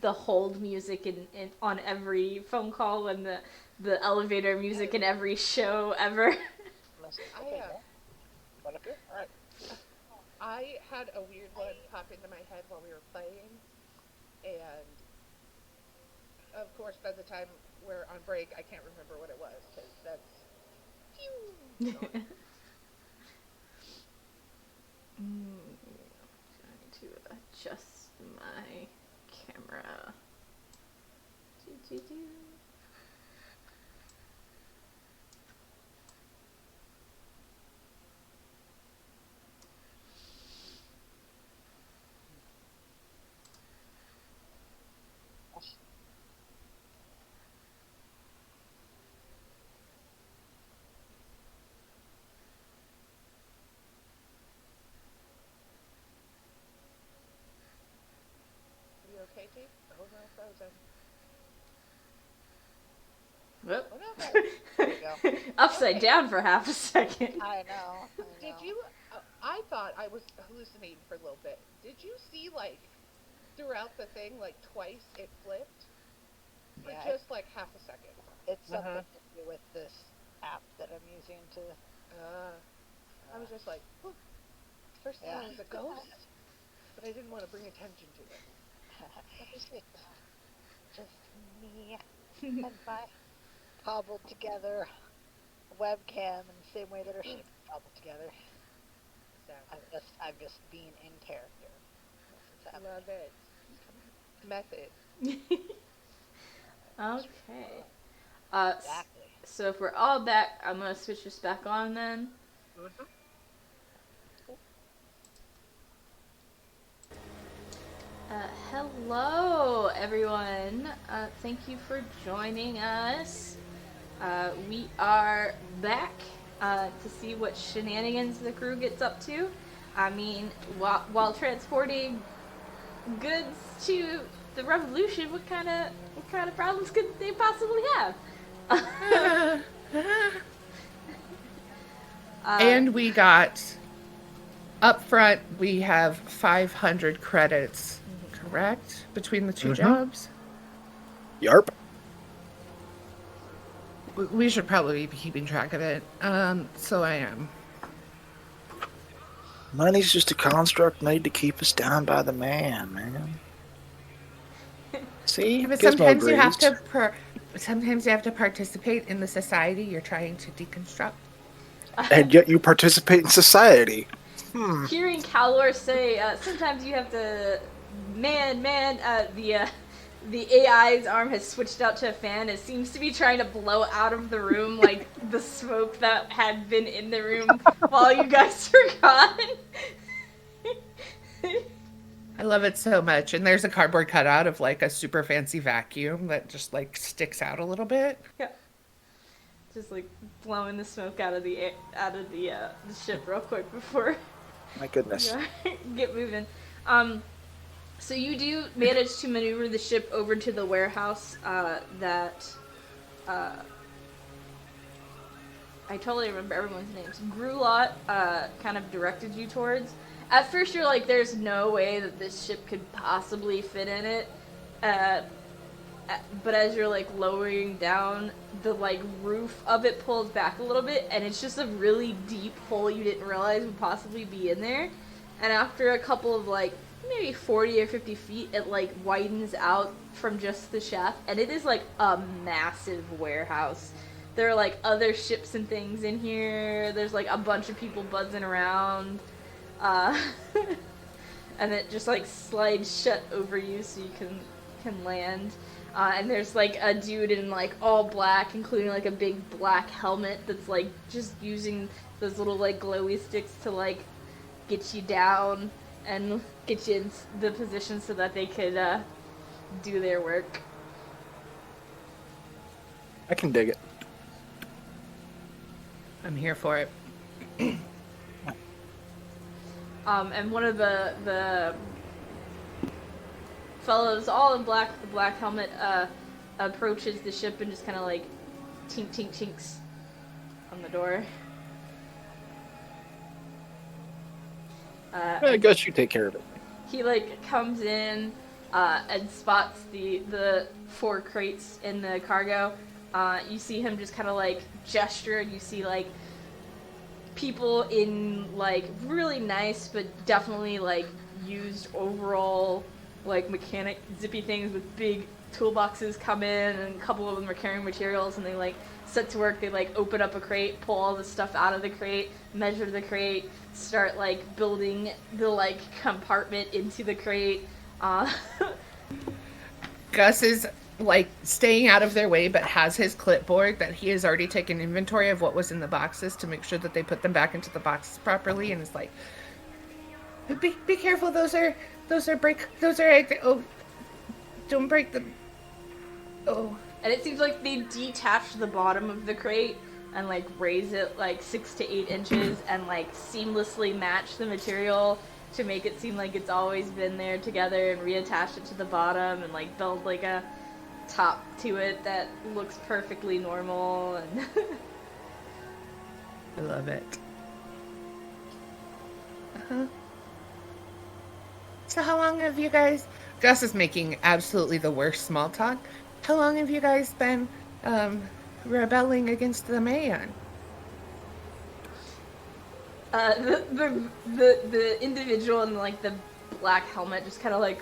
the hold music in on every phone call and the elevator music in every show ever. Okay, I, Right up here? All right. I had a weird one pop into my head while we were playing, and of course, by the time we're on break, I can't remember what it was because that's. Gone. Trying to adjust my camera. Do. You okay, T? Oh no, frozen. Whoop. Oh no. there you go. Upside Okay. down for half a second. I know. Did you? I thought I was hallucinating for a little bit. Did you see like throughout the thing like twice it flipped for Yeah, just like half a second? it's something to do with this app that I'm using to. I was just like, oh, first Yeah. thought it was a ghost, but I didn't want to bring attention to it. It's just me and my cobbled together webcam in the same way that our ship is cobbled together. Exactly. I'm just being in character. This is happening. Love it. Method. Okay. Exactly. So if we're all back, I'm gonna switch this back on then. Hello, everyone. Thank you for joining us. We are back to see what shenanigans the crew gets up to. I mean, while transporting goods to the revolution, what kind of problems could they possibly have? And we got up front. We have 500 credits, correct, between the two jobs. Yarp. We should probably be keeping track of it. So I am. Money's just a construct made to keep us down by the man. See? Yeah, but Gizmo sometimes you have agrees. to. Sometimes you have to participate in the society you're trying to deconstruct. And yet you participate in society. Hearing Calor say, sometimes you have to, the AI's arm has switched out to a fan. It seems to be trying to blow out of the room, like the smoke that had been in the room while you guys were gone. I love it so much. And there's a cardboard cutout of like a super fancy vacuum that just like sticks out a little bit. Yeah. Just like blowing the smoke out of the ship real quick before My goodness. you get moving. So you do manage to maneuver the ship over to the warehouse that I totally remember everyone's names. Grulot kind of directed you towards. At first you're like, there's no way that this ship could possibly fit in it. But as you're like lowering down, the like roof of it pulls back a little bit, and it's just a really deep hole you didn't realize would possibly be in there. And after a couple of like maybe 40 or 50 feet, it like widens out from just the shaft, and it is like a massive warehouse. There are like other ships and things in here. There's like a bunch of people buzzing around. And it just like slides shut over you so you can land. And there's like a dude in like all black, including like a big black helmet that's like just using those little like glowy sticks to like get you down and get you in the position so that they could do their work. I can dig it. I'm here for it. And one of the fellows, all in black, with the black helmet, approaches the ship and just kind of like tinks on the door. I guess you take care of it. He like comes in and spots the 4 crates in the cargo. You see him just kind of like gesture, and you see like people in like really nice but definitely like used overall like mechanic zippy things with big toolboxes come in, and a couple of them are carrying materials, and they like set to work. They like open up a crate, pull all the stuff out of the crate, measure the crate, start like building the like compartment into the crate. Gus is like staying out of their way, but has his clipboard that he has already taken inventory of what was in the boxes to make sure that they put them back into the boxes properly, and is like, be careful, those are oh, don't break them. Oh. And it seems like they detached the bottom of the crate and like raise it like 6 to 8 inches and like seamlessly match the material to make it seem like it's always been there together, and reattach it to the bottom and like build like a top to it that looks perfectly normal. And I love it. Uh-huh. So how long have you guys... Gus is making absolutely the worst small talk. How long have you guys been rebelling against the man? The individual in like the black helmet just kind of like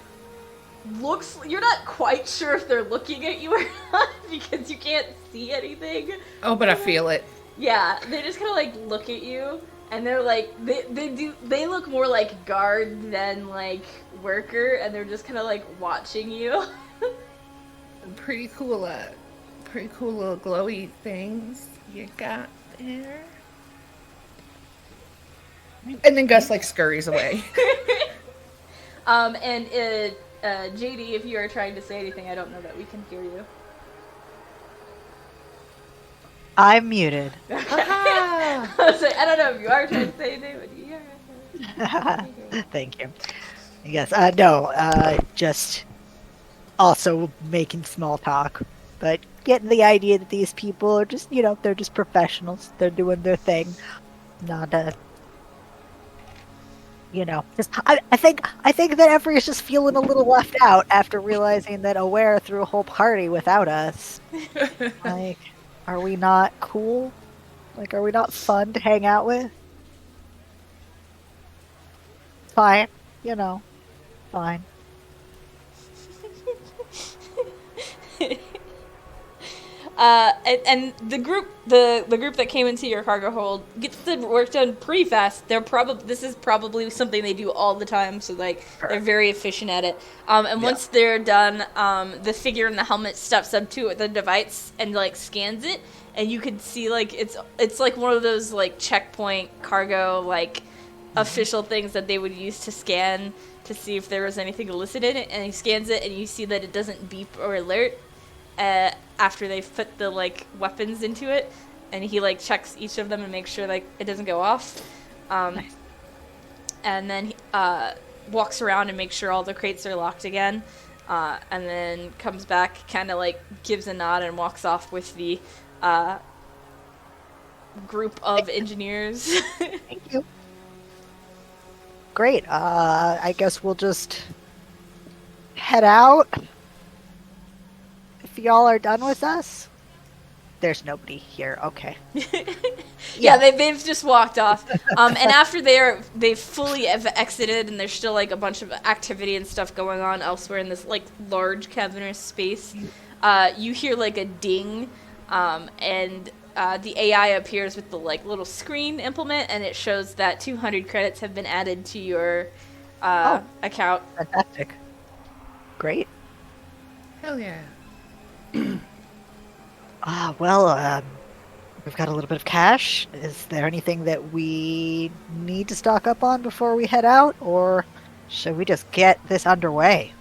looks. You're not quite sure if they're looking at you or not because you can't see anything. Oh, but I feel it. Yeah, they just kind of like look at you, and they're like they look more like guard than like worker, and they're just kind of like watching you. Pretty cool little glowy things you got there. And then Gus like scurries away. And JD, if you are trying to say anything, I don't know that we can hear you. I'm muted. I was like, I don't know if you are trying to say anything, but you hear. Thank you. Yes, just also making small talk, but getting the idea that these people are just, they're just professionals. They're doing their thing. Not just I think that Every is just feeling a little left out after realizing that Aware threw a whole party without us. Like, are we not cool? Like, are we not fun to hang out with? Fine, fine. And the group that came into your cargo hold gets the work done pretty fast. This is probably something they do all the time, so like they're very efficient at it. And once they're done, the figure in the helmet steps up to the device and like scans it, and you can see like it's like one of those like checkpoint cargo like official things that they would use to scan to see if there was anything illicit in it. And he scans it, and you see that it doesn't beep or alert after they've put the like weapons into it, and he like checks each of them and makes sure like it doesn't go off. Nice. And then he walks around and makes sure all the crates are locked again, and then comes back, kind of like gives a nod and walks off with the group of engineers. Thank you. Great. I guess we'll just head out. If y'all are done with us, there's nobody here. Okay. Yeah, they've just walked off. And after they fully have exited, and there's still like a bunch of activity and stuff going on elsewhere in this like large cavernous space. You hear like a ding, and the AI appears with the like little screen implement, and it shows that 200 credits have been added to your account. Fantastic. Great. Hell yeah. We've got a little bit of cash. Is there anything that we need to stock up on before we head out, or should we just get this underway?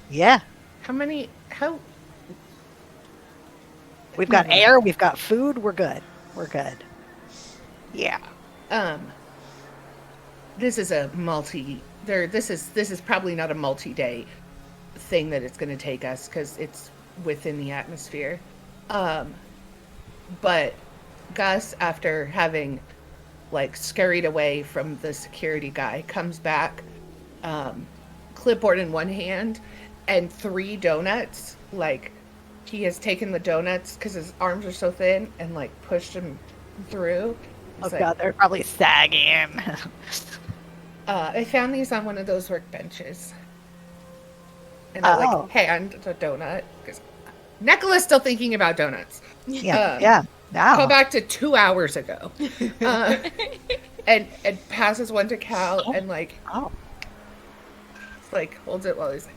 Yeah. We've got air, we've got food, we're good. Yeah. This is this is probably not a multi-day thing that it's going to take us, because it's within the atmosphere. But Gus, after having like scurried away from the security guy, comes back, clipboard in one hand, and 3 donuts. Like, he has taken the donuts because his arms are so thin and like pushed him through. Oh He's like, god, they're probably sagging. I found these on one of those workbenches. And I like hand a donut because Nicola's still thinking about donuts. Yeah. Now. Go back to 2 hours ago, and passes one to Cal and like holds it while he's like,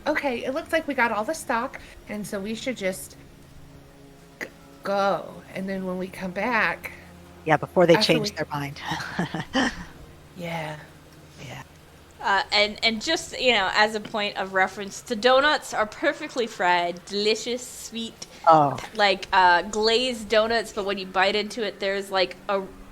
okay, it looks like we got all the stock, and so we should just go. And then when we come back, before they change their mind. Yeah. And just, as a point of reference, the donuts are perfectly fried, delicious, sweet, glazed donuts, but when you bite into it, there's like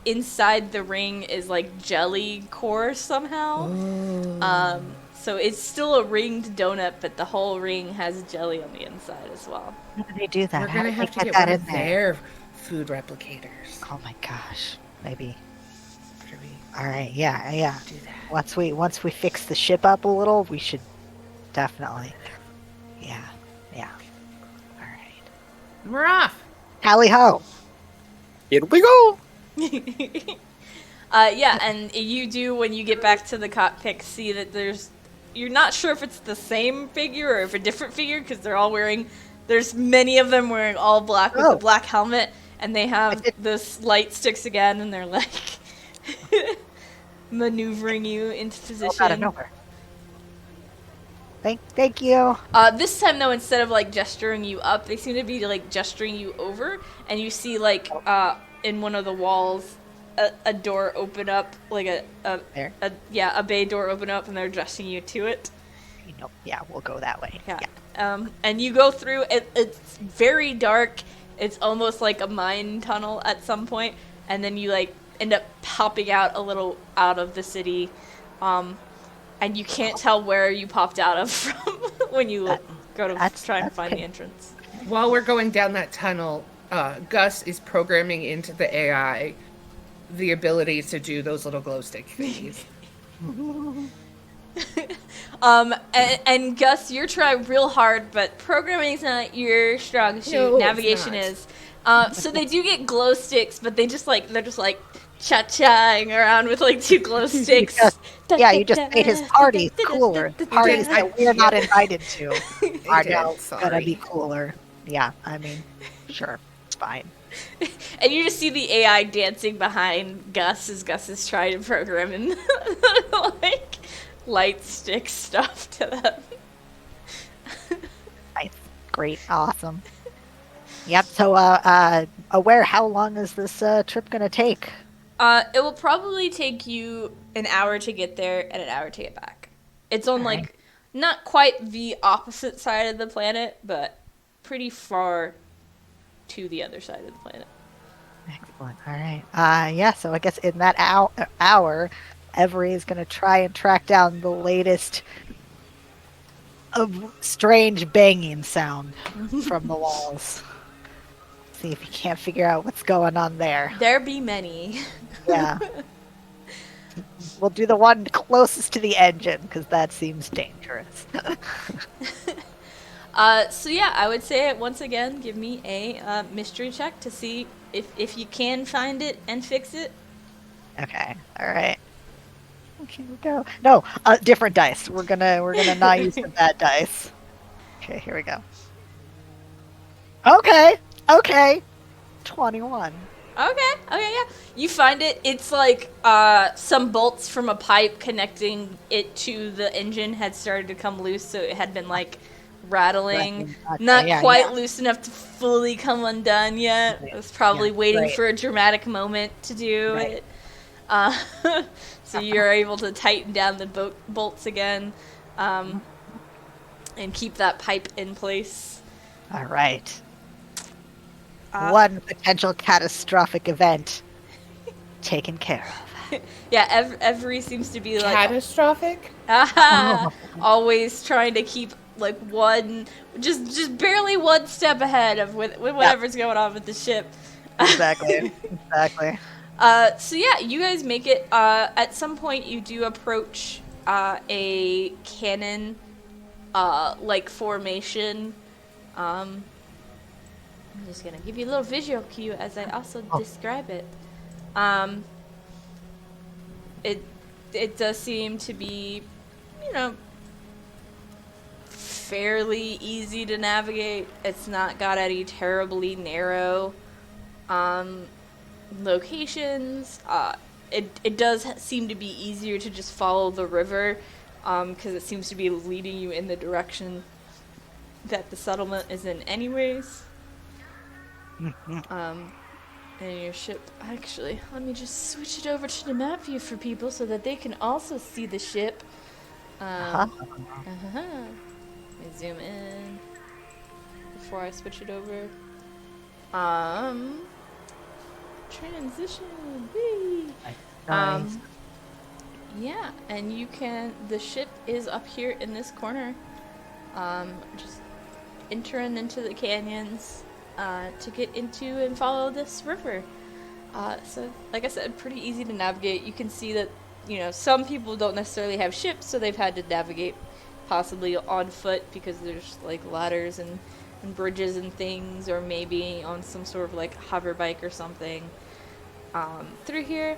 inside the ring is like jelly core somehow. So it's still a ringed donut, but the whole ring has jelly on the inside as well. How do they do that? We're gonna have to get that one in of there? their food replicators. Oh my gosh, maybe. After we All right, yeah. do that. Once we fix the ship up a little, we should definitely. Yeah. All right. We're off. Tally ho! Here we go. And you do, when you get back to the cockpit, see that you're not sure if it's the same figure or if a different figure, because they're all there's many of them wearing all black with a black helmet, and they have this light sticks again, and they're like maneuvering you into position. Out of nowhere. Thank you. This time, though, instead of like gesturing you up, they seem to be like gesturing you over, and you see like in one of the walls a door open up, like a bay door open up, and they're addressing you to it. Yeah, we'll go that way. Yeah. And you go through it. It's very dark. It's almost like a mine tunnel at some point, and then you like end up popping out a little out of the city, and you can't tell where you popped out of from when you go to try and find the entrance. While we're going down that tunnel, Gus is programming into the AI the ability to do those little glow stick thingies. And Gus, you're trying real hard, but programming's not your strong suit. No, Navigation is. So they do get glow sticks, but they're just like cha-chaing around with like 2 glow sticks. You just made his party cooler. The parties that we're not invited to are now gonna be cooler. Yeah, I mean, sure, it's fine. And you just see the AI dancing behind Gus as Gus is trying to program and like light stick stuff to them. Nice, great, awesome. Yep. So, Aware, how long is this trip gonna take? It will probably take you an hour to get there and an hour to get back. It's on like not quite the opposite side of the planet, but pretty far to the other side of the planet. Excellent. All right. So I guess in that hour, Every is going to try and track down the latest strange banging sound from the walls. See if you can't figure out what's going on there. There be many. Yeah. We'll do the one closest to the engine, because that seems dangerous. So yeah, I would say once again, give me a mystery check to see if you can find it and fix it. Okay. All right. Okay, we go. No, different dice. We're gonna not use the bad dice. Okay, here we go. Okay. 21. Okay, yeah. You find it. It's like some bolts from a pipe connecting it to the engine had started to come loose, so it had been like rattling. Okay, Not quite loose enough to fully come undone yet. It was probably waiting for a dramatic moment to do it. So you're able to tighten down the bolts again and keep that pipe in place. All right. One potential catastrophic event taken care of. Yeah, every seems to be like catastrophic. Always trying to keep like one, just barely one step ahead of with whatever's going on with the ship. Exactly. So yeah, you guys make it. At some point, you do approach a cannon, like formation. I'm just gonna give you a little visual cue as I also describe it. Um, it it does seem to be, you know, fairly easy to navigate. It's not got any terribly narrow locations. It does seem to be easier to just follow the river, because it seems to be leading you in the direction that the settlement is in anyways. And your ship, actually, let me just switch it over to the map view for people so that they can also see the ship. Let me zoom in before I switch it over. Transition. Whee! Nice. Yeah, and you can. The ship is up here in this corner. Just entering into the canyons to get into and follow this river. So, like I said, pretty easy to navigate. You can see that, you know, some people don't necessarily have ships, so they've had to navigate possibly on foot because there's like ladders and bridges and things, or maybe on some sort of like hover bike or something through here.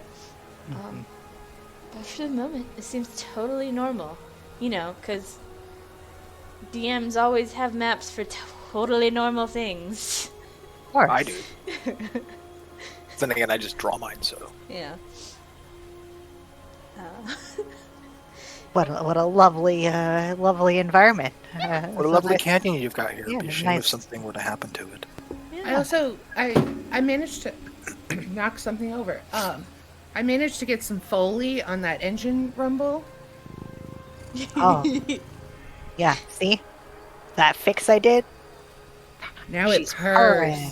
But for the moment, it seems totally normal, you know, because DMs always have maps for totally normal things. Of course. I do. Then again, I just draw mine, so. Yeah. What a lovely lovely environment. What a lovely canyon you've got here. Yeah, It'd be a shame nice. if something were to happen to it. Yeah. I managed to knock something over. I managed to get some Foley on that engine rumble. Oh. Yeah, see? That fix I did? Now She's it's hers.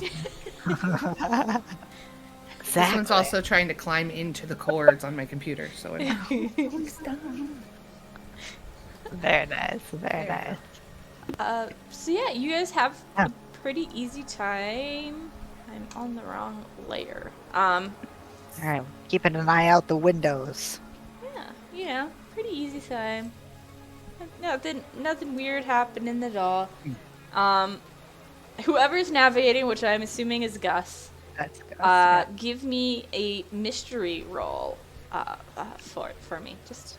purring. This Exactly. one's also trying to climb into the cords on my computer, so Very nice, very nice. So yeah, you guys have Yeah. a pretty easy time. I'm on the wrong layer. Alright, keeping an eye out the windows. Yeah, you know, pretty easy time. Nothing weird happening at all. Whoever's navigating, which I'm assuming is Gus, That's good. Yeah. give me a mystery roll for me, just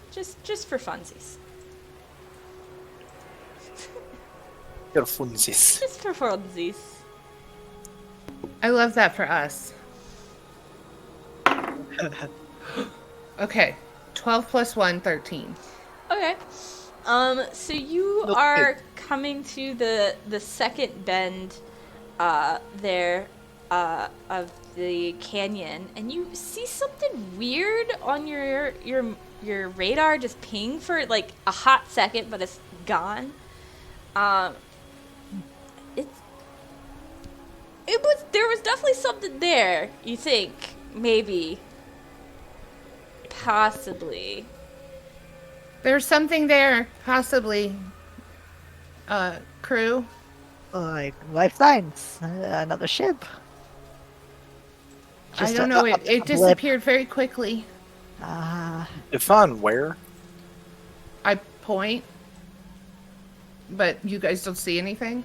for funsies. You're funsies. Just for funsies. I love that for us. Okay, 12 plus 1, 13. Okay. So you Nope. are coming to the second bend there of the canyon, and you see something weird on your radar just ping for like a hot second, but it's gone. There was definitely something there, you think, maybe. Possibly. There's something there, possibly. Crew. Like, life signs. Another ship. I don't know, it blip. disappeared very quickly. If on where? I point, but you guys don't see anything?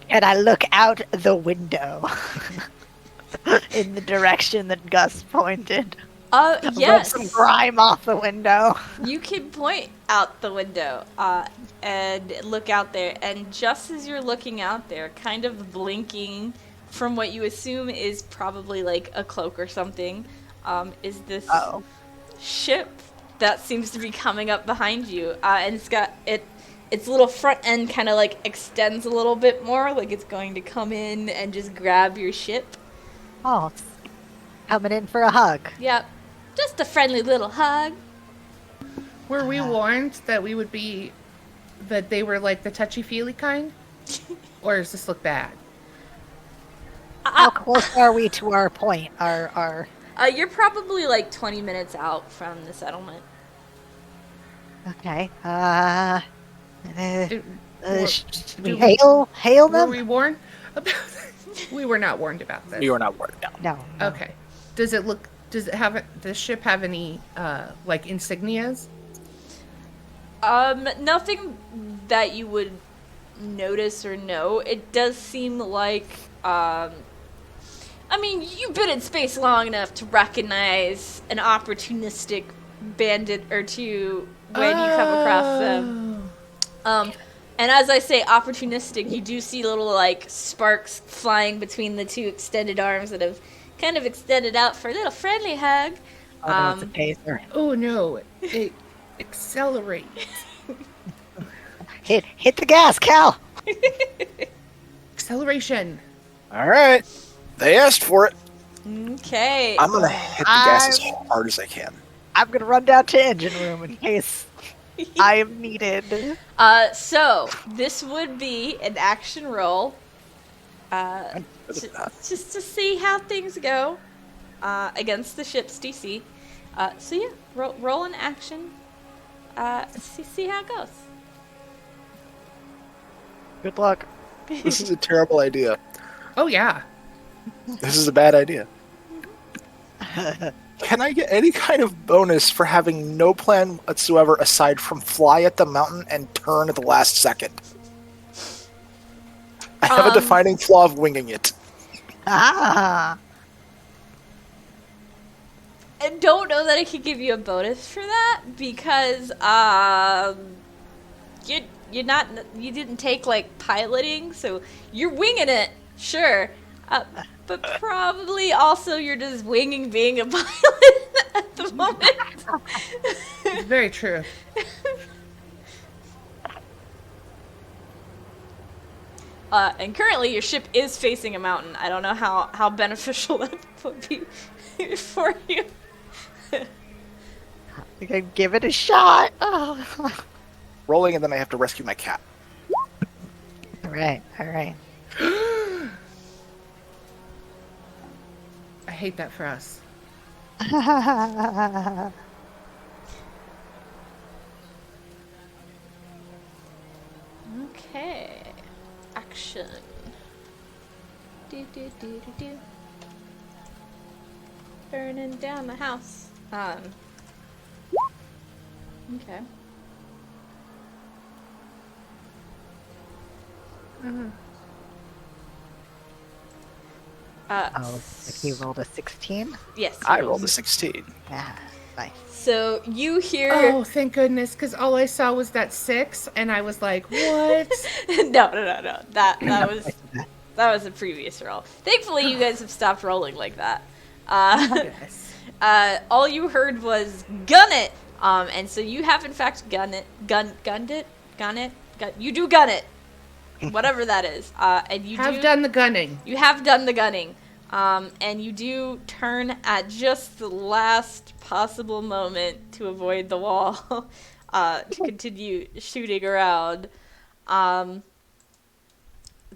And I look out the window in the direction that Gus pointed. Rub Yes. some grime off the window. You can point out the window and look out there, and just as you're looking out there, kind of blinking from what you assume is probably like a cloak or something, is this ship that seems to be coming up behind you, and it's got its little front end kind of like extends a little bit more, like it's going to come in and just grab your ship. Oh, it's coming in for a hug. Yep, just a friendly little hug. Were we warned that that they were like the touchy-feely kind? Or does this look bad? How close are we to our point? You're probably like 20 minutes out from the settlement. Okay. Were Should we hail were them? we warned about We were not warned about this. You are not warned down. No. no. Okay. Does it have the ship have any like insignias? Nothing that you would notice or know. It does seem like, I mean, you've been in space long enough to recognize an opportunistic bandit or two when you come across them. And as I say opportunistic, you do see little, like, sparks flying between the two extended arms that have kind of extended out for a little friendly hug. Oh, no, it's a taser. Oh no! It accelerates. Hit the gas, Cal! Acceleration. All right. They asked for it. Okay. I'm gonna hit the gas as hard as I can. I'm gonna run down to engine room in case I am needed. So this would be an action roll. Just to see how things go against the ship's DC. So yeah, roll an action. See how it goes. Good luck. This is a terrible idea. Oh yeah. This is a bad idea. Can I get any kind of bonus for having no plan whatsoever aside from fly at the mountain and turn at the last second? I have a defining flaw of winging it. Ah! I don't know that I could give you a bonus for that because you didn't take like piloting, so you're winging it, sure. But probably also you're just winging being a pilot at the moment. Very true. And currently your ship is facing a mountain. I don't know how beneficial that would be for you. I can give it a shot. Oh. Rolling, and then I have to rescue my cat. All right. I hate that for us. Okay. Action. Do. Burning down the house. Okay. Oh, like he rolled a 16? Yes. I rolled a 16. Yeah, nice. So you hear. Oh, thank goodness, because all I saw was that 6, and I was like, what? No. That was a previous roll. Thankfully, you guys have stopped rolling like that. Yes. All you heard was "gun it," and so you have in fact gunned it. You do gun it, whatever that is. And you Have done the gunning. You have done the gunning, and you do turn at just the last possible moment to avoid the wall, to continue shooting around.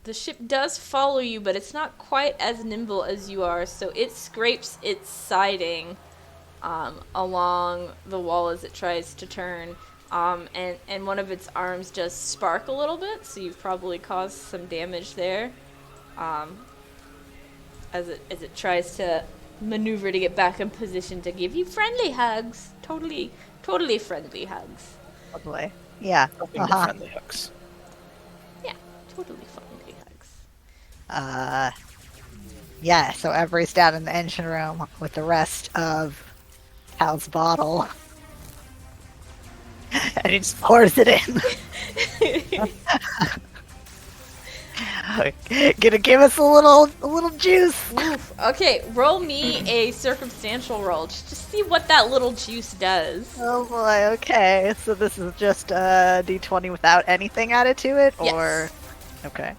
The ship does follow you, but it's not quite as nimble as you are, so it scrapes its siding along the wall as it tries to turn, and one of its arms does spark a little bit, so you've probably caused some damage there, as it tries to maneuver to get back in position to give you friendly hugs. Totally friendly hugs. Totally. Yeah. Nothing but friendly hooks. Yeah, totally friendly hugs. Yeah, so Every's down in the engine room with the rest of Hal's bottle. And he just pours it in. Gonna give us a little juice. Okay, roll me a circumstantial roll just to see what that little juice does. Oh boy, okay. So this is just a d20 without anything added to it? Or... Yes. Okay.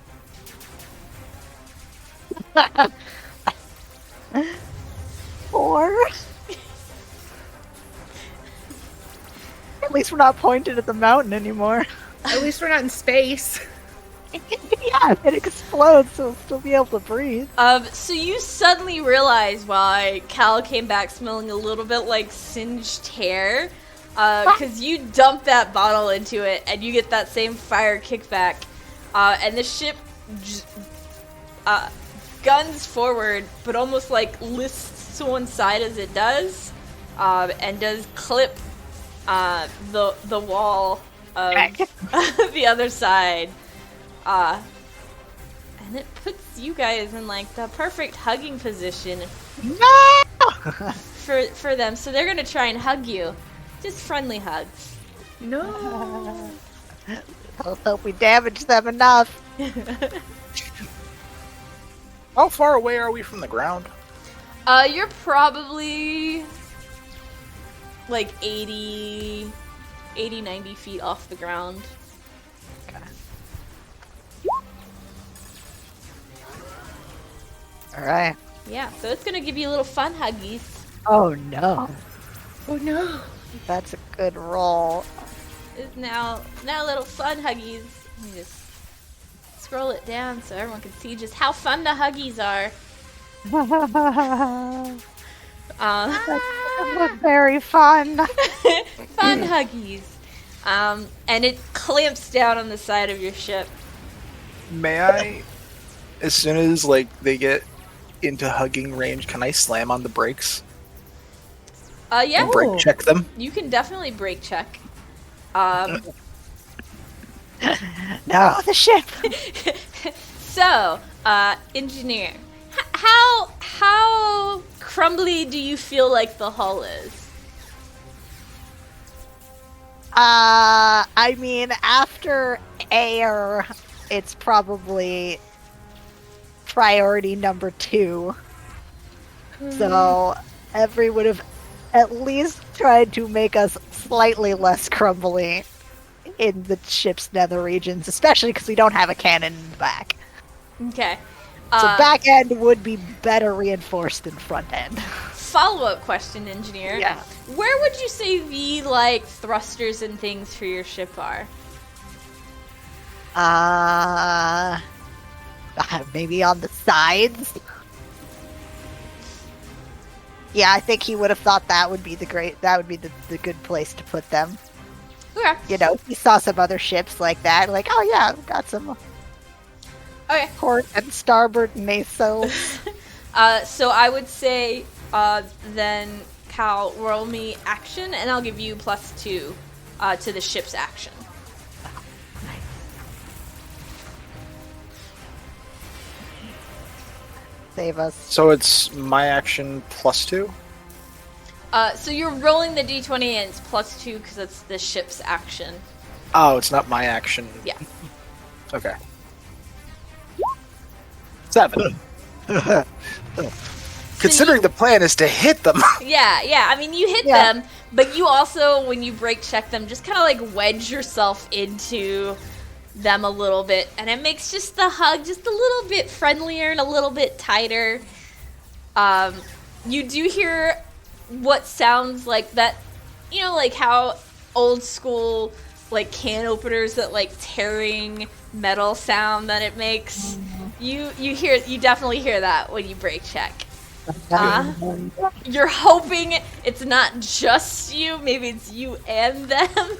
4? At least we're not pointed at the mountain anymore. At least we're not in space. Yeah, it explodes, so we'll still be able to breathe. So you suddenly realize why Cal came back smelling a little bit like singed hair, because you dump that bottle into it and you get that same fire kickback, and the ship guns forward, but almost like lists to one side as it does, and does clip the wall of the other side. And it puts you guys in like the perfect hugging position No! for them. So they're gonna try and hug you. Just friendly hugs. No. Let's hope we damage them enough. How far away are we from the ground? You're probably like 80, 90 feet off the ground. Alright. Yeah, so it's gonna give you little fun huggies. Oh no. Oh no. That's a good roll. It's now little fun huggies. Let me just scroll it down so everyone can see just how fun the huggies are. That's very fun. Fun huggies. And it clamps down on the side of your ship. May I, as soon as like they get into hugging range, can I slam on the brakes Yeah, and brake check them? you can definitely brake check. No, the ship. So, engineer, how crumbly do you feel like the hull is? I mean, after air, it's probably priority number 2. So, Every would have at least tried to make us slightly less crumbly in the ship's nether regions, especially because we don't have a cannon in the back. Okay. So back end would be better reinforced than front end. Follow-up question, engineer. Yeah. Where would you say the like thrusters and things for your ship are? Maybe on the sides. Yeah, I think he would have thought that would be the good place to put them. Okay. You know, he saw some other ships like that, like, oh yeah, we've got some Okay. port and starboard nacelles. So I would say, then Cal, roll me action, and I'll give you +2 to the ship's action. Save us. So it's my action +2? So you're rolling the d20 and it's +2 because it's the ship's action. Oh, it's not my action. Yeah. Okay. 7. Considering the plan is to hit them. Yeah. I mean, you hit them, but you also, when you brake check them, just kind of like wedge yourself into them a little bit, and it makes just the hug just a little bit friendlier and a little bit tighter. You do hear what sounds like that, you know, like how old school like can openers, that like tearing metal sound that it makes. You definitely hear that when you brake check. You're hoping it's not just you, maybe it's you and them.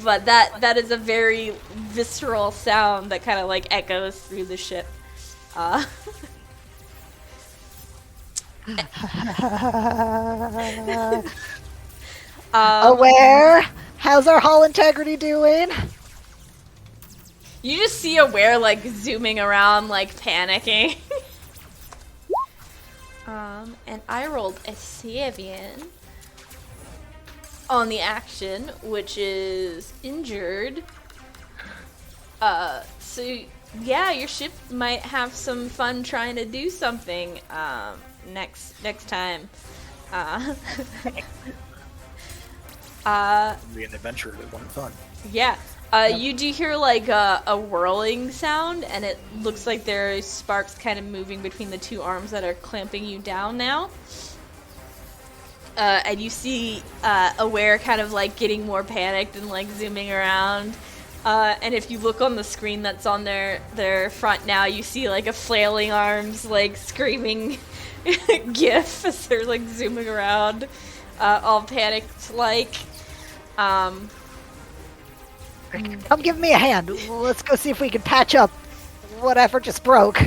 But that is a very visceral sound that kind of like echoes through the ship. Aware? How's our hull integrity doing? You just see Aware like zooming around, like panicking. And I rolled a 7 on the action, which is injured. So yeah, your ship might have some fun trying to do something next time. Be an adventure that went fun. Yeah. You do hear like a whirling sound, and it looks like there's sparks kind of moving between the two arms that are clamping you down now. And you see Aware kind of like getting more panicked and like zooming around. And if you look on the screen that's on their front now, you see like a flailing arms like screaming gif as they're like zooming around, all panicked like. Come give me a hand. Let's go see if we can patch up whatever just broke.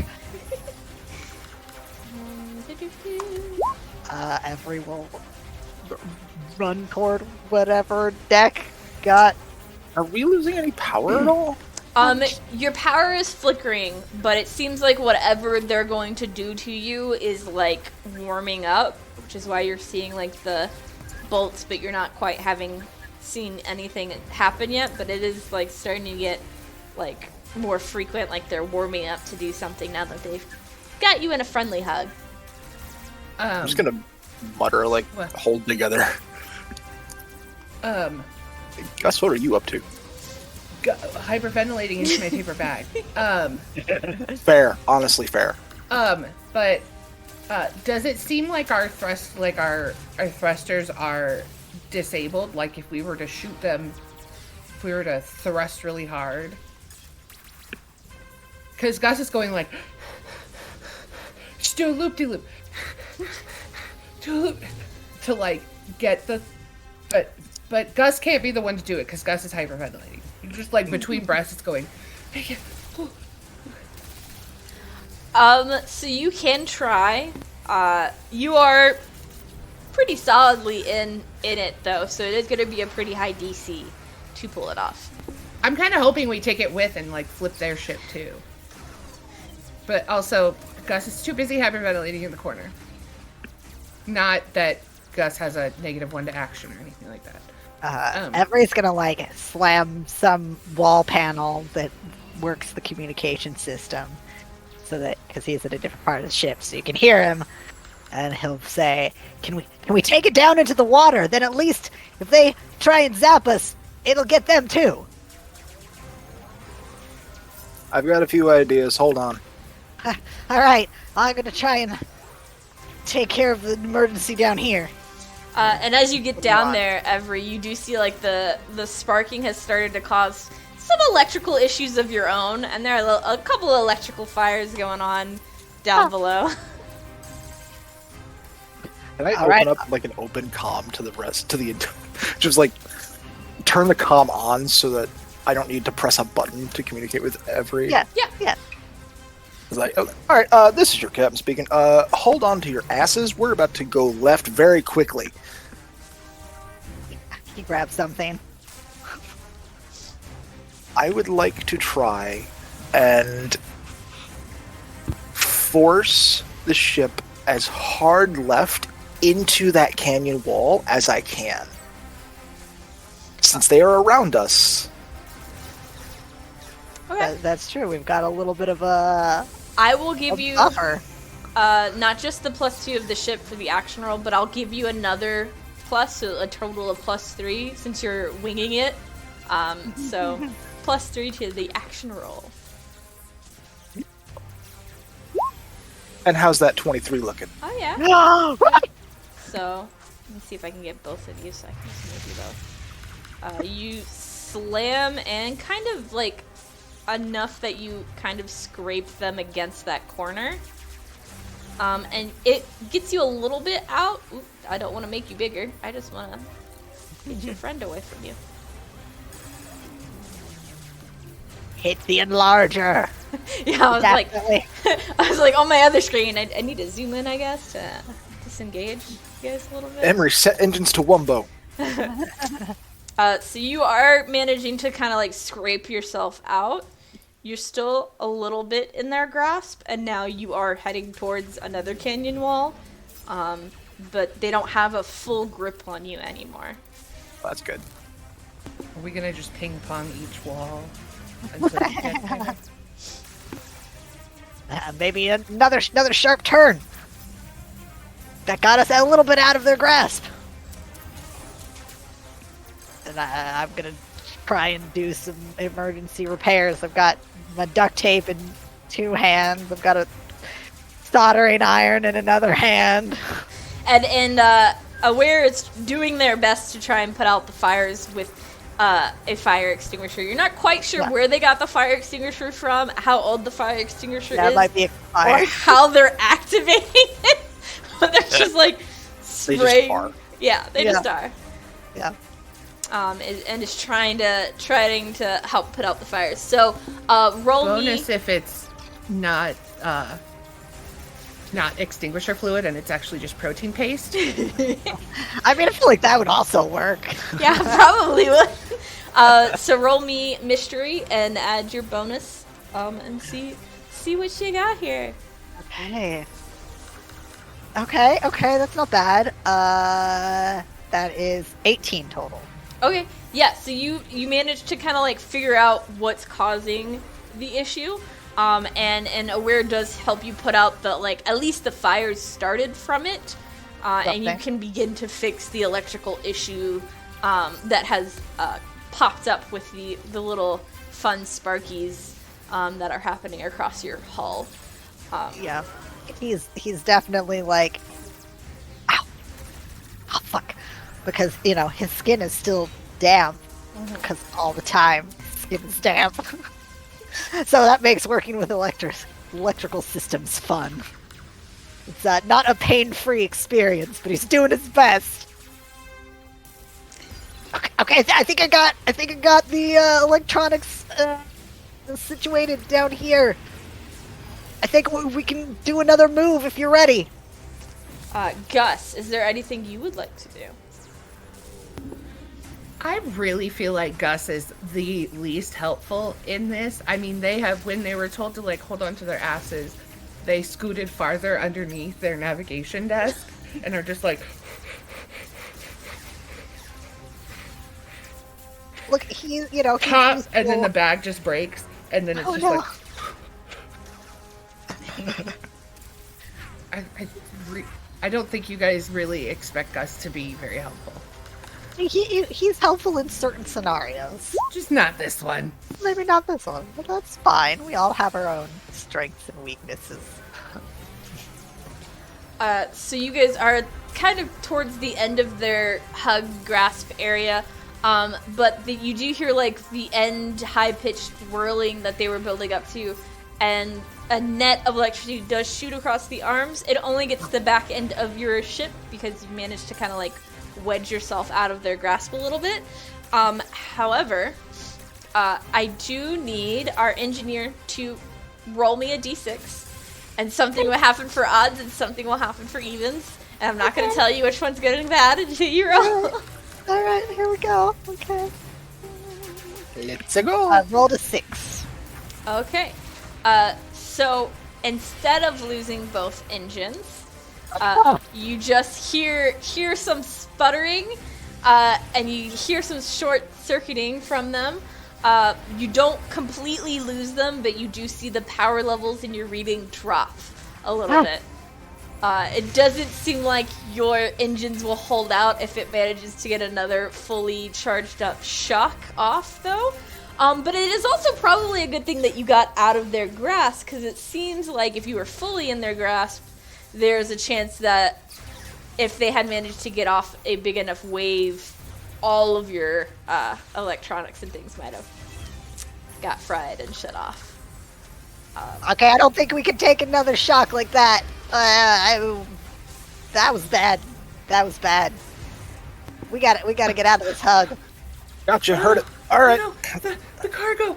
Every will run toward whatever deck got. Are we losing any power at all? Your power is flickering, but it seems like whatever they're going to do to you is like warming up, which is why you're seeing like the bolts, but you're not quite having seen anything happen yet. But it is like starting to get like more frequent, like they're warming up to do something now that they've got you in a friendly hug. I'm just gonna mutter, like, What? hold together. Gus, what are you up to? Hyperventilating into my paper bag. Fair, honestly fair. But does it seem like our thrusters are disabled? Like if we were to shoot them, if we were to thrust really hard? Because Gus is going like, just do a loop-de-loop. Do a loop. To like get the, but Gus can't be the one to do it because Gus is hyperventilating. Just like between breaths, it's going. So you can try. You are pretty solidly in it though, so it is going to be a pretty high DC to pull it off. I'm kind of hoping we take it with and like flip their ship too. But also, Gus is too busy hyperventilating in the corner. Not that Gus has a -1 to action or anything like that. Everybody's gonna like slam some wall panel that works the communication system, so that because he's at a different part of the ship, so you can hear him, and he'll say, "Can we take it down into the water? Then at least if they try and zap us, it'll get them too." I've got a few ideas, hold on. All right, I'm gonna try and take care of the emergency down here. And as you get down there, Every, you do see like the sparking has started to cause some electrical issues of your own, and there are a couple of electrical fires going on down below. Can I All open right. up like an open comm to the rest, to the, just like turn the comm on so that I don't need to press a button to communicate with every. Yeah. It's like, okay, all right, this is your captain speaking. Hold on to your asses. We're about to go left very quickly. He grabs something. I would like to try and force the ship as hard left into that canyon wall as I can. Since they are around us. Okay. That's true. We've got a little bit of a I will give you buffer. not just the +2 of the ship for the action roll, but I'll give you another plus, so a total of +3 since you're winging it. So +3 to the action roll. And how's that 23 looking? Oh yeah. No! So let me see if I can get both of you, so I can just move you both. You slam and kind of like enough that you kind of scrape them against that corner. And it gets you a little bit out. Oop, I don't want to make you bigger. I just want to get your friend away from you. Hit the enlarger. Yeah, Definitely. I was like on my other screen. I need to zoom in, I guess, to disengage you guys a little bit. Emery, set engines to Wumbo. So you are managing to kind of like scrape yourself out. You're still a little bit in their grasp, and now you are heading towards another canyon wall. But they don't have a full grip on you anymore. That's good. Are we gonna just ping pong each wall? Until we get there? Maybe another sharp turn. That got us a little bit out of their grasp. And I'm gonna try and do some emergency repairs. I've got my duct tape in 2 hands. I've got a soldering iron in another hand. And Aware is doing their best to try and put out the fires with a fire extinguisher. You're not quite sure Yeah. where they got the fire extinguisher from, how old the fire extinguisher That is, might be or expired. how they're activating it. But they're just like They spraying. just are. Yeah, they Yeah. just are. Yeah. And is trying to help put out the fires. So roll Bonus me. if it's not not extinguisher fluid and it's actually just protein paste. I mean, I feel like that would also work. Yeah, probably would. So roll me mystery and add your bonus, and see what you got here. Okay. Okay, that's not bad. That is 18 total. Okay, yeah. So you managed to kind of like figure out what's causing the issue, and aware does help you put out the like at least the fires started from it, and you can begin to fix the electrical issue that has popped up with the little fun sparkies that are happening across your hull. Yeah, he's definitely like, ow, oh fuck, because his skin is still damp because all the time his skin is damp. So that makes working with electrical systems fun. It's not a pain-free experience, but he's doing his best. Okay, I think I got the electronics situated down here. I think we can do another move if you're ready. Gus, is there anything you would like to do? I really feel like Gus is the least helpful in this. I mean, when they were told to like hold on to their asses, they scooted farther underneath their navigation desk and are just like, look, pop, and then the bag just breaks, and then it's I don't think you guys really expect Gus to be very helpful. He's helpful in certain scenarios. Just not this one. Maybe not this one, but that's fine. We all have our own strengths and weaknesses. So you guys are kind of towards the end of their hug grasp area, but you do hear like the end high-pitched whirling that they were building up to, and a net of electricity does shoot across the arms. It only gets the back end of your ship because you managed to kind of like wedge yourself out of their grasp a little bit. However, I do need our engineer to roll me a d6, and something will happen for odds and something will happen for evens, and I'm not going to tell you which one's good and bad until you roll. Alright, here we go. Okay. Let's go. I rolled a 6. Okay. So instead of losing both engines, you just hear some sputtering, and you hear some short-circuiting from them. You don't completely lose them, but you do see the power levels in your reading drop a little bit. It doesn't seem like your engines will hold out if it manages to get another fully charged up shock off, though. But it is also probably a good thing that you got out of their grasp, because it seems like if you were fully in their grasp, there's a chance that if they had managed to get off a big enough wave, all of your electronics and things might have got fried and shut off. Okay, I don't think we can take another shock like that. That was bad. That was bad. We gotta get out of this hug. Gotcha, heard it. All right. No, the cargo.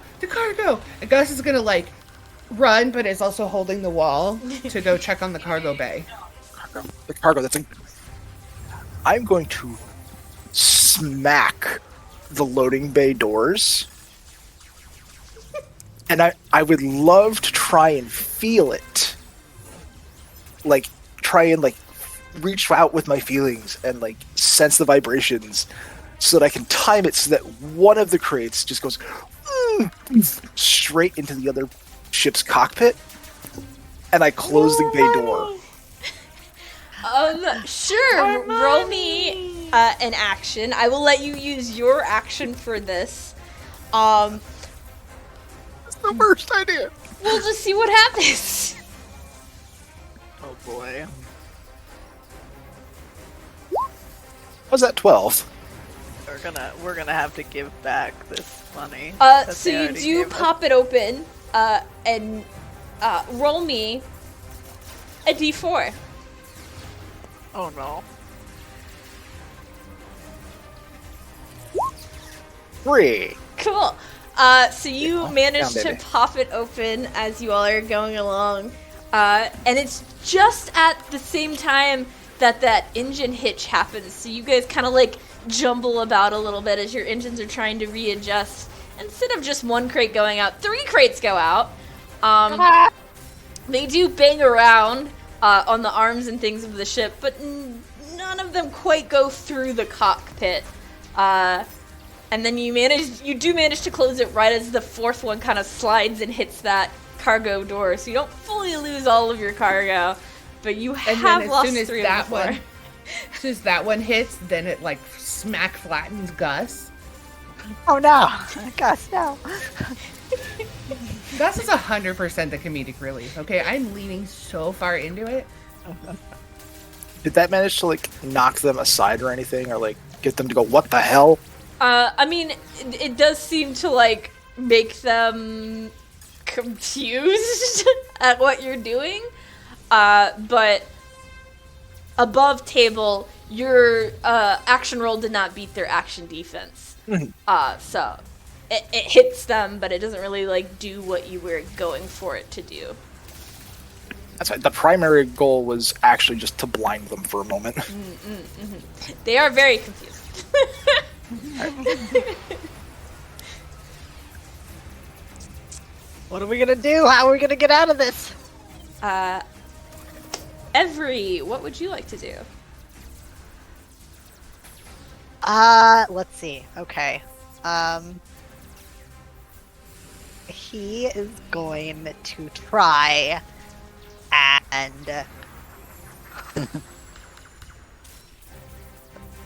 And Gus is gonna like run, but is also holding the wall to go check on the cargo bay. The cargo. I'm going to smack the loading bay doors, and I would love to try and feel it, like try and like reach out with my feelings and like sense the vibrations, so that I can time it so that one of the crates just goes straight into the other ship's cockpit, and I close the bay door. Sure. Roll me an action. I will let you use your action for this. That's the worst idea. We'll just see what happens. Oh boy. Was that 12? We're gonna have to give back this money. So you do pop it open, and roll me a d4. Oh no. 3. Cool. So you managed to baby. pop it open as you all are going along. And it's just at the same time that engine hitch happens. So you guys kind of like jumble about a little bit as your engines are trying to readjust. Instead of just one crate going out, 3 crates go out. They do bang around on the arms and things of the ship, but none of them quite go through the cockpit. And then you do manage to close it right as the 4th one kind of slides and hits that cargo door, so you don't fully lose all of your cargo, but you have lost 3 of the 4. As soon as that one hits, then it like smack flattens Gus. Oh no, Gus, no. Gus is 100% the comedic relief. Okay, I'm leaning so far into it. Did that manage to like knock them aside or anything, or like get them to go, "What the hell"? I mean, it does seem to like make them confused at what you're doing, but above table, your action roll did not beat their action defense. So it hits them, but it doesn't really like do what you were going for it to do. That's right. The primary goal was actually just to blind them for a moment. They are very confused. What are we gonna do? How are we gonna get out of this? Every, what would you like to do? Let's see. Okay. He is going to try and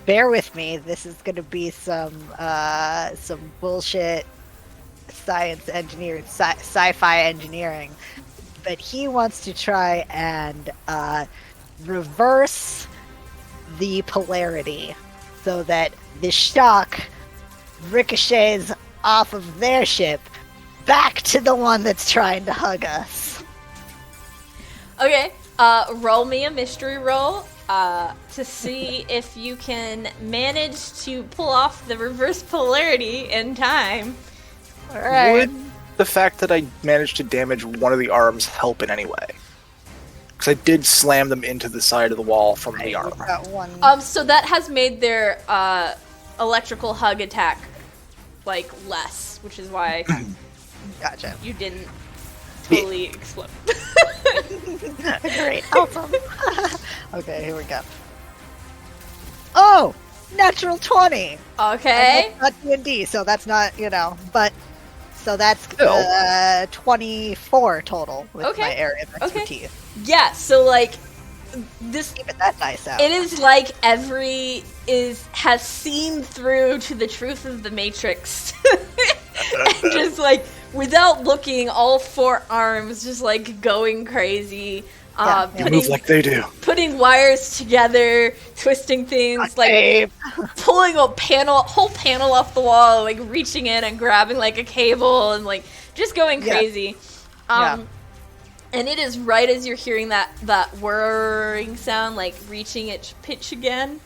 bear with me. This is going to be some bullshit science engineering, sci-fi engineering. But he wants to try and reverse the polarity so that the shock ricochets off of their ship back to the one that's trying to hug us. Okay, roll me a mystery roll to see if you can manage to pull off the reverse polarity in time. All right. Would the fact that I managed to damage one of the arms help in any way? Because I did slam them into the side of the wall from the arm. Got one. So that has made their electrical hug attack like less, which is why Gotcha. you didn't totally explode. Great. Awesome. Okay, here we go. Oh, natural 20. Okay. And that's not D&D, so that's not, but so that's 24 total with Okay. my area of expertise. Yeah, so like this Keeping that dice out. it is like every has seen through to the truth of the Matrix. And just like without looking, all 4 arms just like going crazy. You move like they do. Putting wires together, twisting things, like pulling a whole panel off the wall, like reaching in and grabbing like a cable and like just going crazy. And it is right as you're hearing that whirring sound, like reaching its pitch again.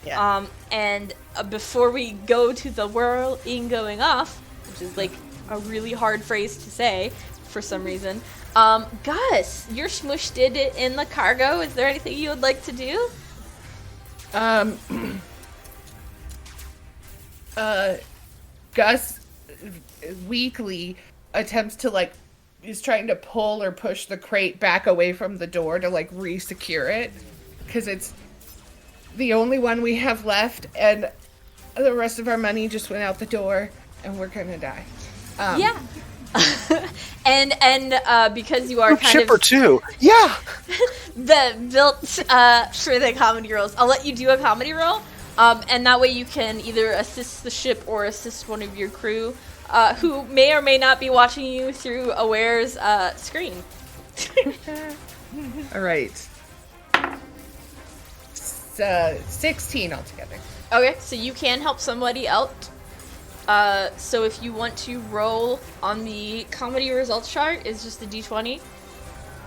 Yeah. And before we go to the whirling going off, which is like a really hard phrase to say for some reason, Gus, you're smushed in the cargo. Is there anything you would like to do? Gus weakly attempts to is trying to pull or push the crate back away from the door to re-secure it, because it's the only one we have left, and the rest of our money just went out the door, and we're gonna die. Yeah. and because you are kind chipper of too. Yeah. built for the comedy rolls, I'll let you do a comedy roll, and that way you can either assist the ship or assist one of your crew, who may or may not be watching you through Aware's screen. All right. 16 altogether. Okay, so you can help somebody out. So if you want to roll on the comedy results chart, is just a d20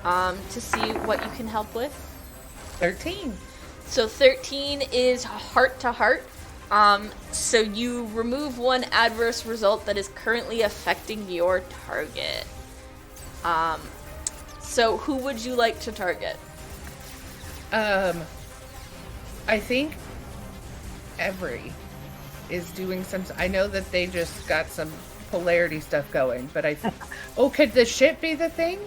to see what you can help with. 13. So 13 is heart to heart. So you remove one adverse result that is currently affecting your target. So who would you like to target? I think Every is doing some. I know that they just got some polarity stuff going, but could the ship be the thing?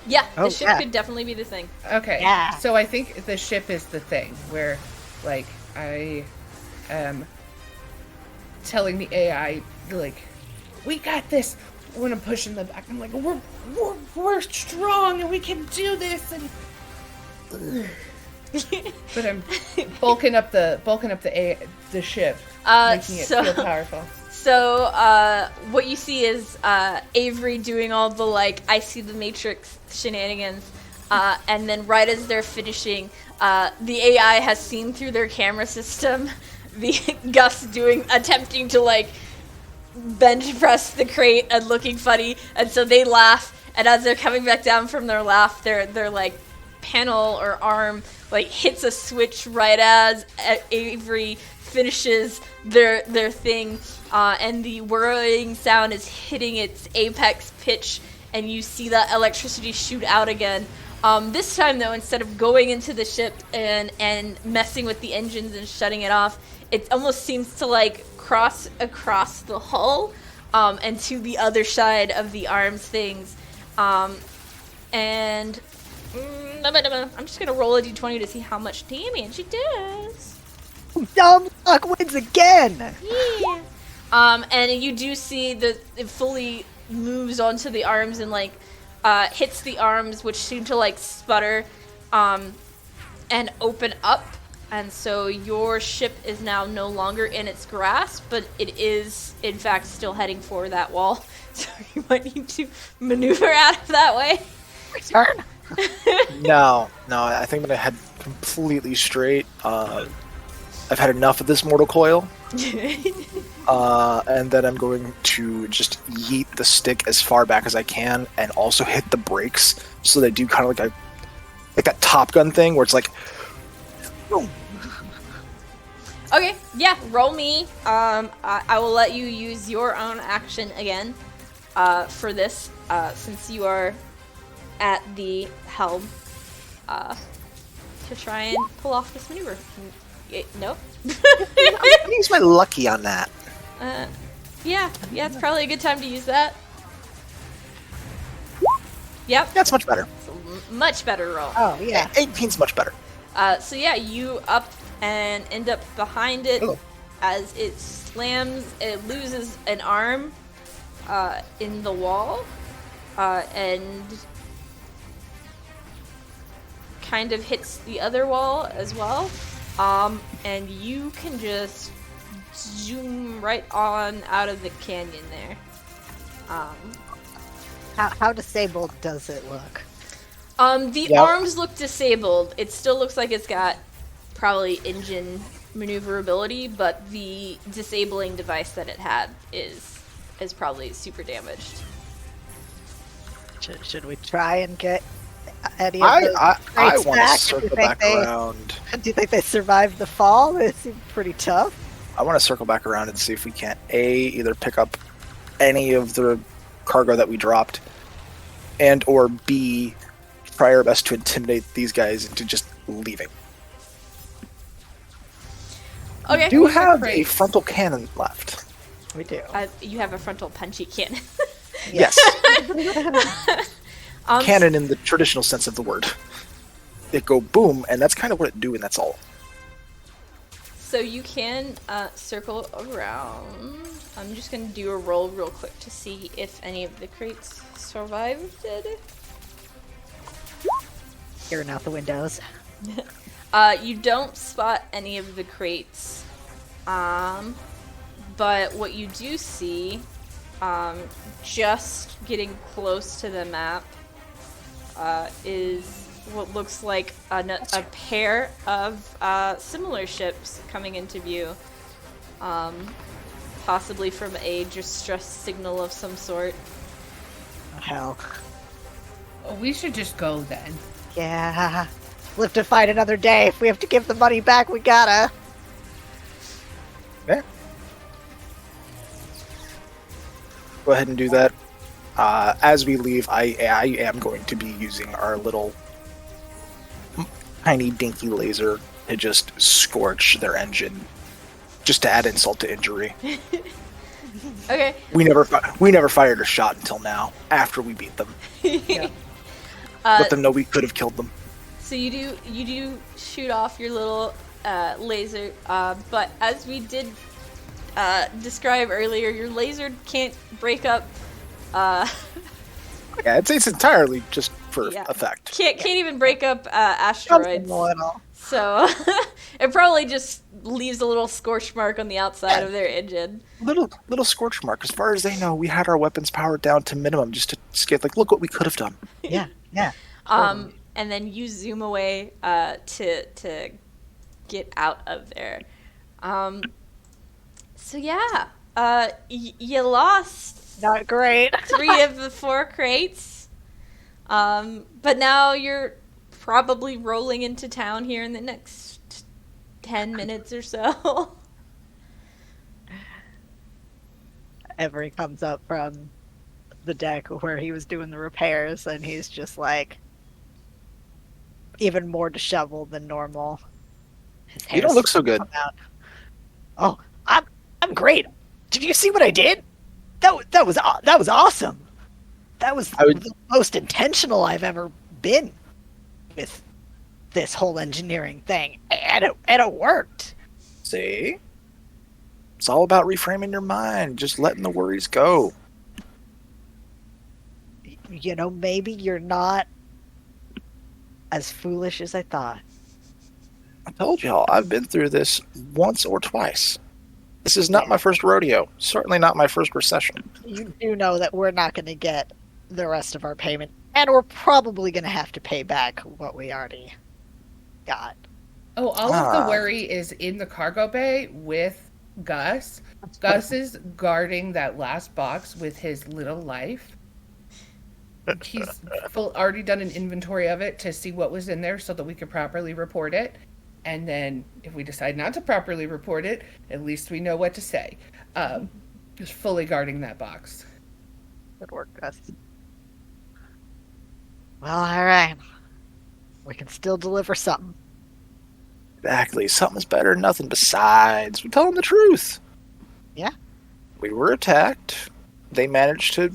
Yeah, the Oh, ship yeah. could definitely be the thing. Okay. Yeah. So I think the ship is the thing where, like, I am telling the AI, like, we got this. When I'm pushing them back, I'm like, we're strong and we can do this. And but I'm bulking up the ship, making it feel powerful. So, what you see is Avery doing all the, like, I see the Matrix shenanigans, and then right as they're finishing, the AI has seen through their camera system the Gus attempting to, like, bench press the crate and looking funny, and so they laugh, and as they're coming back down from their laugh, their like, panel or arm, like, hits a switch right as Avery finishes their thing, and the whirring sound is hitting its apex pitch, and you see that electricity shoot out again. This time, though, instead of going into the ship and messing with the engines and shutting it off, it almost seems to, like, cross across the hull, and to the other side of the arms things. And I'm just gonna roll a d20 to see how much damage it does. Dumb luck wins again! Yeah. And you do see that it fully moves onto the arms and, like, hits the arms, which seem to, like, sputter, and open up. And so your ship is now no longer in its grasp, but it is, in fact, still heading for that wall. So you might need to maneuver out of that way. Return! No, I think I'm gonna head completely straight. I've had enough of this mortal coil. And then I'm going to just yeet the stick as far back as I can, and also hit the brakes, so they do kind of like that Top Gun thing where it's like, boom. Okay, yeah, roll me. I will let you use your own action again for this, since you are at the helm, to try and pull off this maneuver. Nope. I'm gonna use my lucky on that. Yeah, it's probably a good time to use that. Yep, That's much better. it's a much better roll. Oh, yeah. 18's much better. So yeah, you up and end up behind it. Hello. As it slams, it loses an arm in the wall, and kind of hits the other wall as well. And you can just zoom right on out of the canyon there. How disabled does it look? The Yep. arms look disabled. It still looks like it's got probably engine maneuverability, but the disabling device that it had is probably super damaged. Should we try and get any of I those want crates to back? circle back around. Do you think they survived the fall? They seem pretty tough. I want to circle back around and see if we can't either pick up any of the cargo that we dropped, and or B, try our best to intimidate these guys into just leaving. Okay. We do have a crates? frontal cannon left. We do. You have a frontal punchy cannon. Yes, Um, cannon in the traditional sense of the word. It go boom, and that's kind of what it do, and that's all. So you can circle around. I'm just going to do a roll real quick to see if any of the crates survived it. Hearing out the windows. You don't spot any of the crates. But what you do see, just getting close to the map, is what looks like a pair of similar ships coming into view. Possibly from a distress signal of some sort. Oh, hell. Oh, we should just go then. Yeah. Live to fight another day. If we have to give the money back, we gotta. Yeah. Go ahead and do that. As we leave, I am going to be using our little tiny dinky laser to just scorch their engine, just to add insult to injury. Okay. We never fired a shot until now. After we beat them, let them know we could have killed them. So you do shoot off your little laser, but as we did describe earlier, your laser can't break up. Yeah, it's entirely just for effect. Can't even break up asteroids. So it probably just leaves a little scorch mark on the outside of their engine. Little scorch mark. As far as they know, we had our weapons powered down to minimum just to skip. Like, look what we could have done. Yeah. And then you zoom away to get out of there. So yeah, you lost Not great. 3 of the 4 crates. But now you're probably rolling into town here in the next 10 minutes or so. Avery comes up from the deck where he was doing the repairs, and he's just like even more disheveled than normal. His You don't look so good. out. Oh, I'm great. Did you see what I did? That was awesome. That was the most intentional I've ever been with this whole engineering thing, and it worked. See? It's all about reframing your mind, just letting the worries go. You know, maybe you're not as foolish as I thought. I told y'all, I've been through this once or twice. This is not my first rodeo. Certainly not my first recession. You do know that we're not going to get the rest of our payment, and we're probably going to have to pay back what we already got. Oh, all of the worry is in the cargo bay with Gus. Gus is guarding that last box with his little life. He's already done an inventory of it to see what was in there so that we could properly report it. And then if we decide not to properly report it, at least we know what to say. Just fully guarding that box. Good work, Gus. Well, all right. We can still deliver something. Exactly. Something's better than nothing. Besides, we tell them the truth. Yeah. We were attacked. They managed to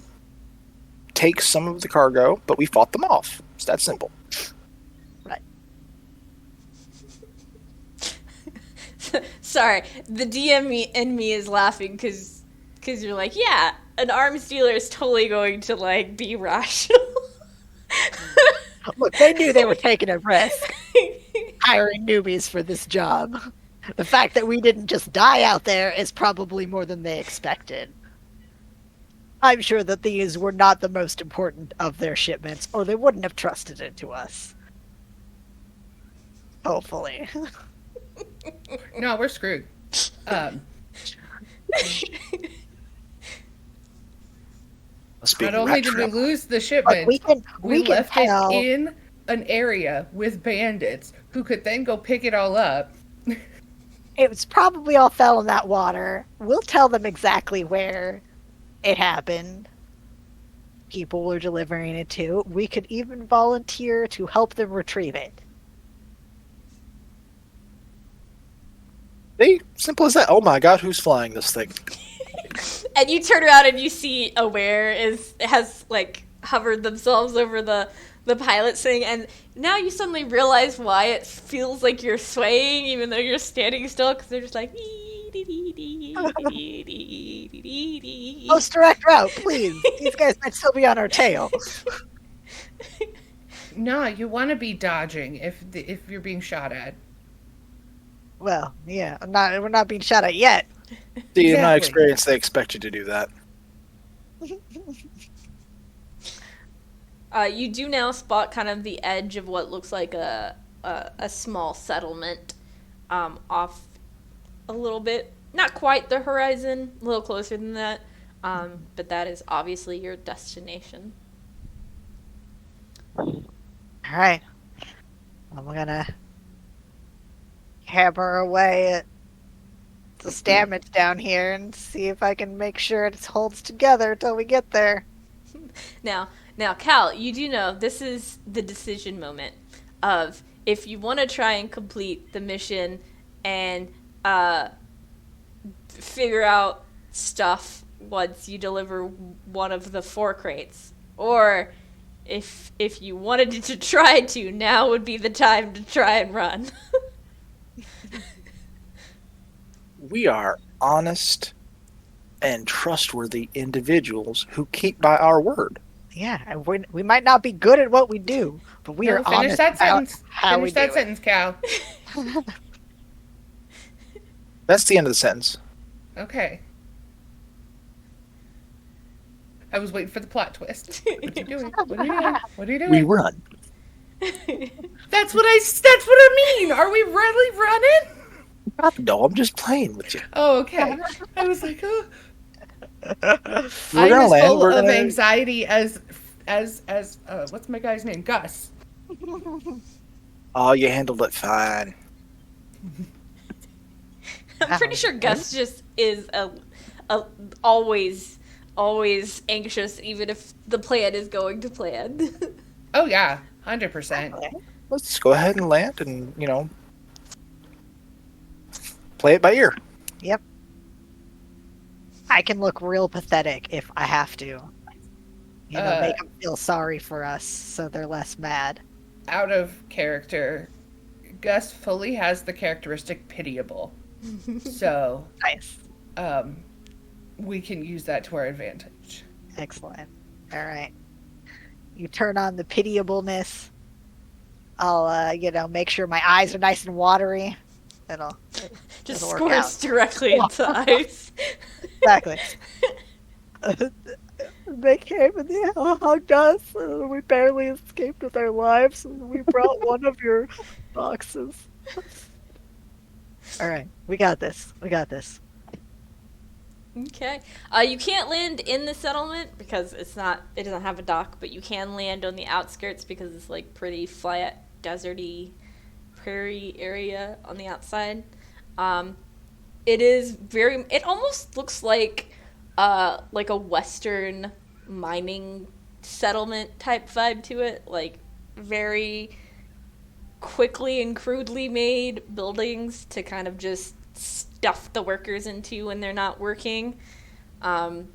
take some of the cargo, but we fought them off. It's that simple. Right. Sorry, the DM in me is laughing because you're like, yeah, an arms dealer is totally going to like be rational. Look, they knew they were taking a risk hiring newbies for this job. The fact that we didn't just die out there is probably more than they expected. I'm sure that these were not the most important of their shipments, or they wouldn't have trusted it to us. Hopefully. No, we're screwed. Not only did we lose the shipment, we left it in an area with bandits who could then go pick it all up. It was probably all fell in that water. We'll tell them exactly where it happened. People were delivering it to. We could even volunteer to help them retrieve it. Hey, simple as that. Oh my god, who's flying this thing? And you turn around and you see Aware has like hovered themselves over the pilot thing, and now you suddenly realize why it feels like you're swaying even though you're standing still, because they're just like Most direct route, please. These guys might still be on our tail. No, you want to be dodging if you're being shot at. Well, yeah, we're not being shot at yet. See, in my experience, they expect you to do that. You do now spot kind of the edge of what looks like a small settlement off a little bit. Not quite the horizon, a little closer than that. But that is obviously your destination. All right. I'm gonna hammer away at the damage down here and see if I can make sure it holds together till we get there. Now, Cal, you do know this is the decision moment of if you want to try and complete the mission and figure out stuff once you deliver one of the 4 crates, or if you wanted to try to, now would be the time to try and run. We are honest and trustworthy individuals who keep by our word. Yeah, and we might not be good at what we do, but we are No, finish honest that about sentence. how we Finish that do sentence, Cal. That's the end of the sentence. Okay. I was waiting for the plot twist. What are you doing? What are you doing? What are you doing? We run. That's what I mean. Are we really running? No, I'm just playing with you. Oh, okay. I was like, oh. We're I'm gonna as land. full We're of gonna. anxiety as what's my guy's name? Gus. Oh, you handled it fine. I'm pretty sure Gus just is always anxious, even if the plan is going to plan. Oh yeah, 100%. Let's go ahead and land, and play it by ear. Yep. I can look real pathetic if I have to. Make them feel sorry for us so they're less mad. Out of character, Gus fully has the characteristic pitiable. So, Nice. We can use that to our advantage. Excellent. All right. You turn on the pitiableness. I'll, make sure my eyes are nice and watery. Just it'll work squirts out. directly into eyes. Exactly. They came and they hugged us, and we barely escaped with our lives, and we brought one of your boxes. All right, we got this. Okay. You can't land in the settlement because it doesn't have a dock, but you can land on the outskirts because it's like pretty flat, deserty, prairie area on the outside. It almost looks like a Western mining settlement type vibe to it, like very quickly and crudely made buildings to kind of just stuff the workers into when they're not working. And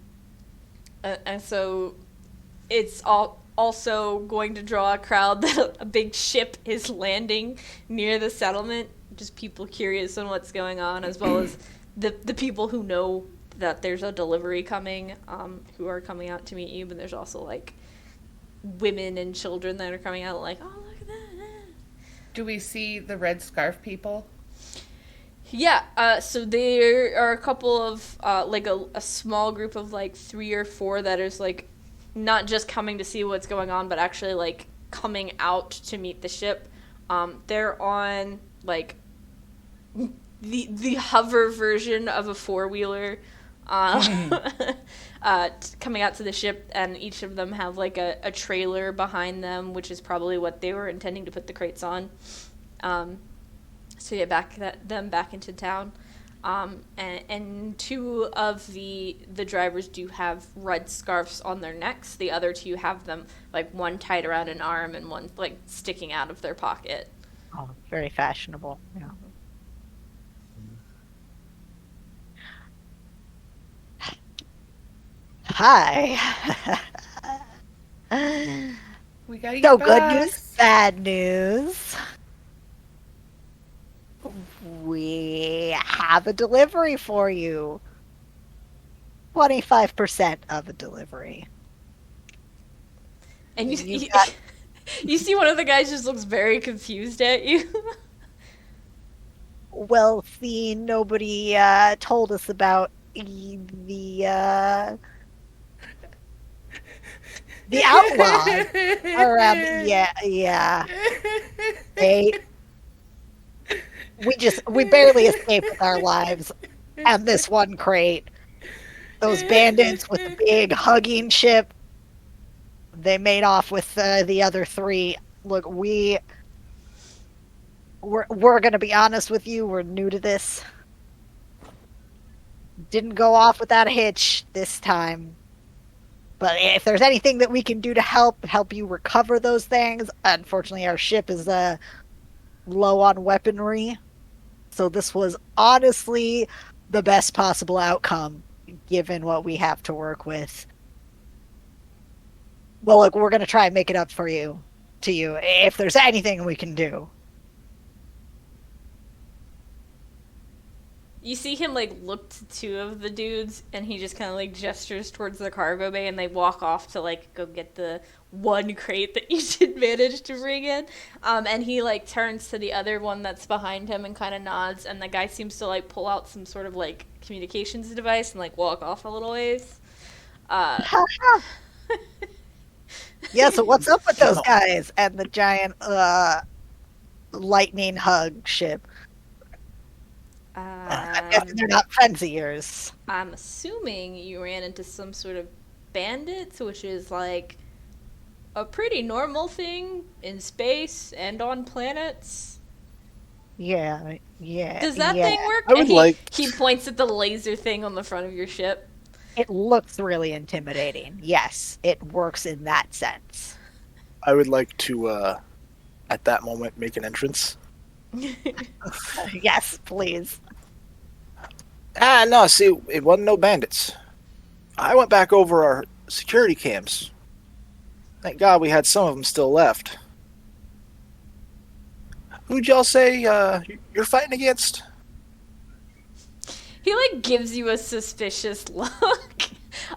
so it's also going to draw a crowd that a big ship is landing near the settlement, just people curious on what's going on, as well as the people who know that there's a delivery coming, who are coming out to meet you, but there's also like women and children that are coming out like, oh, look at that. Do we see the red scarf people? Yeah, so there are a couple of, a small group of, 3 or 4 that is, not just coming to see what's going on, but actually, coming out to meet the ship. They're on, the hover version of a 4-wheeler, coming out to the ship, and each of them have, a trailer behind them, which is probably what they were intending to put the crates on. To get them back into town. And 2 of the drivers do have red scarves on their necks. The other 2 have them, one tied around an arm and one, sticking out of their pocket. Oh, very fashionable. Yeah. Hi. We got So your good box. news, bad news. We have a delivery for you. 25% of a delivery. And You got- you see one of the guys just looks very confused at you. Well, see, nobody told us about the outlaws around. Yeah. We barely escaped with our lives, and this one crate. Those bandits with the big hugging ship, they made off with the other 3. Look, we're gonna be honest with you. We're new to this. Didn't go off without a hitch this time. But if there's anything that we can do to help you recover those things, unfortunately our ship is low on weaponry. So this was honestly the best possible outcome given what we have to work with. Well, look, we're going to try and make it up to you if there's anything we can do. You see him like look to two of the dudes, and he just kind of like gestures towards the cargo bay, and they walk off to like go get the one crate that you did manage to bring in. And he like turns to the other one that's behind him and kind of nods, and the guy seems to like pull out some sort of like communications device and like walk off a little ways. Yeah, so what's up with those guys and the giant lightning hug ship? I'm guessing they're not friends of yours. I'm assuming you ran into some sort of bandits, which is like a pretty normal thing in space and on planets. Yeah. Does that thing work? I would he points at the laser thing on the front of your ship. It looks really intimidating. Yes, it works in that sense. I would like to, at that moment, make an entrance. Yes, please. No, see, it wasn't no bandits. I went back over our security cams. Thank God we had some of them still left. Who'd y'all say you're fighting against? He like gives you a suspicious look.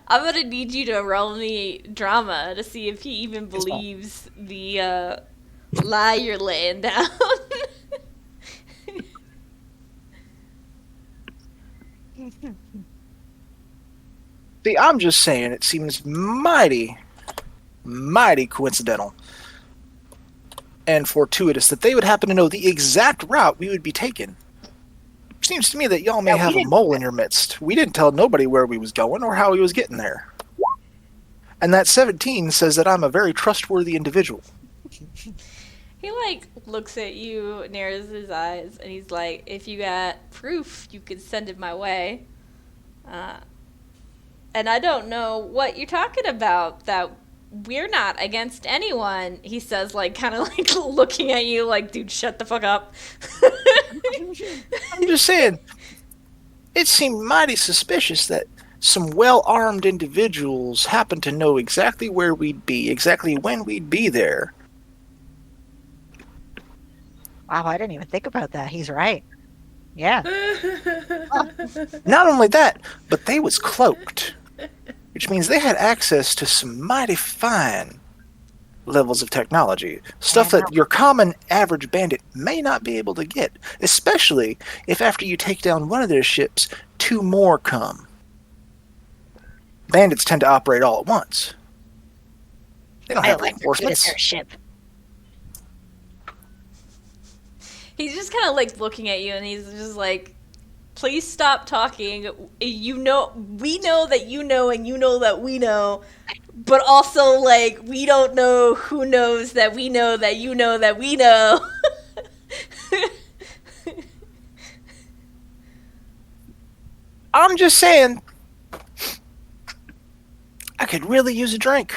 I'm gonna need you to roll me drama to see if he even believes the lie you're laying down. See, I'm just saying it seems mighty coincidental and fortuitous that they would happen to know the exact route we would be taking. Seems to me that y'all may have a mole in your midst. We didn't tell nobody where we was going or how we was getting there. And that 17 says that I'm a very trustworthy individual. He like looks at you, narrows his eyes, and he's like, if you got proof, you could send it my way. And I don't know what you're talking about, that we're not against anyone, he says, like, kind of like looking at you like, dude, shut the fuck up. I'm just saying, it seemed mighty suspicious that some well-armed individuals happened to know exactly where we'd be, exactly when we'd be there. Wow, I didn't even think about that. He's right. Yeah. Not only that, but they was cloaked, which means they had access to some mighty fine levels of technology. Stuff that your common average bandit may not be able to get, especially if after you take down one of their ships, two more come. Bandits tend to operate all at once. They don't have reinforcements. Their ship. He's just kind of like looking at you, and he's just like, please stop talking. You know, we know that you know, and you know that we know, but also, like, we don't know who knows that we know that you know that we know. I'm just saying, I could really use a drink.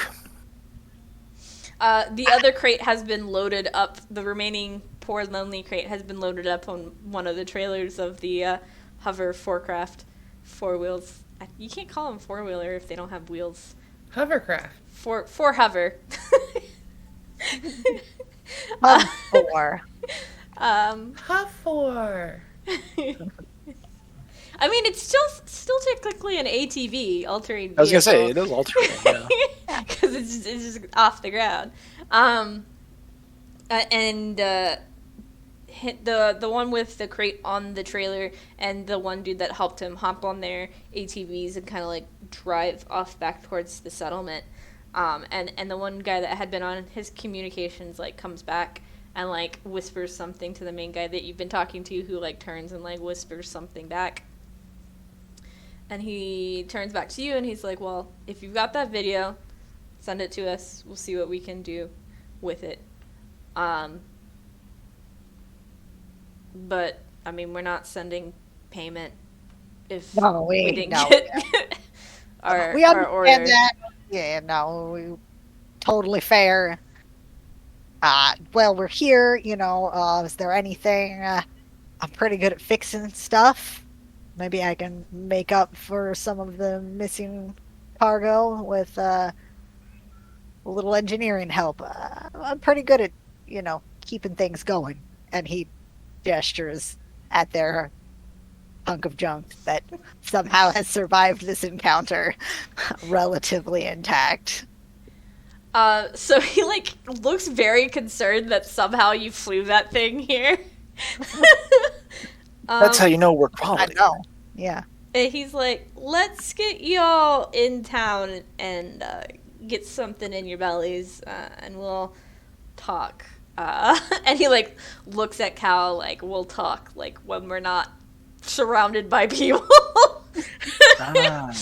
The other crate has been loaded up. The remaining poor lonely crate has been loaded up on one of the trailers of the hover forecraft. 4 wheels. You can't call them 4-wheeler if they don't have wheels. Hovercraft. For hover. Four. Huffor. I mean, it's still technically an ATV, all-terrain vehicle. I was gonna say it is all-terrain, yeah. Because it's just off the ground. The one with the crate on the trailer and the one dude that helped him hop on their ATVs and kind of like drive off back towards the settlement. And the one guy that had been on his communications like comes back and like whispers something to the main guy that you've been talking to, who like turns and like whispers something back. And he turns back to you and he's like, well, if you've got that video, send it to us. We'll see what we can do with it. But, I mean, we're not sending payment if we didn't get we our understand order. that. Yeah, no, totally fair. Well, we're here, is there anything? I'm pretty good at fixing stuff. Maybe I can make up for some of the missing cargo with a little engineering help. I'm pretty good at, keeping things going. And he gestures at their hunk of junk that somehow has survived this encounter relatively intact. So he like looks very concerned that somehow you flew that thing here. That's how you know we're I quality. know. Yeah. And he's like, "Let's get y'all in town and get something in your bellies, and we'll talk." And he like looks at Cal like, "We'll talk like when we're not surrounded by people." Ah,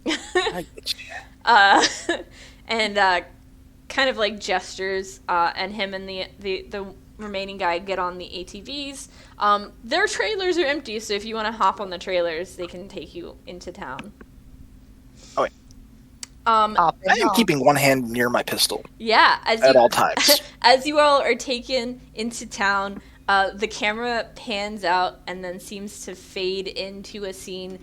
I get you. uh, and kind of like gestures, and him and the remaining guy get on the ATVs. Their trailers are empty, so if you want to hop on the trailers, they can take you into town. Oh, wait. Hop in I am on. keeping one hand near my pistol Yeah, at all times. as you all are taken into town, the camera pans out and then seems to fade into a scene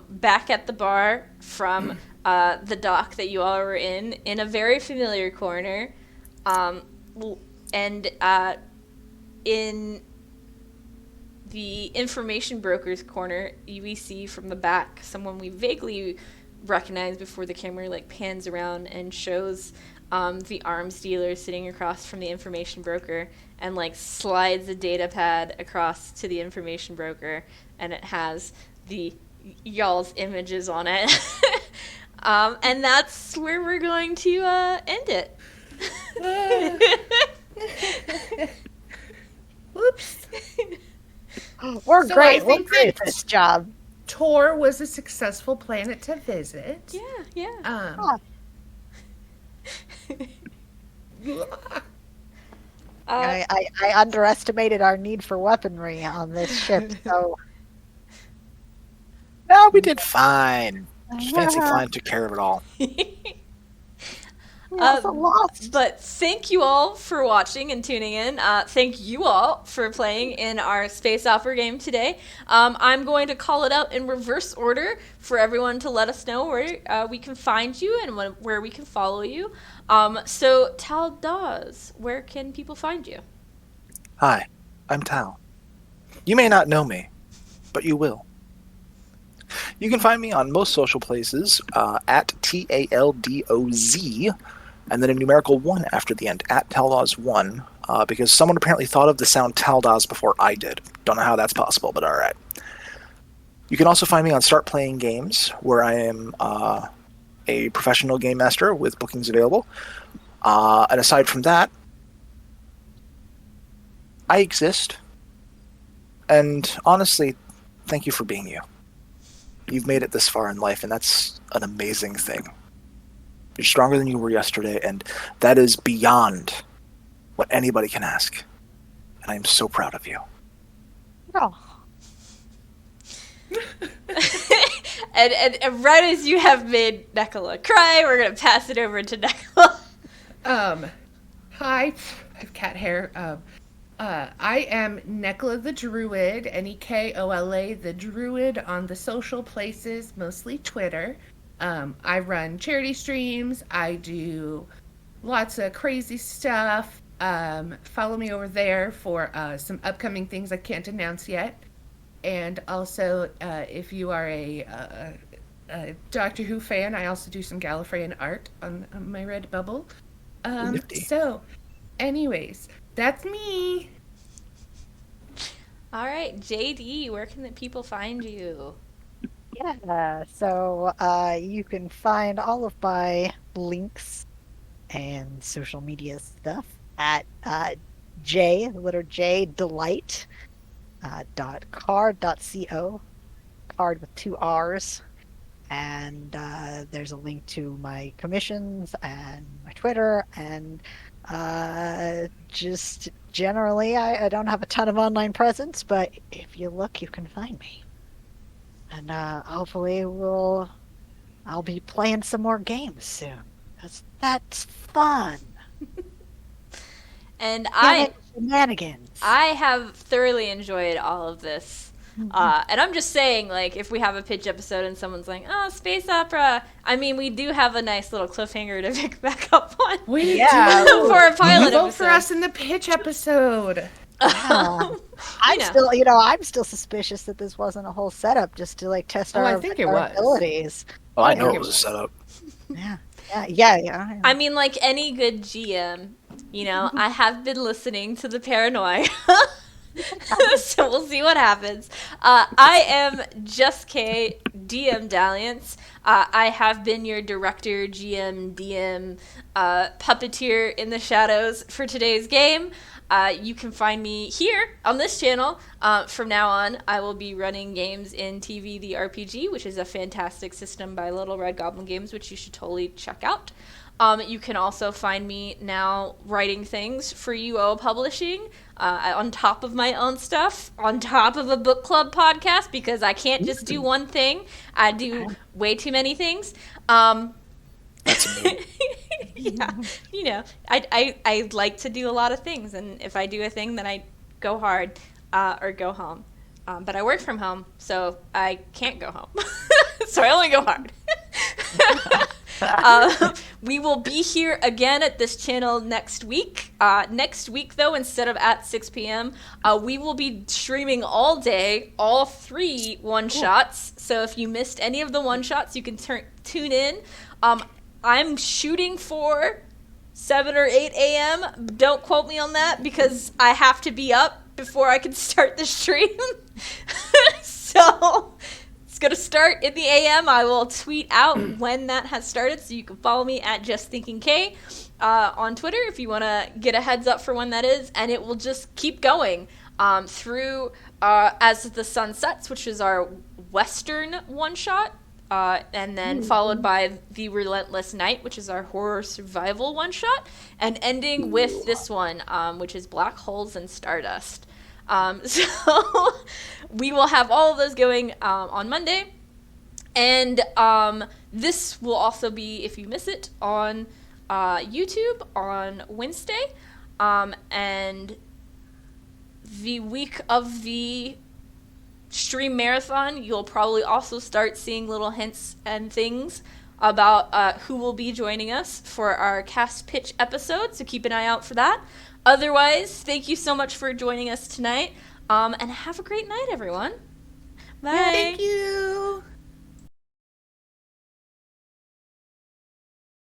back at the bar from the dock that you all were in a very familiar corner. And in the information broker's corner, we see from the back someone we vaguely recognize before the camera like pans around and shows the arms dealer sitting across from the information broker and like slides a data pad across to the information broker, and it has the y'all's images on it. And that's where we're going to end it. Whoops. We're So great. I We're think great at that- this job. Tor was a successful planet to visit. Yeah. I underestimated our need for weaponry on this ship, so No, we did fine. Fancy Flying took care of it all. we also lost. But thank you all for watching and tuning in. Thank you all for playing in our space opera game today. I'm going to call it out in reverse order for everyone to let us know where we can find you and where we can follow you. So, Tal Dawes, where can people find you? Hi, I'm Tal. You may not know me, but you will. You can find me on most social places at TALDOZ, and then a numerical 1 after the end, at Taldoz1, because someone apparently thought of the sound Taldoz before I did. Don't know how that's possible, but alright. You can also find me on Start Playing Games, where I am a professional game master with bookings available. And aside from that, I exist. And honestly, thank you for being you. You've made it this far in life, and that's an amazing thing. You're stronger than you were yesterday, and that is beyond what anybody can ask. And I am so proud of you. Oh. And right as you have made Nekala cry, we're going to pass it over to Nekala. Hi, I have cat hair. I am Nekola the Druid, Nekola the Druid on the social places, mostly Twitter. I run charity streams. I do lots of crazy stuff. Follow me over there for some upcoming things I can't announce yet. And also, if you are a Doctor Who fan, I also do some Gallifreyan art on my Redbubble. Nifty. So, anyways, that's me. All right, JD, where can the people find you? Yeah, so you can find all of my links and social media stuff at J, the letter J, delight, .card.co, card with 2 R's. And there's a link to my commissions and my Twitter, and just generally, I don't have a ton of online presence, but if you look, you can find me. And hopefully we'll I'll be playing some more games soon. 'Cause that's fun. And Shenanigans. I have thoroughly enjoyed all of this. And I'm just saying, like, if we have a pitch episode and someone's like, oh, space opera, I mean, we do have a nice little cliffhanger to pick back up on We Yeah. do. for a pilot Vote episode. for us in the pitch episode. Yeah. I'm still suspicious that this wasn't a whole setup just to like test Oh, our, I think it our was. abilities. Well, I I know think it it was a was. setup. Yeah. I mean, like any good GM, you know, I have been listening to the paranoia. So we'll see what happens. I am Just K, DM Dalliance. I have been your director, GM, DM, puppeteer in the shadows for today's game. You can find me here on this channel. From now on, I will be running games in TV the RPG, which is a fantastic system by Little Red Goblin Games, which you should totally check out. You can also find me now writing things for UO Publishing on top of my own stuff, on top of a book club podcast, because I can't just do one thing. I do way too many things. That's a mood. Yeah, you know, I like to do a lot of things, and if I do a thing, then I go hard or go home. But I work from home, so I can't go home. So I only go hard. We will be here again at this channel next week. Next week, though, instead of at 6 p.m., we will be streaming all day, all 3 one-shots. So if you missed any of the one-shots, you can tune in. I'm shooting for 7 or 8 a.m. Don't quote me on that, because I have to be up before I can start the stream. So it's going to start in the AM. I will tweet out when that has started, so you can follow me at JustThinkingK on Twitter if you want to get a heads up for when that is, and it will just keep going through as the sun sets, which is our Western one-shot, and then followed by the Relentless Night, which is our horror survival one-shot, and ending with this one, which is Blackholes and Stardust. So we will have all of those going on Monday, and this will also be, if you miss it, on YouTube on Wednesday, and the week of the stream marathon, you'll probably also start seeing little hints and things about who will be joining us for our cast pitch episode, so keep an eye out for that. Otherwise, thank you so much for joining us tonight, and have a great night, everyone. Bye. Thank you.